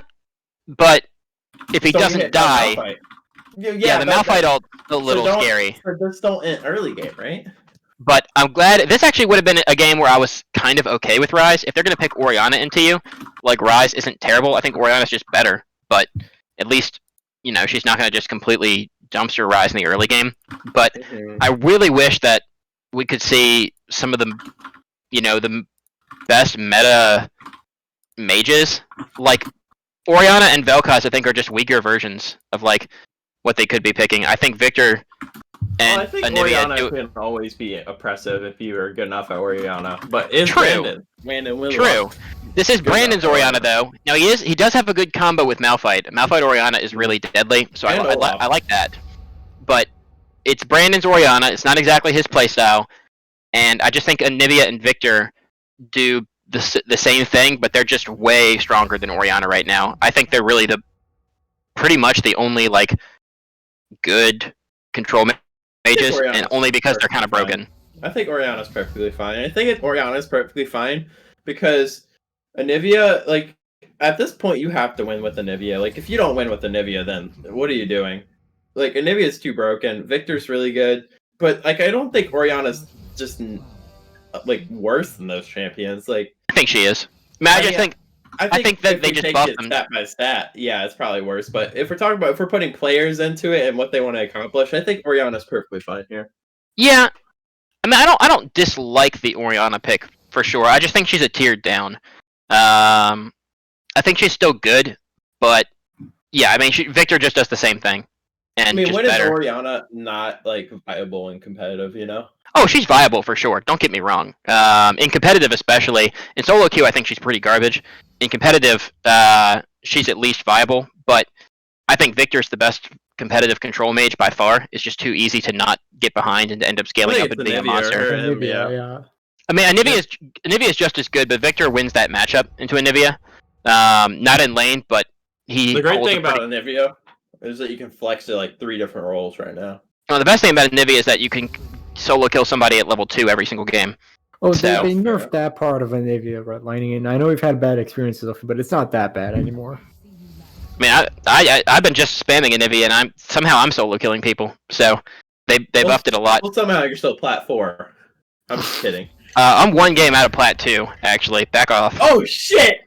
but if he doesn't die, the Malphite ult a little scary. So this don't end early game, right? But I'm glad this actually would have been a game where I was kind of okay with Rise. If they're going to pick Orianna into you, like Rise isn't terrible. I think Orianna's just better. But at least, you know, she's not going to just completely dumpster Rise in the early game. But I really wish that we could see some of the, you know, the best meta mages. Like Orianna and Vel'Koz, I think, are just weaker versions of like what they could be picking. I think Victor... I think Orianna can always be oppressive if you are good enough at Orianna. But it's Brandon will. True. This is Brandon's Orianna, though. Now he does have a good combo with Malphite. Malphite Orianna is really deadly, so I like that. But it's Brandon's Orianna. It's not exactly his playstyle, and I just think Anivia and Victor do the same thing, but they're just way stronger than Orianna right now. I think they're really pretty much the only like good control mages, and only because they're kind of broken. I think Orianna's perfectly fine. I think Orianna's perfectly fine because Anivia, like, at this point, you have to win with Anivia. Like, if you don't win with Anivia, then what are you doing? Like, Anivia's too broken. Victor's really good. But, like, I don't think Orianna's just, like, worse than those champions. Like, I think she is. I think that they just buffed them stat by stat. Yeah, it's probably worse. But if we're putting players into it and what they want to accomplish, I think Orianna's perfectly fine here. Yeah, I mean, I don't dislike the Orianna pick for sure. I just think she's a tier down. I think she's still good, but yeah, I mean, Victor just does the same thing. And I mean, just when is better. Orianna not like viable and competitive? You know. Oh, she's viable for sure. Don't get me wrong. In competitive, especially in solo queue, I think she's pretty garbage. In competitive, she's at least viable. But I think Victor's the best competitive control mage by far. It's just too easy to not get behind and to end up scaling up and being a monster. Anivia. I mean, Anivia is just as good, but Victor wins that matchup into Anivia. Not in lane, but he. The great thing about Anivia is that you can flex to like 3 different roles right now. Well, the best thing about Anivia is that you can solo kill somebody at level 2 every single game. Oh, So- they nerfed that part of Anivia redlining, and I know we've had bad experiences of it, but it's not that bad anymore. I mean, I've been just spamming Anivia, and I'm solo killing people. So they buffed it a lot. Well, somehow you're still plat 4. I'm just kidding. I'm one game out of plat 2, actually. Back off. Oh shit!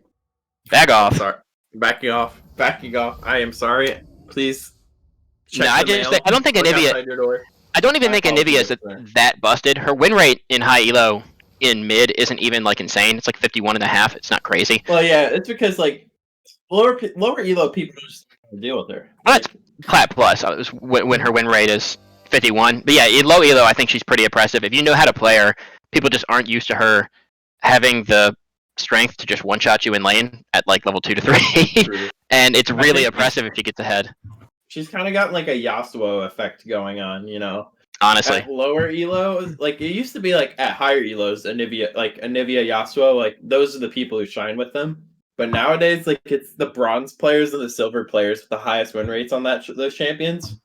Back off. Sorry. Backing off. Backing off. I am sorry. Please. No, I don't think Look Anivia. outside your door. I don't even My think Anivia is apologies, that busted. Her win rate in high elo in mid isn't even like insane. It's like 51.5. It's not crazy. Well, yeah, it's because like lower elo people just don't deal with her. Well, that's plat plus when her win rate is 51. But yeah, in low elo, I think she's pretty impressive. If you know how to play her, people just aren't used to her having the strength to just one shot you in lane at like level 2 to 3, and it's really impressive if she gets ahead. She's kind of got like a Yasuo effect going on, you know. Honestly, At lower elo, like it used to be like at higher elos, Anivia, Yasuo, like those are the people who shine with them. But nowadays, like it's the bronze players and the silver players with the highest win rates on those champions.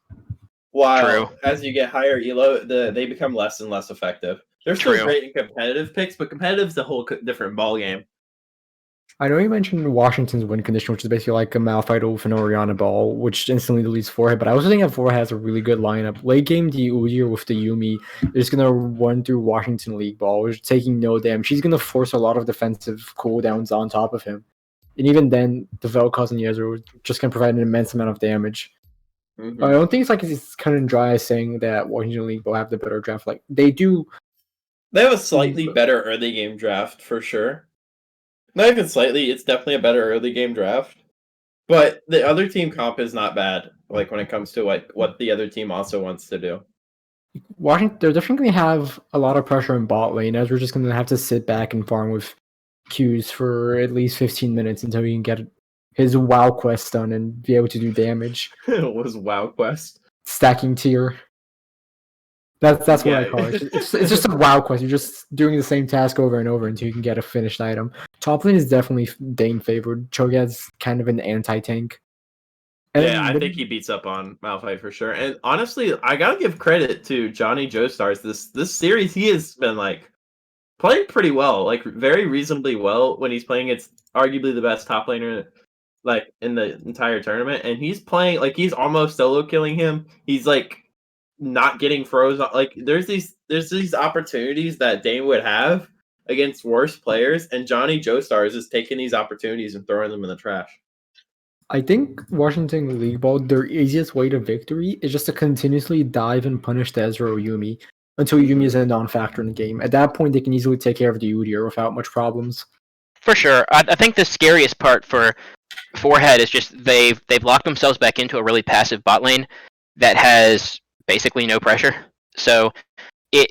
While True. as you get higher elo, they become less and less effective. They're still True. great in competitive picks, but competitive's a whole different ballgame. I know you mentioned Washington's win condition, which is basically like a Malphite Wolf and Oriana Ball, which instantly deletes Forehead, but I also think that Forehead has a really good lineup. Late game, the Udyr with the Yuumi is going to run through Washington League Ball, which is taking no damage. She's going to force a lot of defensive cooldowns on top of him. And even then, the Vel'Koz and Yezero just can provide an immense amount of damage. Mm-hmm. I don't think it's like it's kind of dry saying that Washington League will have the better draft. Like, they do. They have a slightly better early game draft for sure. Not even slightly, it's definitely a better early game draft. But the other team comp is not bad, like when it comes to like what the other team also wants to do. Washington, they're definitely going to have a lot of pressure in bot lane, as we're just going to have to sit back and farm with Qs for at least 15 minutes until he can get his WoW quest done and be able to do damage. It was WoW Quest. Stacking tier. That's what Yeah. I call it. It's just a WoW quest. You're just doing the same task over and over until you can get a finished item. Top lane is definitely Dane favored. Cho'Gath's kind of an anti-tank. Yeah, I think he beats up on Malphite for sure. And honestly, I gotta give credit to Johnny Joestars. This series, he has been like playing pretty well, like very reasonably well when he's playing. It's arguably the best top laner like in the entire tournament, and he's playing like he's almost solo killing him. He's like not getting froze. Like there's these opportunities that Dane would have against worse players, and Johnny Joestars is taking these opportunities and throwing them in the trash. I think Washington League Ball, their easiest way to victory is just to continuously dive and punish the Ezreal Yuumi until Yuumi is a non-factor in the game. At that point, they can easily take care of the Udyr without much problems. for sure. I think the scariest part for Forehead is just they've locked themselves back into a really passive bot lane that has basically no pressure. So you're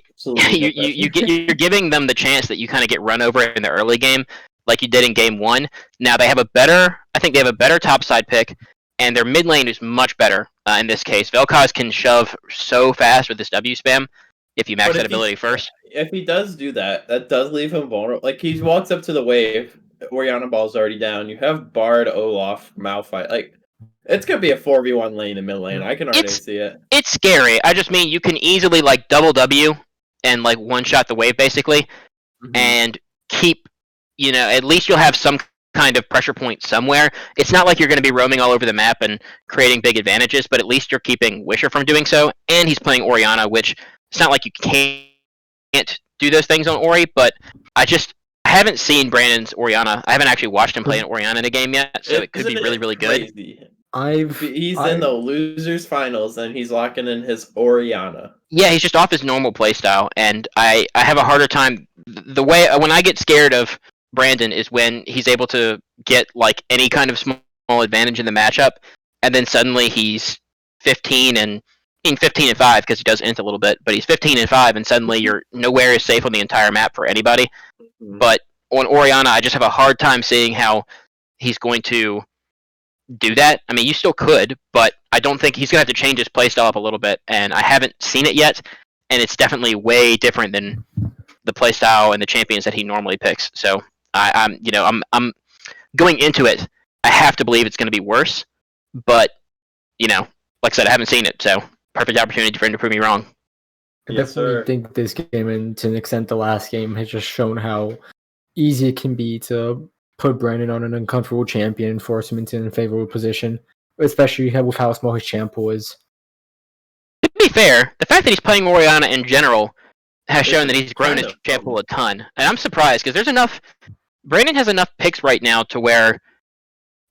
giving them the chance that you kind of get run over in the early game, like you did in game 1. Now I think they have a better topside pick, and their mid lane is much better in this case. Vel'Koz can shove so fast with this W spam if you max that ability first. If he does do that, that does leave him vulnerable. Like he walks up to the wave, Oriana Ball's already down. You have Bard, Olaf, Malphite. Like it's gonna be a 4v1 lane in mid lane. I can already see it. It's scary. I just mean you can easily like double W and like one shot the wave basically, and keep. At least you'll have some kind of pressure point somewhere. It's not like you're going to be roaming all over the map and creating big advantages, but at least you're keeping Wisher from doing so. And he's playing Oriana, which it's not like you can't do those things on Ori, but I haven't seen Brandon's Oriana. I haven't actually watched him play an Oriana in a game yet, so it could be really, really good. He's in the losers finals and he's locking in his Oriana. Yeah, he's just off his normal playstyle, and I have a harder time. The way when I get scared of Brandon is when he's able to get like any kind of small advantage in the matchup, and then suddenly he's 15 and 5 because he does int a little bit, but he's 15 and 5, and suddenly you're nowhere is safe on the entire map for anybody. But on Oriana, I just have a hard time seeing how he's going to do that. I mean, you still could, but I don't think he's gonna have to change his playstyle up a little bit, and I haven't seen it yet, and it's definitely way different than the playstyle and the champions that he normally picks. So I'm going into it. I have to believe it's going to be worse, but like I said, I haven't seen it, so perfect opportunity for him to prove me wrong. I Yes, definitely sir. think this game, and to an extent the last game, has just shown how easy it can be to put Brandon on an uncomfortable champion and force him into an unfavorable position, especially with how small his champ pool is. To be fair, the fact that he's playing Orianna in general has It's shown that he's grown kind his of champ fun. pool a ton. And I'm surprised because there's enough. Brandon has enough picks right now to where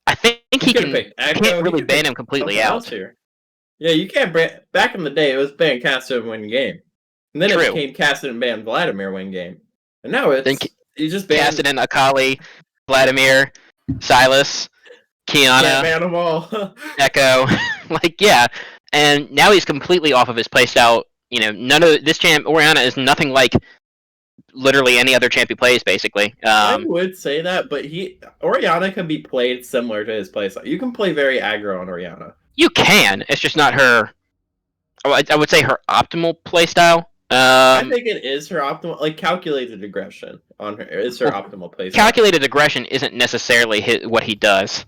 I think he could've can picked Echo, can't he really could ban pick him completely something else out. here. Yeah, you can't back in the day it was ban Caster and win game. And then True. it became Caster and ban Vladimir win game. And now Then it's you just ban Kassadin, Akali, Vladimir, Silas, can't Kiana, ban them all. Echo. Like, yeah. And now he's completely off of his playstyle. You know, none of this champ Orianna is nothing like literally any other champ he plays, basically. I would say that, but Orianna can be played similar to his playstyle. You can play very aggro on Orianna. You can. It's just not her. I would say her optimal playstyle. I think it is her optimal, like calculated aggression on her. Is her optimal playstyle. Calculated aggression isn't necessarily what he does.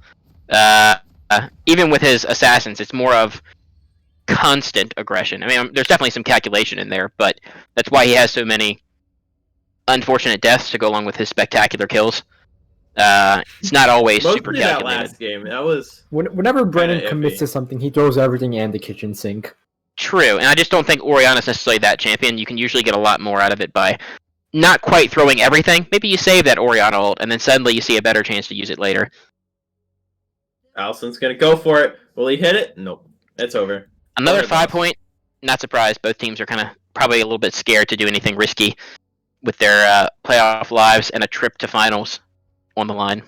Even with his assassins, it's more of constant aggression. I mean, there's definitely some calculation in there, but that's why he has so many unfortunate deaths to go along with his spectacular kills. It's not always super Mostly that calculated. last game. That was Whenever Brandon Kinda commits iffy. to something, he throws everything and the kitchen sink. True, and I just don't think Orianna's necessarily that champion. You can usually get a lot more out of it by not quite throwing everything. Maybe you save that Orianna ult, and then suddenly you see a better chance to use it later. Allison's gonna go for it. Will he hit it? Nope. It's over. Another Over 5 boss. point. Not surprised. Both teams are kind of probably a little bit scared to do anything risky with their playoff lives and a trip to finals on the line.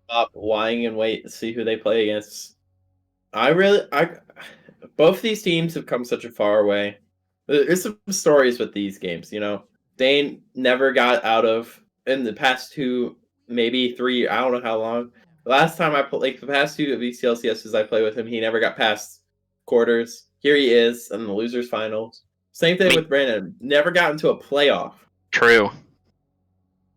Stop lying and wait to see who they play against. Both these teams have come such a far way. There's some stories with these games, you know. Dane never got out of in the past 2, maybe 3. I don't know how long. The last time I played, like the past 2 VCLCSs I played with him, he never got past quarters. Here he is in the losers finals. Same thing with Brandon. Never got into a playoff. True.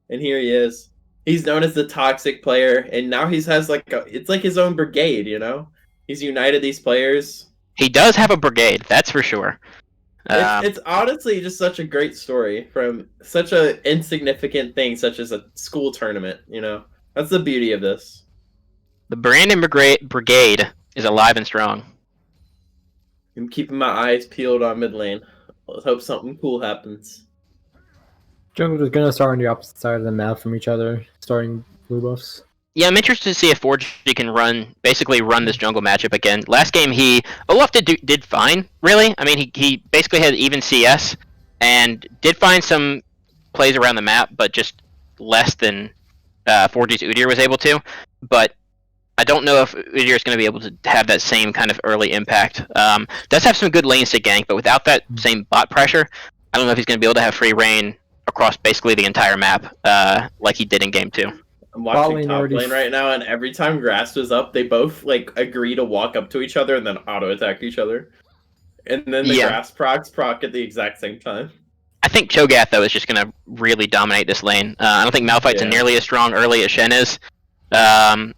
And here he is. He's known as the toxic player, and now he has it's like his own brigade, you know? He's united these players. He does have a brigade, that's for sure. It's honestly just such a great story from such an insignificant thing, such as a school tournament, you know? That's the beauty of this. The Brandon Brigade is alive and strong. I'm keeping my eyes peeled on mid lane. Let's hope something cool happens. Jungle is gonna start on the opposite side of the map from each other, starting blue buffs. Yeah, I'm interested to see if 4G can basically run this jungle matchup again. Last game, Olaf did fine, really. I mean, he basically had even CS, and did find some plays around the map, but just less than 4G's Udyr was able to. But I don't know if Udyr is going to be able to have that same kind of early impact. Does have some good lanes to gank, but without that same bot pressure, I don't know if he's going to be able to have free reign across basically the entire map like he did in Game 2. I'm watching lane top already lane right now, and every time Grass was up, they both agree to walk up to each other and then auto attack each other. And then the Grass proc at the exact same time. I think Cho'Gath though is just going to really dominate this lane. I don't think Malphite's nearly as strong early as Shen is, and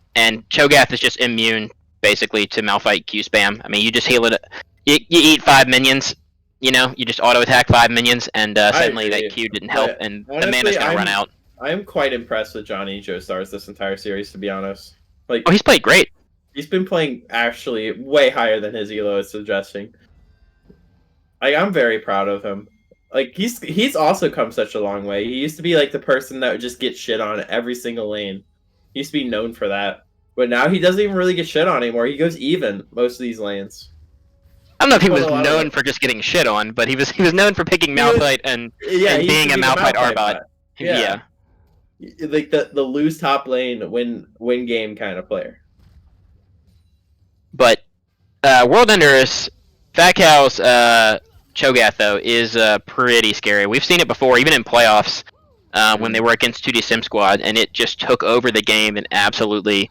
Cho'Gath is just immune basically to Malphite Q spam. I mean, you just heal it. You eat 5 minions. You know, you just auto attack 5 minions, and suddenly that Q didn't help, and honestly, the mana's gonna run out. I am quite impressed with Johnny Joestars this entire series, to be honest. Oh, he's played great. He's been playing actually way higher than his elo is suggesting. I'm very proud of him. He's also come such a long way. He used to be the person that would just get shit on at every single lane. He used to be known for that, but now he doesn't even really get shit on anymore. He goes even most of these lanes. I don't know if he was known for just getting shit on, but he was known for picking Malphite and being a Malphite R-bot. Yeah. Like the lose top lane, win game kind of player. But World Enders, Fat Cow's Cho'Gath though is pretty scary. We've seen it before, even in playoffs when they were against 2D Sim Squad, and it just took over the game and absolutely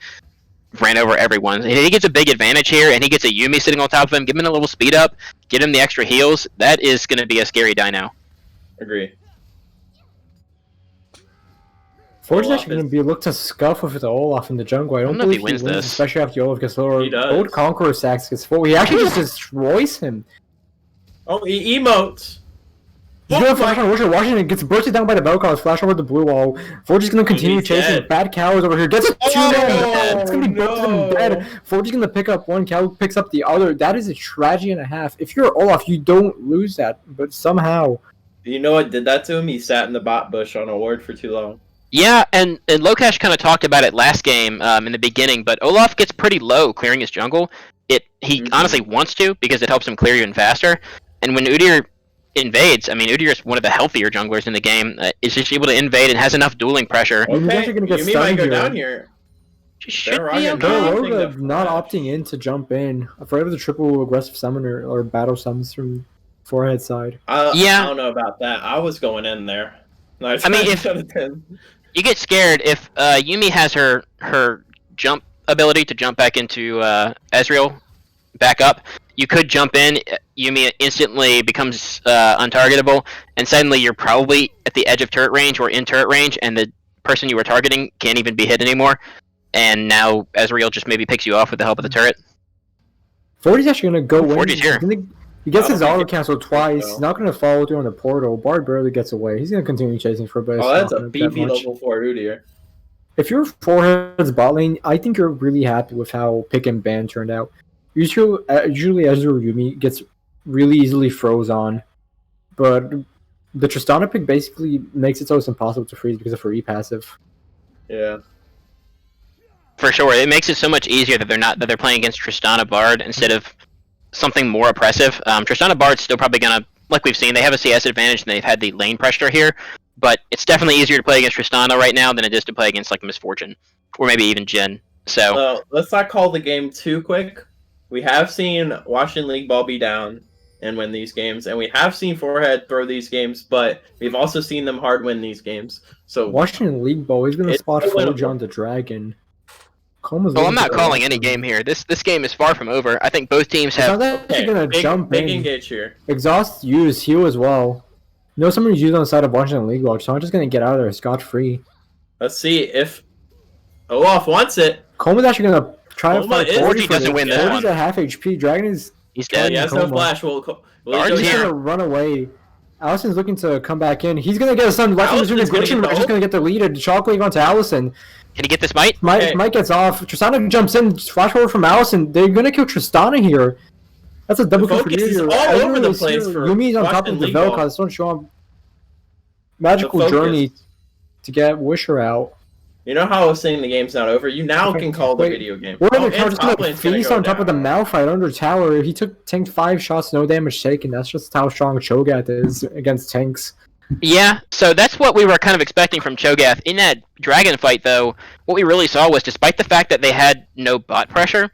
ran over everyone. He gets a big advantage here, and he gets a Yuumi sitting on top of him. Give him a little speed up, get him the extra heals. That is going to be a scary dino. Agree. Forge is actually going to be looked to scuff with the Olaf in the jungle. I don't know if believe he wins this. especially after the Olaf gets lower. He does. Old Conqueror Sax gets full. He actually just destroys him. Oh, emotes. He's gonna flash on Wisher. Washington gets bursted down by the Velcos. Flash over the blue wall. Forge's gonna continue He's chasing. dead. Bad cow is over here. Gets a 2-man. It's gonna be bursted and no. dead. Forge's gonna pick up one. Cow picks up the other. That is a tragedy and a half. If you're Olaf, you don't lose that. But somehow. You know what did that to him? He sat in the bot bush on a ward for too long. Yeah, and Lokesh kind of talked about it last game in the beginning, but Olaf gets pretty low clearing his jungle. He honestly wants to because it helps him clear even faster. And when Udyr invades, I mean, Udyr is one of the healthier junglers in the game. Is just able to invade and has enough dueling pressure. Okay, Gonna get Yumi might go stunned down here. here. Should They're be rocking okay. down. Roga not opting in to jump in. Afraid of the triple aggressive summoner or battle summons from forehead side. Yeah. I don't know about that. I was going in there. I mean, if you get scared, if Yumi has her jump ability to jump back into Ezreal, back up, you could jump in. Yumi instantly becomes untargetable, and suddenly you're probably at the edge of turret range or in turret range, and the person you were targeting can't even be hit anymore. And now Ezreal just maybe picks you off with the help of the turret. 40's actually gonna go in. 40's here. He gets his I don't auto think cancel twice. He's not gonna follow through on the portal. Bard barely gets away. He's gonna continue chasing for a bit. Oh, that's a beefy level 4 Udyr. If you're Forehead's bot lane, I think you're really happy with how pick and ban turned out. Usually Ezreal Yumi gets really easily froze on, but the Tristana pick basically makes it so it's impossible to freeze because of her E passive. Yeah. For sure, it makes it so much easier that they're playing against Tristana Bard instead of something more oppressive. Tristana Bard's still probably gonna, like we've seen, they have a CS advantage and they've had the lane pressure here, but it's definitely easier to play against Tristana right now than it is to play against like Misfortune or maybe even Jhin. So let's not call the game too quick. We have seen Washington League Ball be down and win these games, and we have seen Forehead throw these games, but we've also seen them hard win these games. So Washington League Ball, he's gonna It's spot still Forge winnable. on the dragon. Coma's well, I'm looking not for calling awesome. any game here. This game is far from over. I think both teams It's not have. that okay, he's gonna jump big in. engage here. Exhaust use heal as well. No, someone's used on the side of Washington League Ball, so I'm just gonna get out of there scot free. Let's see if Olaf wants it. Coma's actually gonna try to Coma fight is- 40 for doesn't this. win this 40's one. at half HP. Dragon is He's Yeah, dead. he has no Coma. flash. Will he Bard's go he's here. gonna run away. Allison's looking to come back in. He's gonna get a stun. Left him Allison's gonna aggression. get the We're just ult. gonna get the lead. Shockwave onto Allison. Can he get this might? Okay. Mike gets off. Tristana jumps in. Flash forward from Allison. They're gonna kill Tristana here. That's a double The kill for focus is Yuya. all I didn't over the really see place her. for Yumi's on top Washington of the League Ball. Velcos. Don't show him. Magical The focus. journey to get Wisher out. You know how I was saying the game's not over? You now Okay, can call the wait. video game. We're Oh, the couch and just top gonna lane's gonna feast go on top of the down. Malphite under tower. He tanked 5 shots, no damage taken. That's just how strong Cho'Gath is against tanks. Yeah, so that's what we were kind of expecting from Cho'Gath. In that dragon fight, though, what we really saw was despite the fact that they had no bot pressure,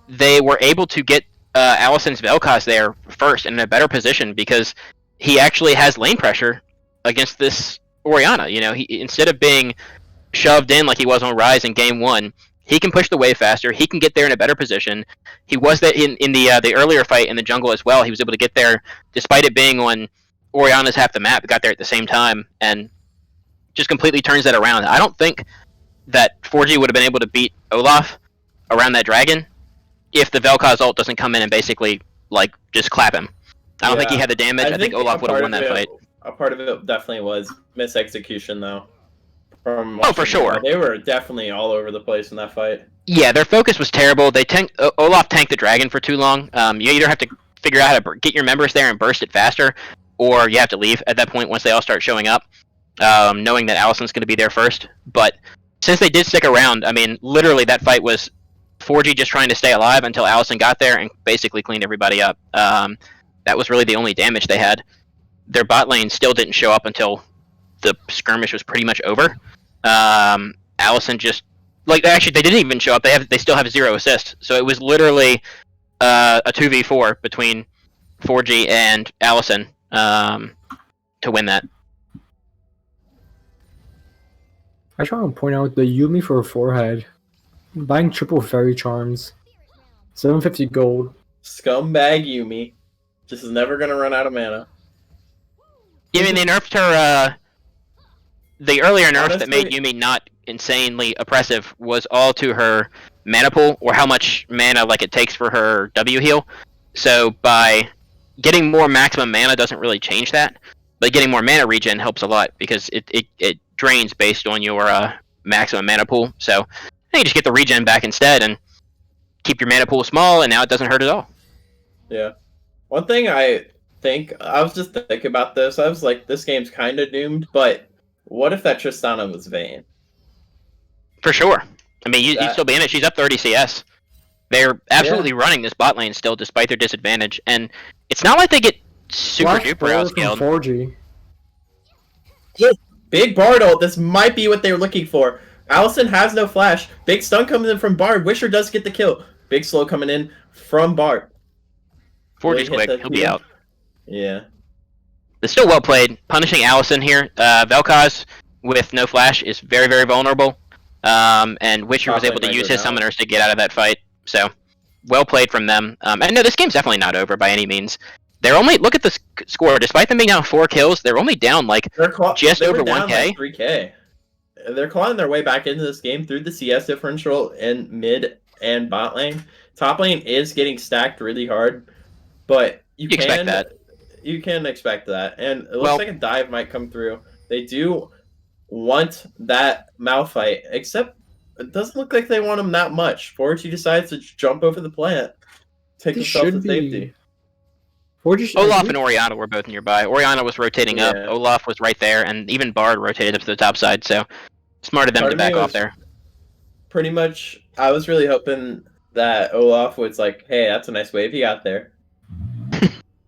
they were able to get Allison's Vel'Koz there first and in a better position because he actually has lane pressure against this Orianna. You know, he instead of being shoved in like he was on Rise in Game 1, he can push the wave faster. He can get there in a better position. He was that in the earlier fight in the jungle as well. He was able to get there despite it being on Orianna's half the map. Got there at the same time and just completely turns that around. I don't think that 4G would have been able to beat Olaf around that dragon if the Vel'Koz ult doesn't come in and basically like just clap him. I don't think he Yeah. had the damage. I think Olaf a would have part won of that it- fight. A part of it definitely was misexecution, though. From Oh, for Washington. sure. They were definitely all over the place in that fight. Yeah, their focus was terrible. They Olaf tanked the dragon for too long. You either have to figure out how to get your members there and burst it faster, or you have to leave at that point once they all start showing up, knowing that Allison's going to be there first. But since they did stick around, I mean, literally that fight was 4G just trying to stay alive until Allison got there and basically cleaned everybody up. That was really the only damage they had. Their bot lane still didn't show up until the skirmish was pretty much over. Allison just actually they didn't even show up. They still have 0 assists. So it was literally a 2v4 between 4G and Allison to win that. I just want to point out the Yumi for a forehead. Buying triple fairy charms. 750 gold. Scumbag Yumi. Just is never gonna run out of mana. I mean, they nerfed her. The earlier nerf that made Honestly- Yumi not insanely oppressive was all to her mana pool or how much mana like it takes for her W heal. So by getting more maximum mana doesn't really change that, but getting more mana regen helps a lot because it drains based on your maximum mana pool. So you just get the regen back instead and keep your mana pool small, and now it doesn't hurt at all. Yeah. One thing I was just thinking about this. I was like, this game's kind of doomed, but what if that Tristana was Vayne? For sure. I mean, you'd still be in it. She's up 30 CS. They're absolutely running this bot lane still, despite their disadvantage, and it's not like they get super duper outscaled. 4G. Big Bard ult. This might be what they were looking for. Allison has no flash. Big stun coming in from Bard. Wisher does get the kill. Big slow coming in from Bard. 4G's quick. He'll be out. Yeah. It's still well played. Punishing Allison here. Vel'Koz with no flash is very, very vulnerable. And Wisher was able to use his summoners to get out of that fight. So, well played from them. And no, this game's definitely not over by any means. They're only, look at the score, despite them being down 4 kills, they're only down like just over 1k. Like 3k. They're clawing their way back into this game through the CS differential in mid and bot lane. Top lane is getting stacked really hard, but you can expect that. You can expect that. And it looks like a dive might come through. They do want that Malphite, except it doesn't look like they want him that much. 4G decides to jump over the plant, take himself to safety. Olaf and Orianna were both nearby. Orianna was rotating up. Olaf was right there, and even Bard rotated up to the top side. So smart of them to back off there. Pretty much, I was really hoping that Olaf was like, "Hey, that's a nice wave you got there."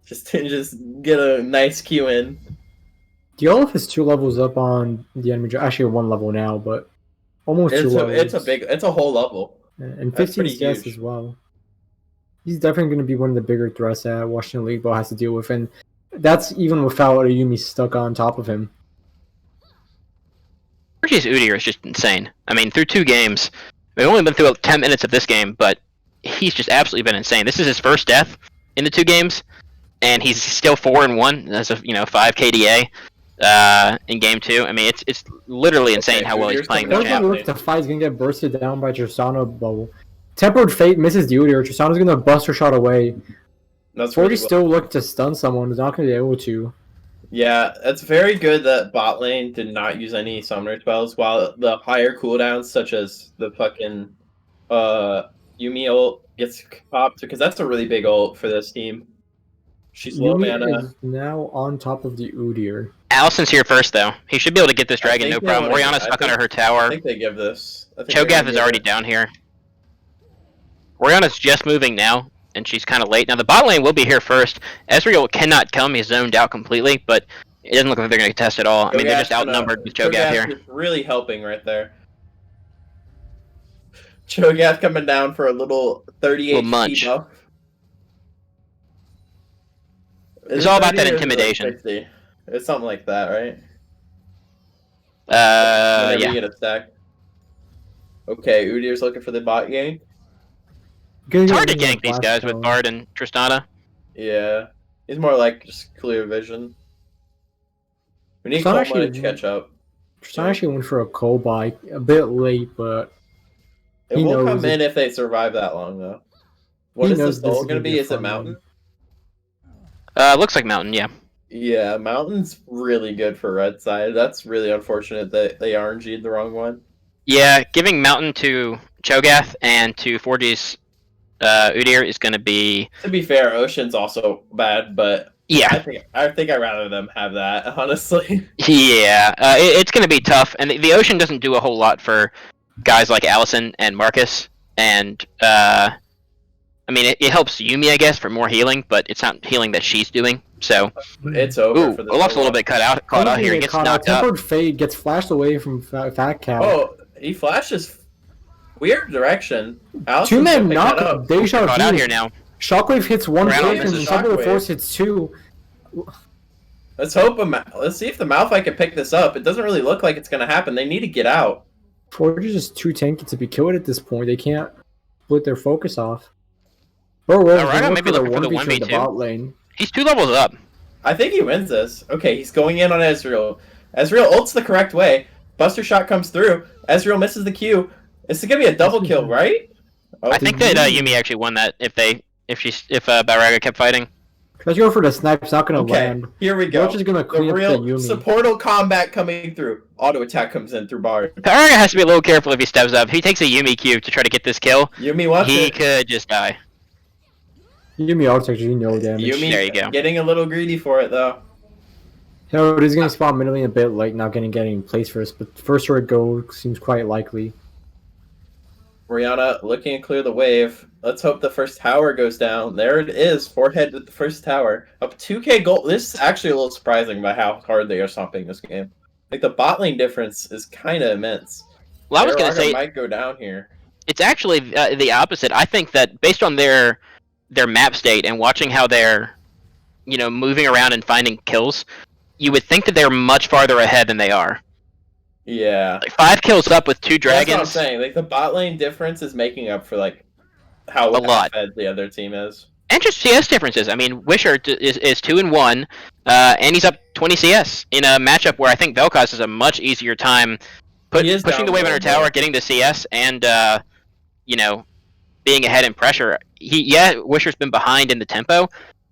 just get a nice Q in. The Olaf is 2 levels up on the enemy. Actually, 1 level now, but almost 2 levels. It's a whole level. And 15 CS as well. He's definitely going to be one of the bigger threats that Washington League Ball has to deal with, and that's even without Ayumi stuck on top of him. Urchi's Udyr is just insane. I mean, through 2 games, we've only been through 10 minutes of this game, but he's just absolutely been insane. This is his first death in the 2 games, and he's still 4-1 as a 5 KDA in game 2. I mean, it's literally insane how well he's playing the champ. Looks the fight's going to get bursted down by Tristana bubble. Tempered Fate misses the Udyr. Tristana's going to bust her shot away. That's 40 still look to stun someone. Is not going to be able to. Yeah, it's very good that bot lane did not use any summoner spells, while the higher cooldowns, such as the fucking Yumi ult, gets popped, because that's a really big ult for this team. She's low mana. Is now on top of the Udyr. Allison's here first, though. He should be able to get this dragon, no problem. Orianna's stuck under her tower. I think they give this. Cho'Gath is already down here. Orianna's just moving now, and she's kind of late. Now, the bot lane will be here first. Ezreal cannot come. He's zoned out completely, but it doesn't look like they're going to contest at all. I mean, they're just outnumbered with Cho'Gath here. Is really helping right there. Cho'Gath coming down for a little 38 munch. buff. It's all about that intimidation. It's something like that, right? Yeah. You get a stack. Okay, Udyr's looking for the bot gank. It's hard to gank these guys with Bard and Tristana. Yeah. He's more like just clear vision. We need Cold to catch up. Tristana actually went for a cold buy a bit late, but it will come in if they survive that long, though. What is this ult going to be? Is it Mountain? Looks like Mountain, yeah. Yeah, Mountain's really good for red side. That's really unfortunate that they RNG'd the wrong one. Yeah, giving Mountain to Cho'Gath and to 4G's Udyr is going to be... To be fair, Ocean's also bad, but yeah, I think I'd rather them have that, honestly. Yeah, it's going to be tough, and the Ocean doesn't do a whole lot for guys like Allison and Marcus, and I mean, it helps Yumi, I guess, for more healing, but it's not healing that she's doing, so... It's over for the Olaf's a little bit caught out here. He gets knocked up. Tempered Fate gets flashed away from Fat Cow. Oh, he flashes weird direction. 2 men knock. They shot caught out here now. Shockwave hits 1 person, and Shockwave Force hits 2. Let's hope. Let's see if the Malphite can pick this up. It doesn't really look like it's going to happen. They need to get out. Forge is just too tanky to be killed at this point. They can't split their focus off. Oh, well, Alright, maybe looking for the 1v2. Bot lane. He's 2 levels up. I think he wins this. Okay, he's going in on Ezreal. Ezreal ults the correct way. Buster shot comes through. Ezreal misses the Q. It's gonna be a double kill, right? I think that Yumi actually won that if Baraga kept fighting. Let's go for the snipe. It's not gonna Okay, land. here we go. We're just gonna The clean up the real Yumi. supportal combat coming through. Auto attack comes in through bars. Paraga has to be a little careful if he steps up. If he takes a Yumi cube to try to get this kill, Yumi wants he it. could just die. Yumi auto actually no damage. Yumi There you go. getting a little greedy for it though. No, he's getting spawned middle lane a bit late, not getting placed first, but first word go seems quite likely. Rihanna looking to clear the wave. Let's hope the first tower goes down. There it is. Forehead with the first tower. Up 2k gold. This is actually a little surprising by how hard they are stomping this game. Like the bot lane difference is kind of immense. Well, I was going to say might go down here. it's actually the opposite. I think that based on their map state and watching how they're, moving around and finding kills, you would think that they're much farther ahead than they are. Yeah. Like 5 kills up with 2 dragons. That's what I'm saying. Like the bot lane difference is making up for like how lot. fed the other team is. And just CS differences. I mean, Wishart is 2-1, and he's up 20 CS in a matchup where I think Vel'Koz is a much easier time pushing the wave under tower, getting the CS, and being ahead in pressure. Wishart's been behind in the tempo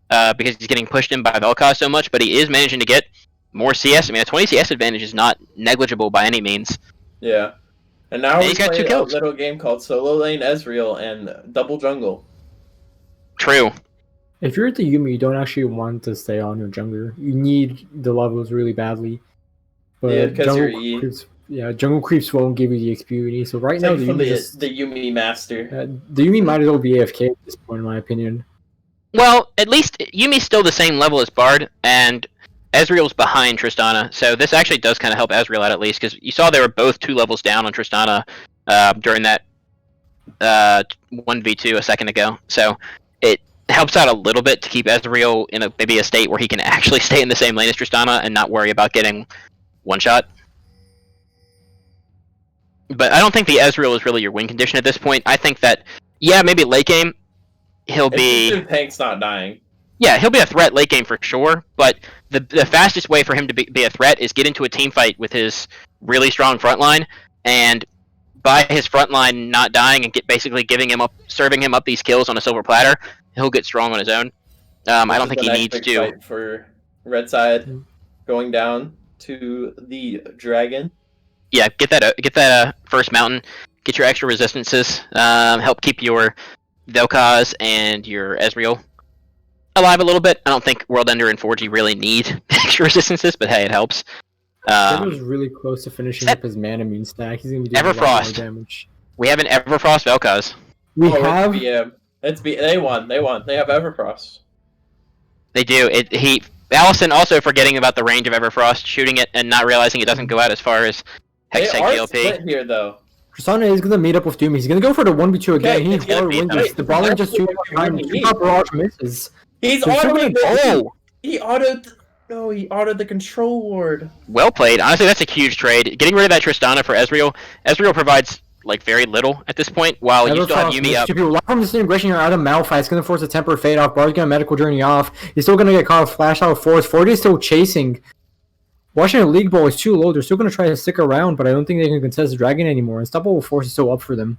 because he's getting pushed in by Vel'Koz so much, but he is managing to get more CS. I mean, a 20 CS advantage is not negligible by any means. Yeah. And now he's got 2 kills. A little game called Solo Lane Ezreal and Double Jungle. True. If you're at the Yumi, you don't actually want to stay on your jungler. You need the levels really badly. But Yeah, because you're E. jungle creeps won't give you the XP you need. So right now, the Yumi master. The Yumi might as well be AFK at this point, in my opinion. Well, at least Yumi's still the same level as Bard, and Ezreal's behind Tristana, so this actually does kind of help Ezreal out at least, because you saw they were both 2 levels down on Tristana during that 1v2 a second ago. So it helps out a little bit to keep Ezreal in maybe a state where he can actually stay in the same lane as Tristana and not worry about getting one-shot. But I don't think the Ezreal is really your win condition at this point. I think that, maybe late game, he'll be... Tank's not dying. Yeah, he'll be a threat late game for sure, but the fastest way for him to be a threat is get into a team fight with his really strong front line, and by his front line not dying and basically serving him up these kills on a silver platter, he'll get strong on his own. I don't think he needs to. Fight for red side going down to the dragon. Yeah, get that first mountain, get your extra resistances, help keep your Vel'Koz and your Ezreal alive a little bit. I don't think World Ender and 4G really need extra resistances, but hey, it helps. Was really close to finishing up his mana immune stack. He's gonna be doing a lot more damage. We have an Everfrost Vel'Koz. We have. They won. They have Everfrost. They do. Allison also forgetting about the range of Everfrost, shooting it and not realizing it doesn't go out as far as Hextech GLP. Split here though. Tristana is gonna meet up with Doom. He's gonna go for the 1v2 again. He needs 4 wins. The ball just 2 behind. Barrage misses. He's autoed. He autoed the control ward. Well played. Honestly, that's a huge trade. Getting rid of that Tristana for Ezreal. Ezreal provides very little at this point, while you still have Yumi up. A lot from this integration here out of Malphite. It's gonna force a temper fade off. Bard's gonna medical journey off. He's still gonna get caught flash out of force. 40 is still chasing. Washington League Ball is too low. They're still gonna try to stick around, but I don't think they can contest the dragon anymore. Unstoppable force is still up for them.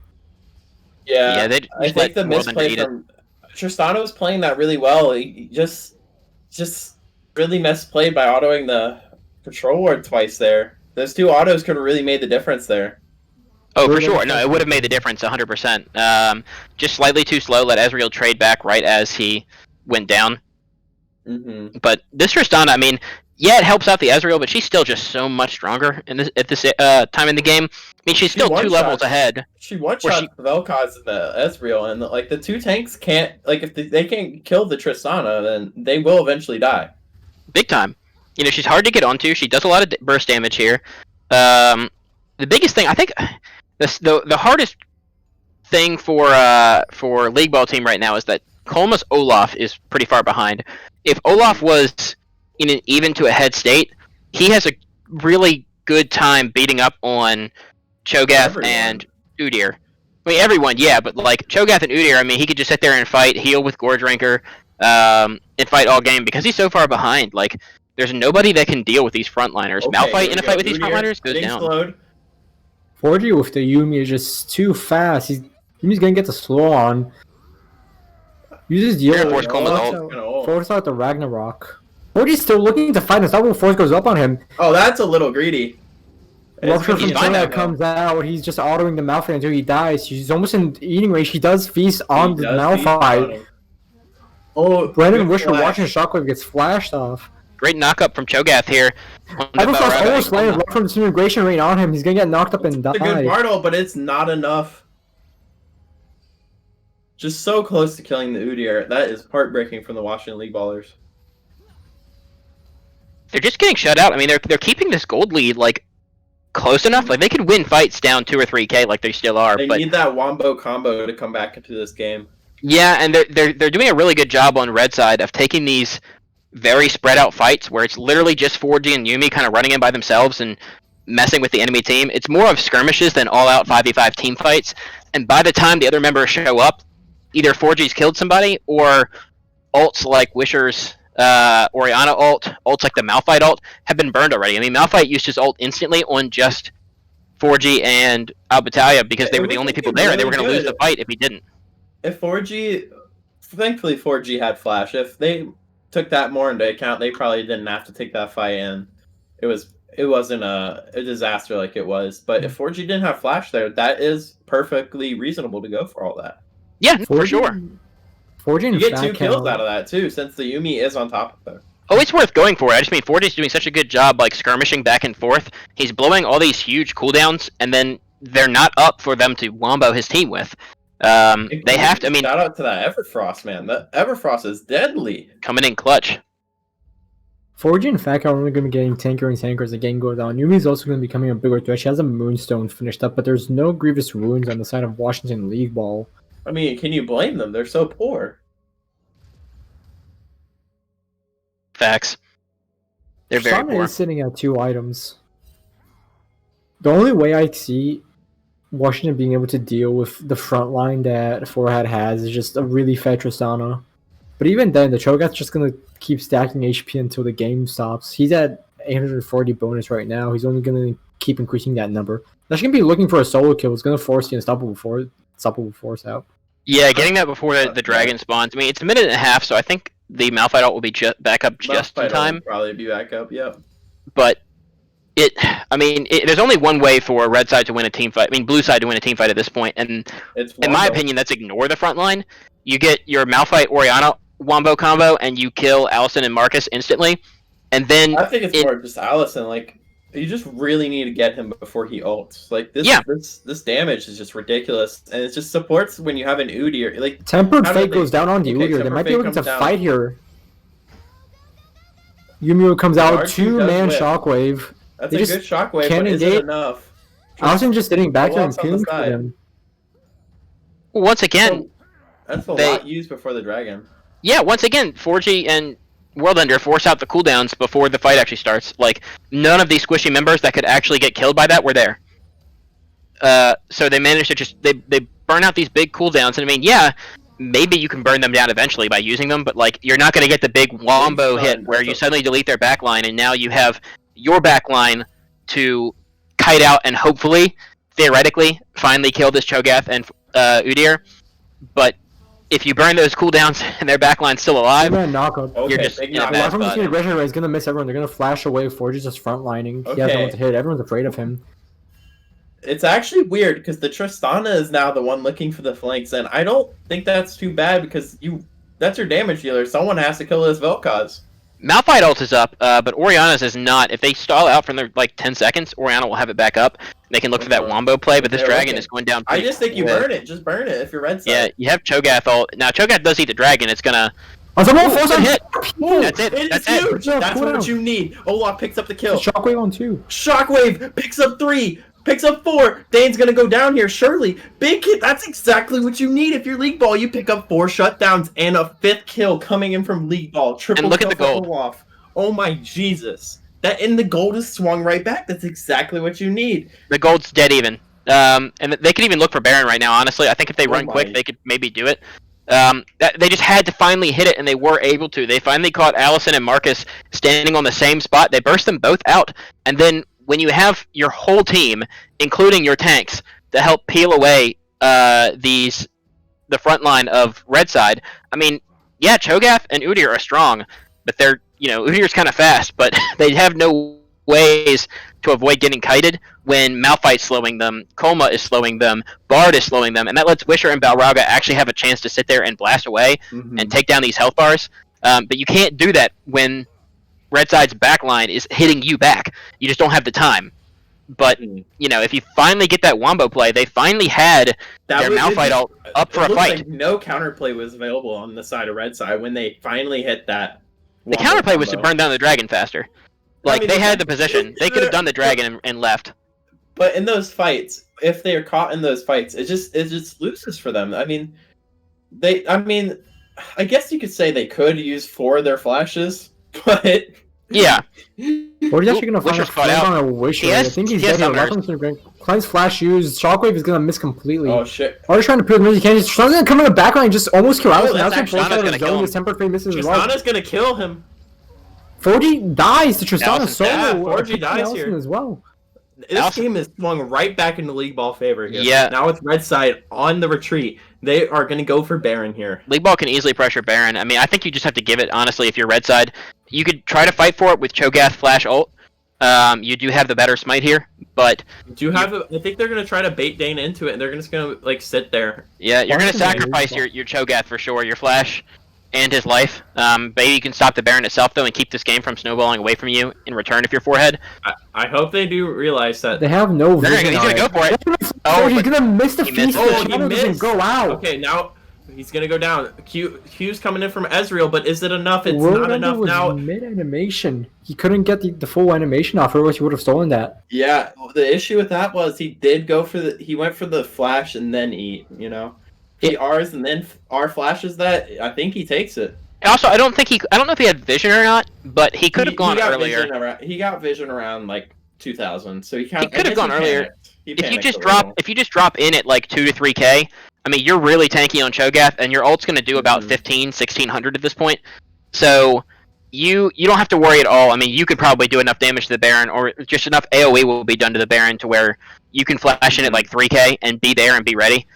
Yeah, I think the misplay from Tristana was playing that really well. He just really misplayed by autoing the control ward twice there. Those 2 autos could have really made the difference there. Oh, for sure. No, it would have made the difference 100%. Just slightly too slow. Let Ezreal trade back right as he went down. Mm-hmm. But this Tristana, I mean, it helps out the Ezreal, but she's still just so much stronger at this time in the game. I mean, she's still 2 levels ahead. She one-shot the Vel'Koz and the Ezreal, and the 2 tanks can't, if they can't kill the Tristana, then they will eventually die. Big time. She's hard to get onto. She does a lot of burst damage here. The biggest thing, I think, the hardest thing for League Ball team right now is that Kolma's Olaf is pretty far behind. If Olaf was in an even to a head state, he has a really good time beating up on Cho'Gath and Udyr. I mean, everyone, yeah, but Cho'Gath and Udyr, I mean, he could just sit there and fight, heal with Gorge Ranker, and fight all game because he's so far behind. There's nobody that can deal with these frontliners. Okay, Malphite in a fight with these frontliners goes down. Slowed. 4G with the Yumi is just too fast. Yumi's gonna get the slow on. You just deal with Force force out the Ragnarok. Forty's still looking to fight. Unstoppable Force goes up on him. Oh, that's a little greedy. Rupture It's from fine Cho'Gath now. comes out. He's just autoing the Malphite until he dies. He's almost in eating range. He does feast on the He does feast on Malphite. him. Oh, Brendan good Wisher flash. watching Shockwave gets flashed off. Great knock-up from Cho'Gath here. On the Everfrost Balrog. almost landed right from disintegration rate on him. He's gonna get knocked up and die. It's a good Bartle, but it's not enough. Just so close to killing the Udyr. That is heartbreaking from the Washington League ballers. They're just getting shut out. I mean, they're keeping this gold lead like close enough. Like they could win fights down 2 or 3K, like they still are. They but need that Wombo combo to come back into this game. yeah, and they're doing a really good job on red side of taking these very spread out fights where it's literally just 4G and Yuumi kind of running in by themselves and messing with the enemy team. It's more of skirmishes than all out 5v5 team fights. And by the time the other members show up, either 4G's killed somebody or ults like Wisher's Orianna ults like the Malphite ult have been burned already. I mean, Malphite used his ult instantly on just 4G and Albatalya because they were the only people there and they were going to lose the fight if he didn't. If 4G, thankfully 4G had flash. If they took that more into account, they probably didn't have to take that fight in. It wasn't a disaster like it was. But if 4G didn't have flash there, that is perfectly reasonable to go for all that. Yeah, for sure. 4G and You get 2 Fat kills Cow. out of that too, since the Yuumi is on top of her. Oh, it's worth going for. I just mean 4G's doing such a good job like skirmishing back and forth. He's blowing all these huge cooldowns and then they're not up for them to wombo his team with. They have to, I mean, Shout out to that Everfrost, man. That Everfrost is deadly. coming in clutch. 4G and Fat Cow are only going to be getting tanker and tanker as the game goes on. Yumi's also going to be becoming a bigger threat. She has a Moonstone finished up, but there's no grievous wounds on the side of Washington League Ball. I mean, can you blame them? They're so poor. Facts. They're very Sana poor. is sitting at 2 items. The only way I see Washington being able to deal with the front line that Forehead has is just a really fat Tristana. But even then, the Cho'Gath's just going to keep stacking HP until the game stops. He's at 840 bonus right now. He's only going to keep increasing that number. That's going to be looking for a solo kill. It's going to force the Unstoppable Force out. Yeah, getting that before the dragon spawns. I mean, it's a minute and a half, so I think the Malphite ult will be back up just in Malphite time. will probably be back up, yep. But there's only one way for red side to win a team fight. I mean, blue side to win a team fight at this point, and It's in my Wombo. opinion, that's ignore the front line. You get your Malphite Orianna wombo combo, and you kill Allison and Marcus instantly, and then I think it's more just Allison. Like, you just really need to get him before he ults. Like this, Yeah. this damage is just ridiculous, and it just supports when you have an Udyr. Like, Tempered How did Fate they- goes down on the Okay, Udyr. They Tempered might be Fate looking to comes down. fight here. Yumiu comes out, R2 2-man does whip. Shockwave. that's They a just good shockwave, can't but is it engage. enough? Allison just sitting back there and Go on the peeling for side. them. once again, That's a they- lot used before the dragon. yeah, once again, 4G and Worldender force out the cooldowns before the fight actually starts. Like, none of these squishy members that could actually get killed by that were there. So they managed to just they burn out these big cooldowns, and I mean, yeah, maybe you can burn them down eventually by using them, but like you're not going to get the big wombo Big hit stun. where you suddenly delete their backline, and now you have your backline to kite out and hopefully, theoretically, finally kill this Cho'Gath and Udyr. But if you burn those cooldowns and their backline's still alive, Two-man knockup. Okay, just big in a knock. bad Last one we spot. see the Regiment is gonna miss everyone. They're gonna flash away. Forge is just frontlining. He has no Okay. one to hit. Everyone's afraid of him. It's actually weird because the Tristana is now the one looking for the flanks, and I don't think that's too bad because that's your damage dealer. Someone has to kill this Vel'Koz. Malphite ult is up, but Orianna's is not. If they stall out for their, like 10 seconds, Orianna will have it back up. They can look for that wombo play, but this Yeah, dragon okay. is going down. I pretty just think you quick. burn it. Just burn it if you're red side. Yeah, you have Cho'Gath ult. Now Cho'Gath does eat the dragon. It's gonna. Unstoppable Ooh, Force good on hit. Ooh, That's it. It is That's it. huge. Yeah, That's cool what down. you need. Olaf picks up the kill. Shockwave on 2. Shockwave picks up 3, picks up 4. Dane's gonna go down here. Surely, big hit. That's exactly what you need if you're League Ball. You pick up 4 shutdowns and a 5th kill coming in from League Ball. Triple And look at kill the gold. for Olaf. Oh my Jesus! That and the gold is swung right back. That's exactly what you need. The gold's dead even. And they could even look for Baron right now. Honestly, I think if they run my. quick, they could maybe do it. They just had to finally hit it, and they were able to. They finally caught Allison and Marcus standing on the same spot. They burst them both out, and then when you have your whole team, including your tanks, to help peel away the front line of red side, I mean, yeah, Cho'Gath and Udyr are strong, but they're, Udyr's kind of fast, but they have no ways to avoid getting kited when Malphite's slowing them, Koma is slowing them, Bard is slowing them, and that lets Wisher and Balrogga actually have a chance to sit there and blast away and take down these health bars. But you can't do that when Red Side's backline is hitting you back. You just don't have the time. But, if you finally get that Wombo play, they finally had their Malphite up for a fight. Like no counterplay was available on the side of Red Side when they finally hit that. The counterplay was to burn down the dragon faster. Like, they had the position. They could have done the dragon and left. But in those fights, if they are caught in those fights, it just loses for them. I mean, I guess you could say they could use 4 of their flashes, but yeah. Or he's actually gonna find a flag on a Wisher. I think he's dead here. Klein's flash used. Shockwave is gonna miss completely. Oh shit! Are trying to put him? He can't. Tristan's gonna come in the back line and just almost kill Alice. Now Tristana's gonna kill him. His temper fade misses as well. Tristana's gonna kill him. 4G dies to Tristana solo. Yeah, 4G dies here as well. This game is swung right back into League Ball favor here. Yeah. Now it's Red Side on the retreat. They are going to go for Baron here. League Ball can easily pressure Baron. I mean, I think you just have to give it, honestly, if you're Red Side. You could try to fight for it with Cho'Gath Flash ult. You do have the better smite here, but... I think they're going to try to bait Dane into it, and they're just going to, like, sit there. Yeah, you're going to sacrifice your Cho'Gath for sure, your Flash and his life. Maybe you can stop the Baron itself, though, and keep this game from snowballing away from you in return if you're forehead. I hope they do realize that. They have no vision. He's going to go for it. Oh, he's going to miss the feast. He missed. Go out. Okay, now he's going to go down. Q's coming in from Ezreal, but is it enough? It's not enough now. Mid-animation. He couldn't get the full animation off, or he would have stolen that. Yeah, the issue with that was he went for the flash and then eat, He R's and then R flashes that. I think he takes it. Also, I don't know if he had vision or not, but he could have gone earlier. He got vision around like 2000, so he could have gone earlier. If you just drop in at like 2 to 3k, I mean, you're really tanky on Cho'Gath, and your ult's gonna do about 1600 at this point. So you don't have to worry at all. I mean, you could probably do enough damage to the Baron, or just enough AOE will be done to the Baron to where you can flash in at like 3k and be there and be ready.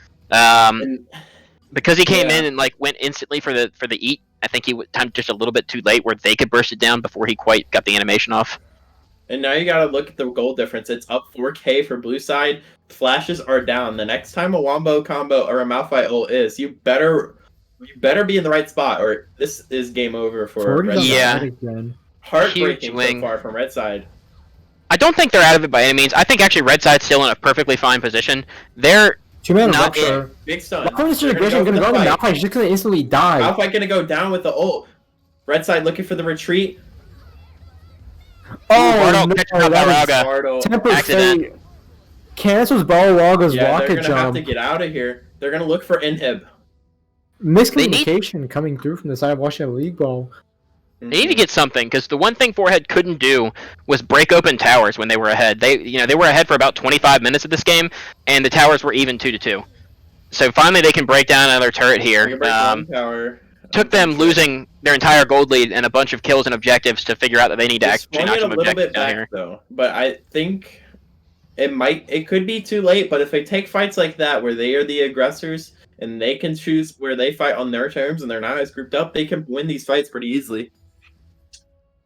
Because he came in and like went instantly for the eat. I think he timed just a little bit too late where they could burst it down before he quite got the animation off. And now you gotta look at the gold difference. It's up 4k for blue side. Flashes are down. The next time a Wombo combo or a Malphite ult is, you better be in the right spot, or this is game over for Red Side. Heartbreaking so far from Red Side. I don't think they're out of it by any means. I think actually Red Side's still in a perfectly fine position. They're 2-man rupture. Big stun. Gonna go to Malphite. He's just gonna instantly die. Malphite gonna go down with the ult. Red Side looking for the retreat. Oh, no, Temper Fate cancels Balrogga's rocket they're gonna have jump. to get out of here. They're gonna look for inhib. Miscommunication coming through from the side of Washington League Ball. They need to get something, because the one thing Forehead couldn't do was break open towers when they were ahead. They were ahead for about 25 minutes of this game, and the towers were even 2-2. So finally they can break down another turret here. Took them losing their entire gold lead and a bunch of kills and objectives to figure out that they need to actually knock some objectives down here. Though, but I think it could be too late. But if they take fights like that where they are the aggressors and they can choose where they fight on their terms and they're not as grouped up, they can win these fights pretty easily.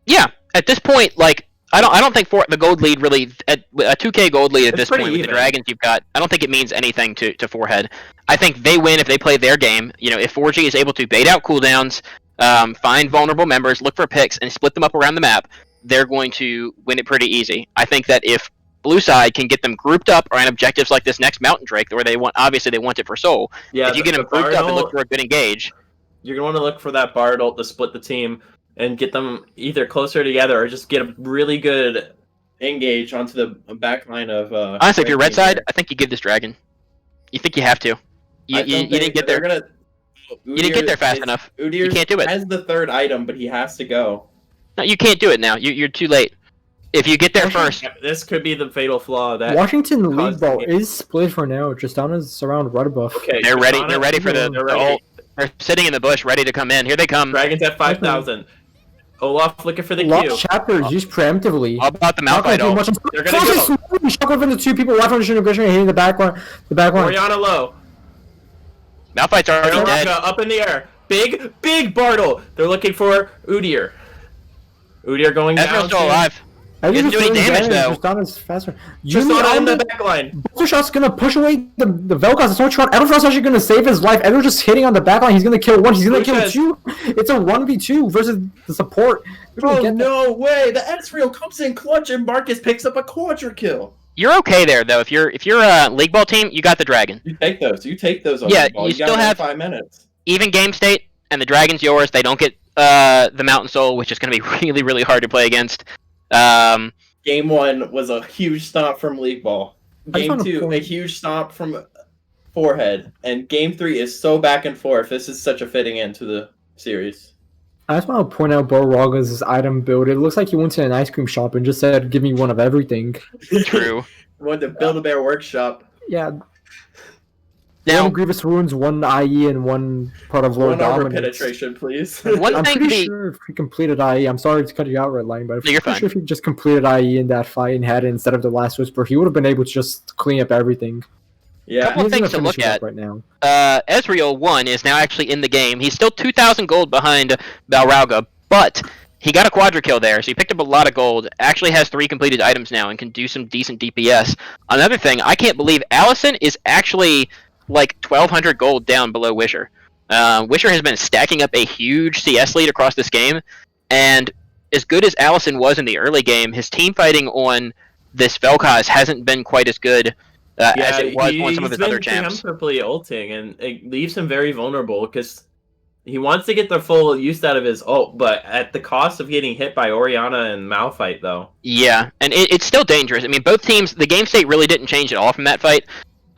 Yeah, at this point, like I don't think for the gold lead really a 2k gold lead at this point with the dragons you've got. I don't think it means anything to Forehead. I think they win if they play their game. If 4G is able to bait out cooldowns, find vulnerable members, look for picks, and split them up around the map, they're going to win it pretty easy. I think that if Blue Side can get them grouped up around objectives like this next Mountain Drake, where they want it for Soul. Yeah, if you get them grouped up and look for a good engage, you're going to want to look for that Bard ult to split the team and get them either closer together or just get a really good engage onto the back line of... honestly, if you're Red Side, I think you give this Dragon. You think you have to. You didn't get there. You didn't get there fast enough. You can't do it. Has the third item, but he has to go. No, you can't do it now. You're too late. If you get there first... This could be the fatal flaw. That Washington League Ball is split for now. Tristana's around red buff. Okay, they're ready for the ult. They're sitting in the bush, ready to come in. Here they come. Dragons at 5,000. Olaf looking for the Q. Lost chapters used preemptively. How about the Malphite ult? They're gonna go. Shockwave into 2 people left on the aggression hitting the back line. Orianna low. Malphite's already dead. Up in the air. Big Bartle. They're looking for Udyr. Udyr going down. Ezreal's still alive. I Didn't do any damage, though. Just not as faster. Just on the back line. Buster Shot's gonna push away the Vel'Koz. It's not Edward's actually gonna save his life. Edward's just hitting on the back line. He's gonna kill one. He's gonna kill two. It's a 1v2 versus the support. Oh, no way. The Ezreal comes in clutch and Marcus picks up a quadra kill. You're okay there, though. If you're a League Ball team, you got the Dragon. You take those. On Yeah, League Ball. you got still have 5 minutes. Even game state, and the Dragon's yours. They don't get the Mountain Soul, which is going to be really, really hard to play against. Game 1 was a huge stomp from League Ball. Game 2, a huge stomp from Forehead. And Game 3 is so back and forth. This is such a fitting end to the series. I just want to point out Boraga's item build. It looks like he went to an ice cream shop and just said, "Give me one of everything." True. Went to Build-A-Bear Workshop. Yeah. Now, one Grievous Runes, one IE, and one part of Lord One armor Dominance. penetration, please. One I'm thing pretty to be- sure if he completed IE, I'm sorry to cut you out, Red Line, but No, you're I'm fine. sure if he just completed IE in that fight and had it instead of the Last Whisper, he would have been able to just clean up everything. Yeah. Couple He's gonna things to finish look it up at. right now. Ezreal 1 is now actually in the game. He's still 2,000 gold behind Balrauga, but he got a quadra kill there, so he picked up a lot of gold. Actually has 3 completed items now and can do some decent DPS. Another thing, I can't believe Allison is actually like 1,200 gold down below Wisher. Wisher has been stacking up a huge CS lead across this game, and as good as Allison was in the early game, his team fighting on this Vel'Koz hasn't been quite as good as it was on some of his other champs. He's been preemptively ulting, and it leaves him very vulnerable because he wants to get the full use out of his ult, but at the cost of getting hit by Orianna and Malphite, though. Yeah, and it's still dangerous. I mean, both teams, the game state really didn't change at all from that fight.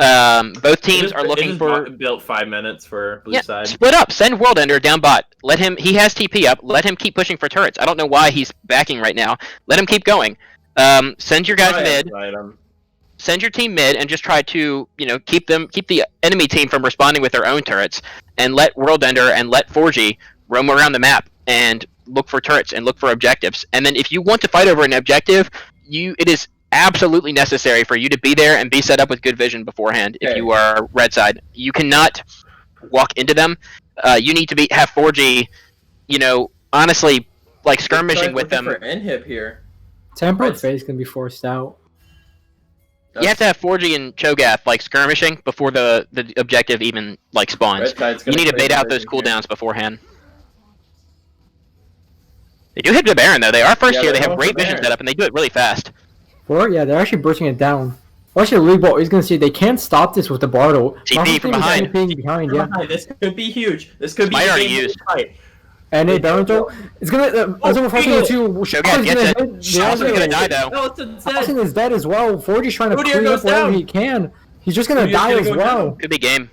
Both teams are looking for built 5 minutes for blue side. Split up. Send World Ender down bot. Let him. He has TP up. Let him keep pushing for turrets. I don't know why he's backing right now. Let him keep going. Send your guys mid. Send your team mid and just try to keep the enemy team from responding with their own turrets, and let World Ender and let 4G roam around the map and look for turrets and look for objectives. And then if you want to fight over an objective, it is absolutely necessary for you to be there and be set up with good vision beforehand. Okay. If you are red side, you cannot walk into them. You need to have 4G, honestly, like skirmishing with them. For inhib here. Tempered Phase can be forced out. You have to have 4G and Cho'Gath like skirmishing before the objective even like spawns. You need to bait out those cooldowns beforehand. They do hit the Baron though. They are first here. They have great vision setup and they do it really fast. Yeah, they're actually bursting it down. Actually, League Ball is going to see they can't stop this with the Bartle. TP from behind. Yeah. This could be huge. This could be Might the already game used. fight. And a Baron throw. It's going to... Cho'Gath gets it. Allison's going to die though. Allison is dead as well. 4G's trying to Udyr clean goes up wherever down. he can. He's just going to die as well. Could be game.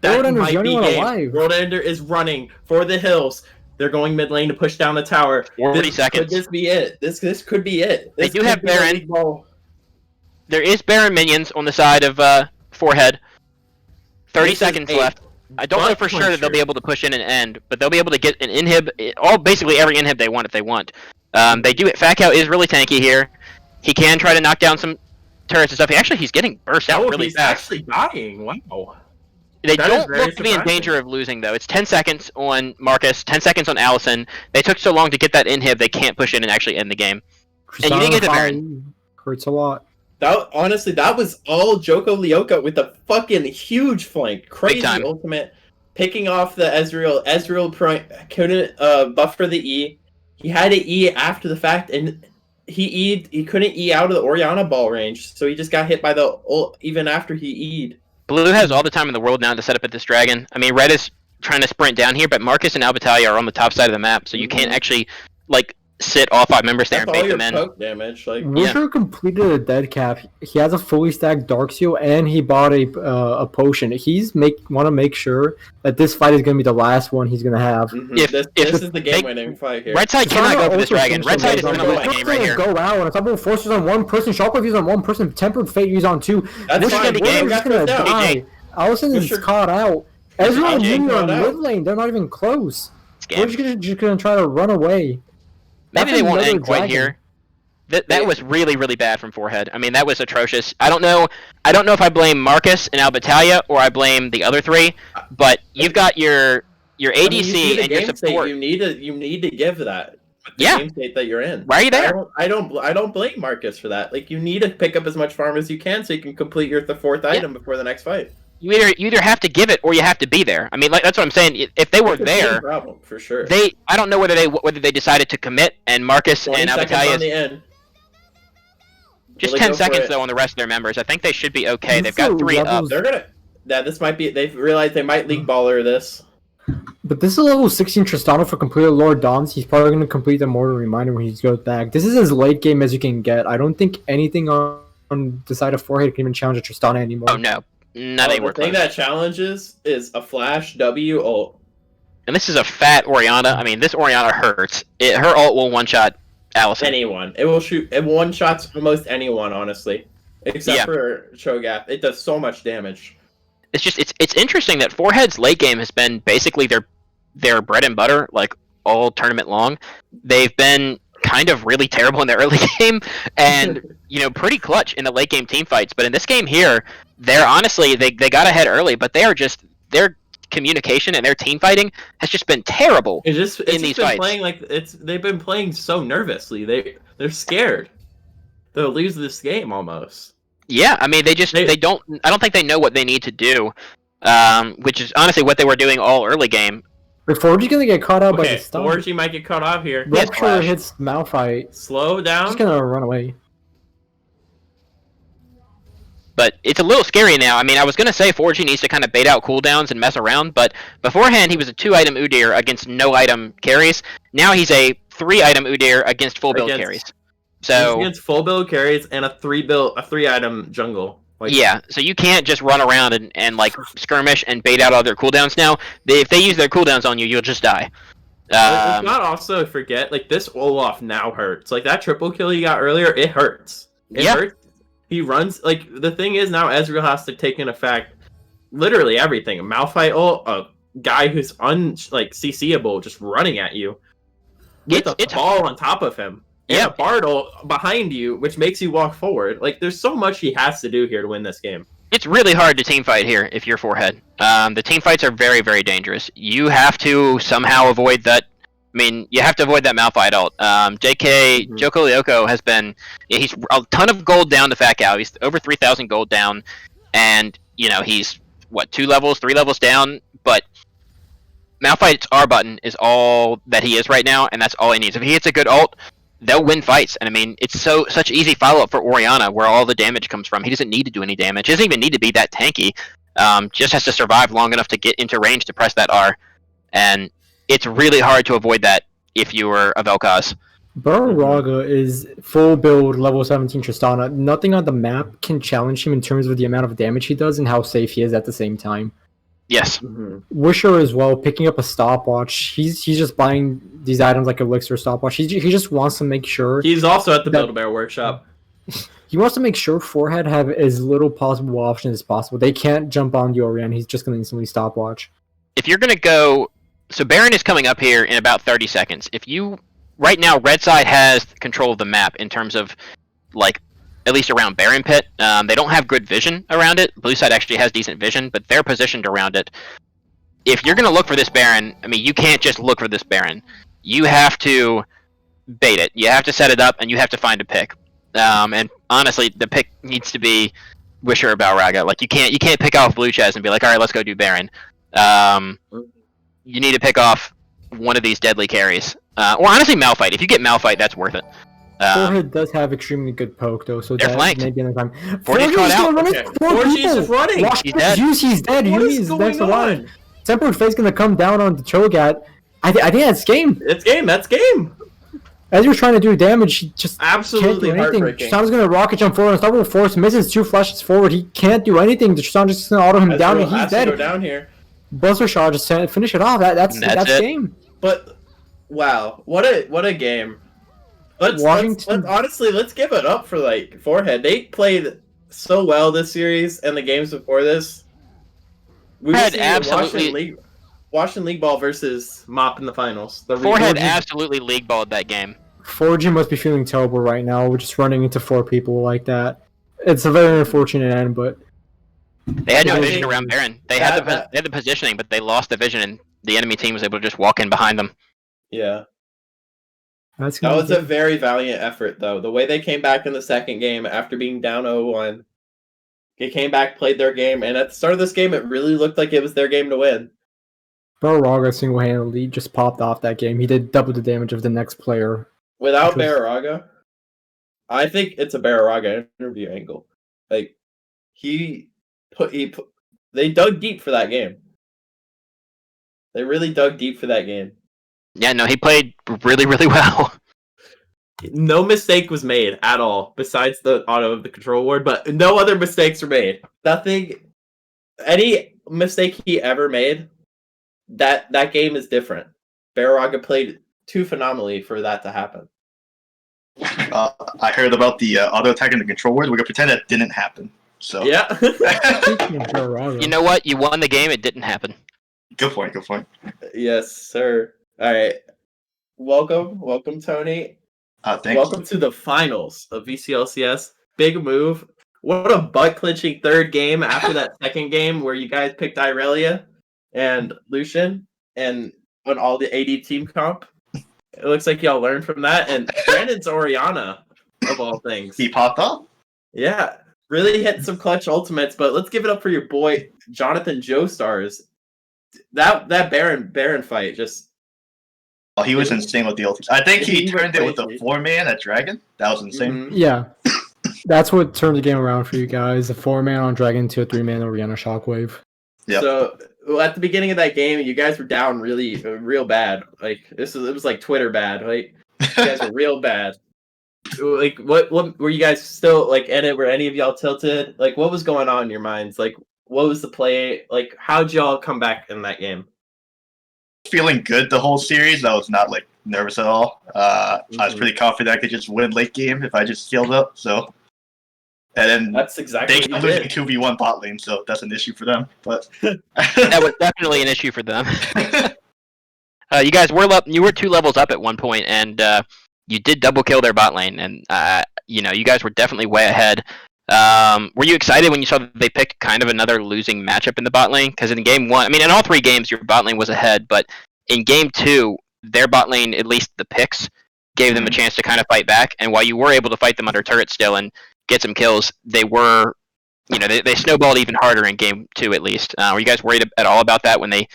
That World Ender's might the only be one game. alive. World Ender is running for the hills. They're going mid lane to push down the tower. 40 seconds. Could this be it? This could be it. They This do could have be the Baron. League Ball. There is Baron minions on the side of Forehead. 30 This is seconds a left. I don't know butt for sure that they'll puncher. be able to push in and end, but they'll be able to get an inhib, basically every inhib they want if they want. They do it. Fat Cow is really tanky here. He can try to knock down some turrets and stuff. He's getting burst out really he's fast. actually dying. Wow. They That is don't very look to be in surprising. danger of losing though. It's 10 seconds on Marcus, 10 seconds on Allison. They took so long to get that inhib, they can't push in and actually end the game. And you didn't get the Baron. Hurts a lot. Honestly, that was all Joko Leoka with a fucking huge flank. Crazy time. ultimate. Picking off the Ezreal. Couldn't buffer the E. He had to E after the fact, and he couldn't E out of the Orianna ball range, so he just got hit by the ult even after he E'd. Blue has all the time in the world now to set up at this dragon. I mean, Red is trying to sprint down here, but Marcus and Albitalia are on the top side of the map, so you can't actually, sit all 5 members there That's and all bait your them in. poke damage. Wisher completed a dead cap. He has a fully stacked Dark Seal, and he bought a potion. He's want to make sure that this fight is going to be the last one he's going to have. This is the game-winning fight here. Red side cannot go for this dragon. Red side is going to win the game right here. Go out, and if someone forces on one person, Shockwave is on one person, Tempered Fate is on two. That's Wisher's fine. the game. just going to die. Allison is caught out. Ezra and Moon are mid lane. They're not even close. We're just going to try to run away. Maybe they won't end quite here. That was really, really bad from Forehead. I mean, that was atrocious. I don't know if I blame Marcus and Albitalia or I blame the other three, but you've got your your I mean, you see ADC the and your game state, support. you need to give that. With the Yeah. game state that you're in. Why are you there? I don't blame Marcus for that. Like, you need to pick up as much farm as you can so you can complete your fourth item before the next fight. You either have to give it or you have to be there. I mean, like that's what I'm saying. If they were It's a there, team problem for sure. I don't know whether they decided to commit, and Marcus 20 and seconds on Abatalia the end. just Will they 10 go for seconds it? though on the rest of their members. I think they should be okay. This They've got is 3 up. levels- They're gonna. Yeah, this might be. They've realized they might league baller this. But this is a level 16 Tristana for completed Lord Doms. He's probably going to complete the Mortal Reminder when he goes back. This is as late game as you can get. I don't think anything on the side of Forehead can even challenge a Tristana anymore. Oh no, not anywhere The thing close. that challenges is a flash W ult. And this is a fat Orianna. I mean, this Orianna hurts. Her ult will one-shot Allison. Anyone. It will shoot. It one shots almost anyone, honestly, except for Cho'Gath. It does so much damage. It's just it's interesting that Forehead's late game has been basically their bread and butter, like all tournament long. They've been kind of really terrible in their early game, and pretty clutch in the late game team fights. But in this game here, they're honestly they got ahead early, but they are just their communication and their team fighting has just been terrible. It's these been fights. playing like they've been playing so nervously. They're scared. They'll lose this game almost. Yeah, I mean, they don't. I don't think they know what they need to do, which is honestly what they were doing all early game. Before you're going to get caught out by Okay, the stun. 4G might get caught off here. Rupture hits Malphite. Slow down. He's going to run away. But it's a little scary now. I mean, I was going to say 4G needs to kind of bait out cooldowns and mess around, but beforehand he was a 2-item Udyr against no-item carries. Now he's a 3-item Udyr against full build carries. So he's against full build carries and a 3-item jungle. Like, yeah, so you can't just run around and like skirmish and bait out all their cooldowns now. If they use their cooldowns on you, you'll just die. Let's not also forget, like, this Olaf now hurts. Like, that triple kill he got earlier, it hurts. It hurts. He runs, like, the thing is now Ezreal has to take in effect literally everything. A Malphite ult, a guy who's CCable just running at you with a ball on top of him. And a Bard ult behind you, which makes you walk forward. Like, there's so much he has to do here to win this game. It's really hard to team fight here if you're Forehead. The team fights are very, very dangerous. You have to somehow avoid that. I mean, you have to avoid that Malphite ult. Joko Lyoko has been... He's a ton of gold down to Fat Cow. He's over 3,000 gold down. And, he's, 3 levels down. But Malphite's R button is all that he is right now, and that's all he needs. If he hits a good ult, they'll win fights. And I mean, it's such easy follow-up for Orianna, where all the damage comes from. He doesn't need to do any damage. He doesn't even need to be that tanky. Just has to survive long enough to get into range to press that R. And it's really hard to avoid that if you were a Vel'Koz. Raga is full build level 17 Tristana. Nothing on the map can challenge him in terms of the amount of damage he does and how safe he is at the same time. Yes. Wisher as well, picking up a stopwatch. He's just buying these items like Elixir stopwatch. He just wants to make sure. He's also at the Build-A-Bear workshop. He wants to make sure Forehead have as little possible options as possible. They can't jump on the Orion. He's just going to instantly stopwatch. If you're going to go... So Baron is coming up here in about 30 seconds. Right now, Red Side has control of the map in terms of, like, at least around Baron Pit. They don't have good vision around it. Blue Side actually has decent vision, but they're positioned around it. If you're going to look for this Baron, I mean, you can't just look for this Baron. You have to bait it. You have to set it up, and you have to find a pick. And honestly, the pick needs to be Wisher or Balraga. Like, you can't pick off Blue Chaz and be like, all right, let's go do Baron. You need to pick off one of these deadly carries. Or honestly, Malphite. If you get Malphite, that's worth it. Forehead does have extremely good poke, though, so they're that flanked. may be another time. 4G's caught out. Okay. 4G's just running. Watch He's dead. He's dead. What Yumi's is next going alive. on? Tempered Fate's gonna come down on the Cho'Gath. I think that's game. It's game. That's game. As he was trying to do damage, he just Absolutely can't do anything. heartbreaking. Tristana's gonna rocket jump forward and start with force, misses 2 flashes forward. He can't do anything. Tristana just gonna auto him down, and he's has to go dead. down here. Buster shot just finish it off. That's it. game. But wow, what a game. Let's honestly give it up for like Forehead. They played so well this series and the games before this. We Forehead absolutely Washington League Ball versus Mop in the finals. Forehead absolutely league balled that game. 4G must be feeling terrible right now. We're just running into 4 people like that. It's a very unfortunate end, but they had no vision around Baron. They had the positioning, but they lost the vision, and the enemy team was able to just walk in behind them. Yeah. That's That gonna was a very valiant effort, though. The way they came back in the second game after being down 0-1, they came back, played their game, and at the start of this game, it really looked like it was their game to win. Barraga single-handedly just popped off that game. He did double the damage of the next player. Without Which was- Barraga, I think it's a Barraga interview angle. Like they dug deep for that game. They really dug deep for that game. Yeah, no, he played really, really well. No mistake was made at all, besides the auto of the control ward, but no other mistakes were made. Nothing. Any mistake he ever made, that game is different. Barraga played too phenomenally for that to happen. I heard about the auto attack in the control ward. We're gonna pretend that didn't happen. So Yeah. Speaking of Barraga, You know what? You won the game. It didn't happen. Good point. Good point. Yes, sir. All right. Welcome, Tony. Thank Welcome to the finals of VCLCS. Big move. What a butt-clinching third game after that second game where you guys picked Irelia and Lucian and on all the AD team comp. It looks like y'all learned from that. And Brandon's Oriana, of all things. He popped up. Yeah, really hit some clutch ultimates, but let's give it up for your boy, Jonathan Joestars. That Baron fight just... Oh, he was insane with the ultimates. I think he He went turned it with a crazy. 4-man at Dragon. That was insane. Mhm. yeah, that's what turned the game around for you guys. A 4-man on Dragon to a 3-man Oriana Shockwave. Yep. So at the beginning of that game, you guys were down real bad. Like it was like Twitter bad. Like you guys were real bad. Like what were you guys still like? Were any of y'all tilted? Like what was going on in your minds? Like what was the play? Like how'd y'all come back in that game? Feeling good the whole series. I was not like nervous at all. I was pretty confident I could just win late game if I just healed up. So, and then That's exactly they what kept you losing did. 2v1 bot lane, so that's an issue for them. But That was definitely an issue for them. You guys you were 2 levels up at one point, and you did double kill their bot lane, and you guys were definitely way ahead. Were you excited when you saw that they picked kind of another losing matchup in the bot lane? Because in game 1, I mean, in all 3 games, your bot lane was ahead, but in game 2, their bot lane, at least the picks, gave them a chance to kind of fight back. And while you were able to fight them under turret still and get some kills, they were, they snowballed even harder in game 2 at least. Were you guys worried at all about that when they,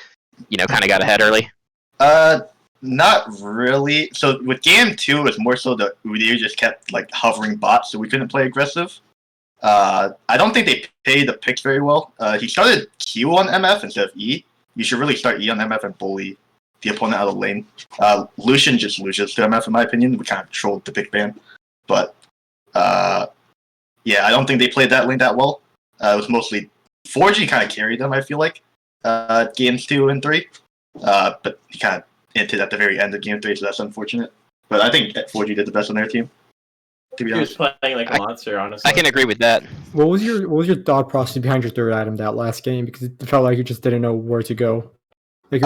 kind of got ahead early? Not really. So with game 2, it was more so that Udyr just kept like hovering bots, so we couldn't play aggressive. I don't think they played the picks very well. He started Q on MF instead of E. You should really start E on MF and bully the opponent out of the lane. Lucian just loses to MF in my opinion. We kind of trolled the pick ban. But yeah, I don't think they played that lane that well. It was mostly 4G kind of carried them, I feel like, games 2 and 3. But he kind of hinted at the very end of game 3, so that's unfortunate. But I think 4G did the best on their team, to be He was honest. playing like a monster, honestly. I can agree with that. What was your thought process behind your third item that last game? Because it felt like you just didn't know where to go. Like,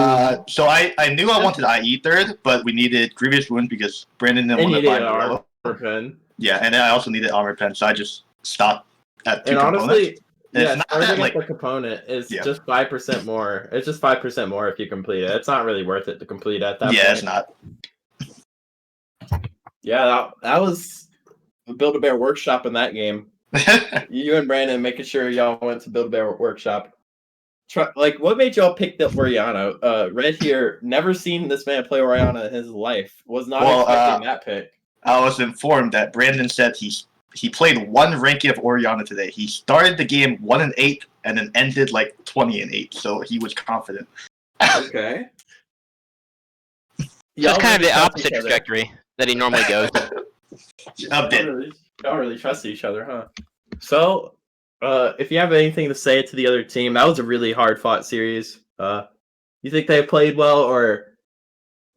So I knew I wanted IE third, but we needed Grievous Wounds because Brandon didn't And want you to buy needed an Morello. armor pen. Yeah, and then I also needed Armor Pen, so I just stopped at 2 And components. honestly, And yeah, it's not starting that, at like, the component is Yeah. just 5% more. It's just 5% more if you complete it. It's not really worth it to complete at that yeah, point. it's not. Yeah, that was Build-A-Bear Workshop in that game. You and Brandon making sure y'all went to Build-A-Bear Workshop. What made y'all pick the Oriana? Red here, never seen this man play Oriana in his life. Was not Well, expecting that pick. I was informed that Brandon said he played one ranking of Oriana today. He started the game 1-8 and then ended like 20-8, so he was confident. Okay. So it's kind of really the trust opposite each other. trajectory that he normally goes. A bit. Y'all really trust each other, huh? So, if you have anything to say to the other team, that was a really hard-fought series. You think they played well, or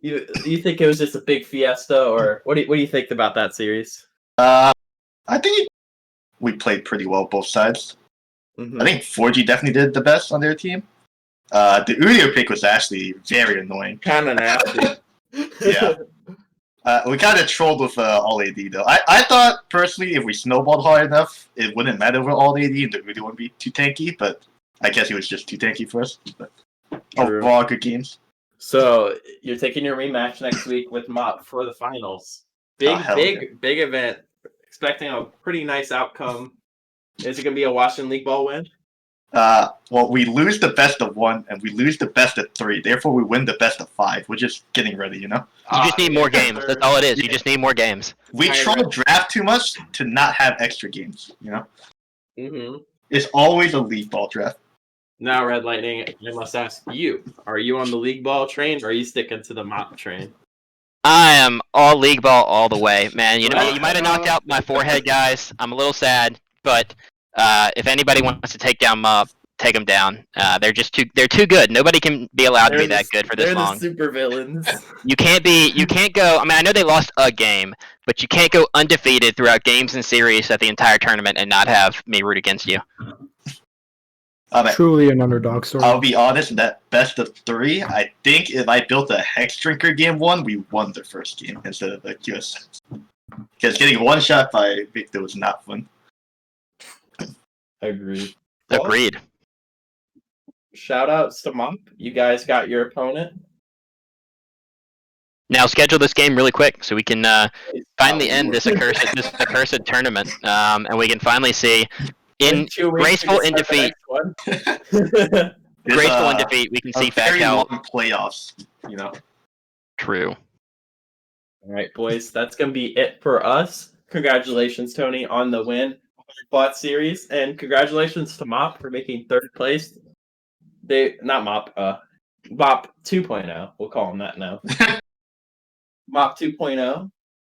you think it was just a big fiesta, or what do you think about that series? I think we played pretty well both sides. Mhm. I think 4G definitely did the best on their team. The Udyr pick was actually very annoying. Kind of nasty. Yeah. We kind of trolled with all AD though. I thought personally if we snowballed hard enough, it wouldn't matter with all AD and the Udyr wouldn't be too tanky, but I guess he was just too tanky for us. But True. overall, good games. So you're taking your rematch next week with Mop for the finals. Big event. Expecting a pretty nice outcome. Is it going to be a Washington League Ball win? Well, we lose the best of 1 and we lose the best of 3. Therefore, we win the best of 5. We're just getting ready, You just need more games. That's all it is. You just need more games. We try to draft too much to not have extra games. Mm-hmm. It's always a League Ball draft. Now, Red Lightning, I must ask you: are you on the League Ball train, or are you sticking to the Mop train? I am all League Ball all the way, man. You might have knocked out my forehead guys. I'm a little sad, but if anybody wants to take down Mob, take them down. They're too good. Nobody can be allowed to be that good for this long. They're the super villains. You can't go. I mean, I know they lost a game, but you can't go undefeated throughout games and series at the entire tournament and not have me root against you. Truly an underdog story. I'll be honest, that best of 3, I think if I built a Hex Drinker game 1, we won the first game instead of the QS. Because getting one shot by Victor was not fun. Agreed. Agreed. Shout outs to Mop. You guys got your opponent. Now schedule this game really quick so we can finally end this accursed tournament, and we can finally see in graceful in defeat. Graceful in defeat, we can see Fat Cow playoffs. True. All right, boys, that's gonna be it for us. Congratulations, Tony, on the win 100 bot series, and congratulations to Mop for making 3rd place. Not Mop, Mop 2.0. We'll call him that now. Mop 2.0.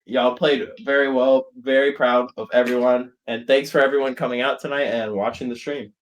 Y'all played very well. Very proud of everyone, and thanks for everyone coming out tonight and watching the stream.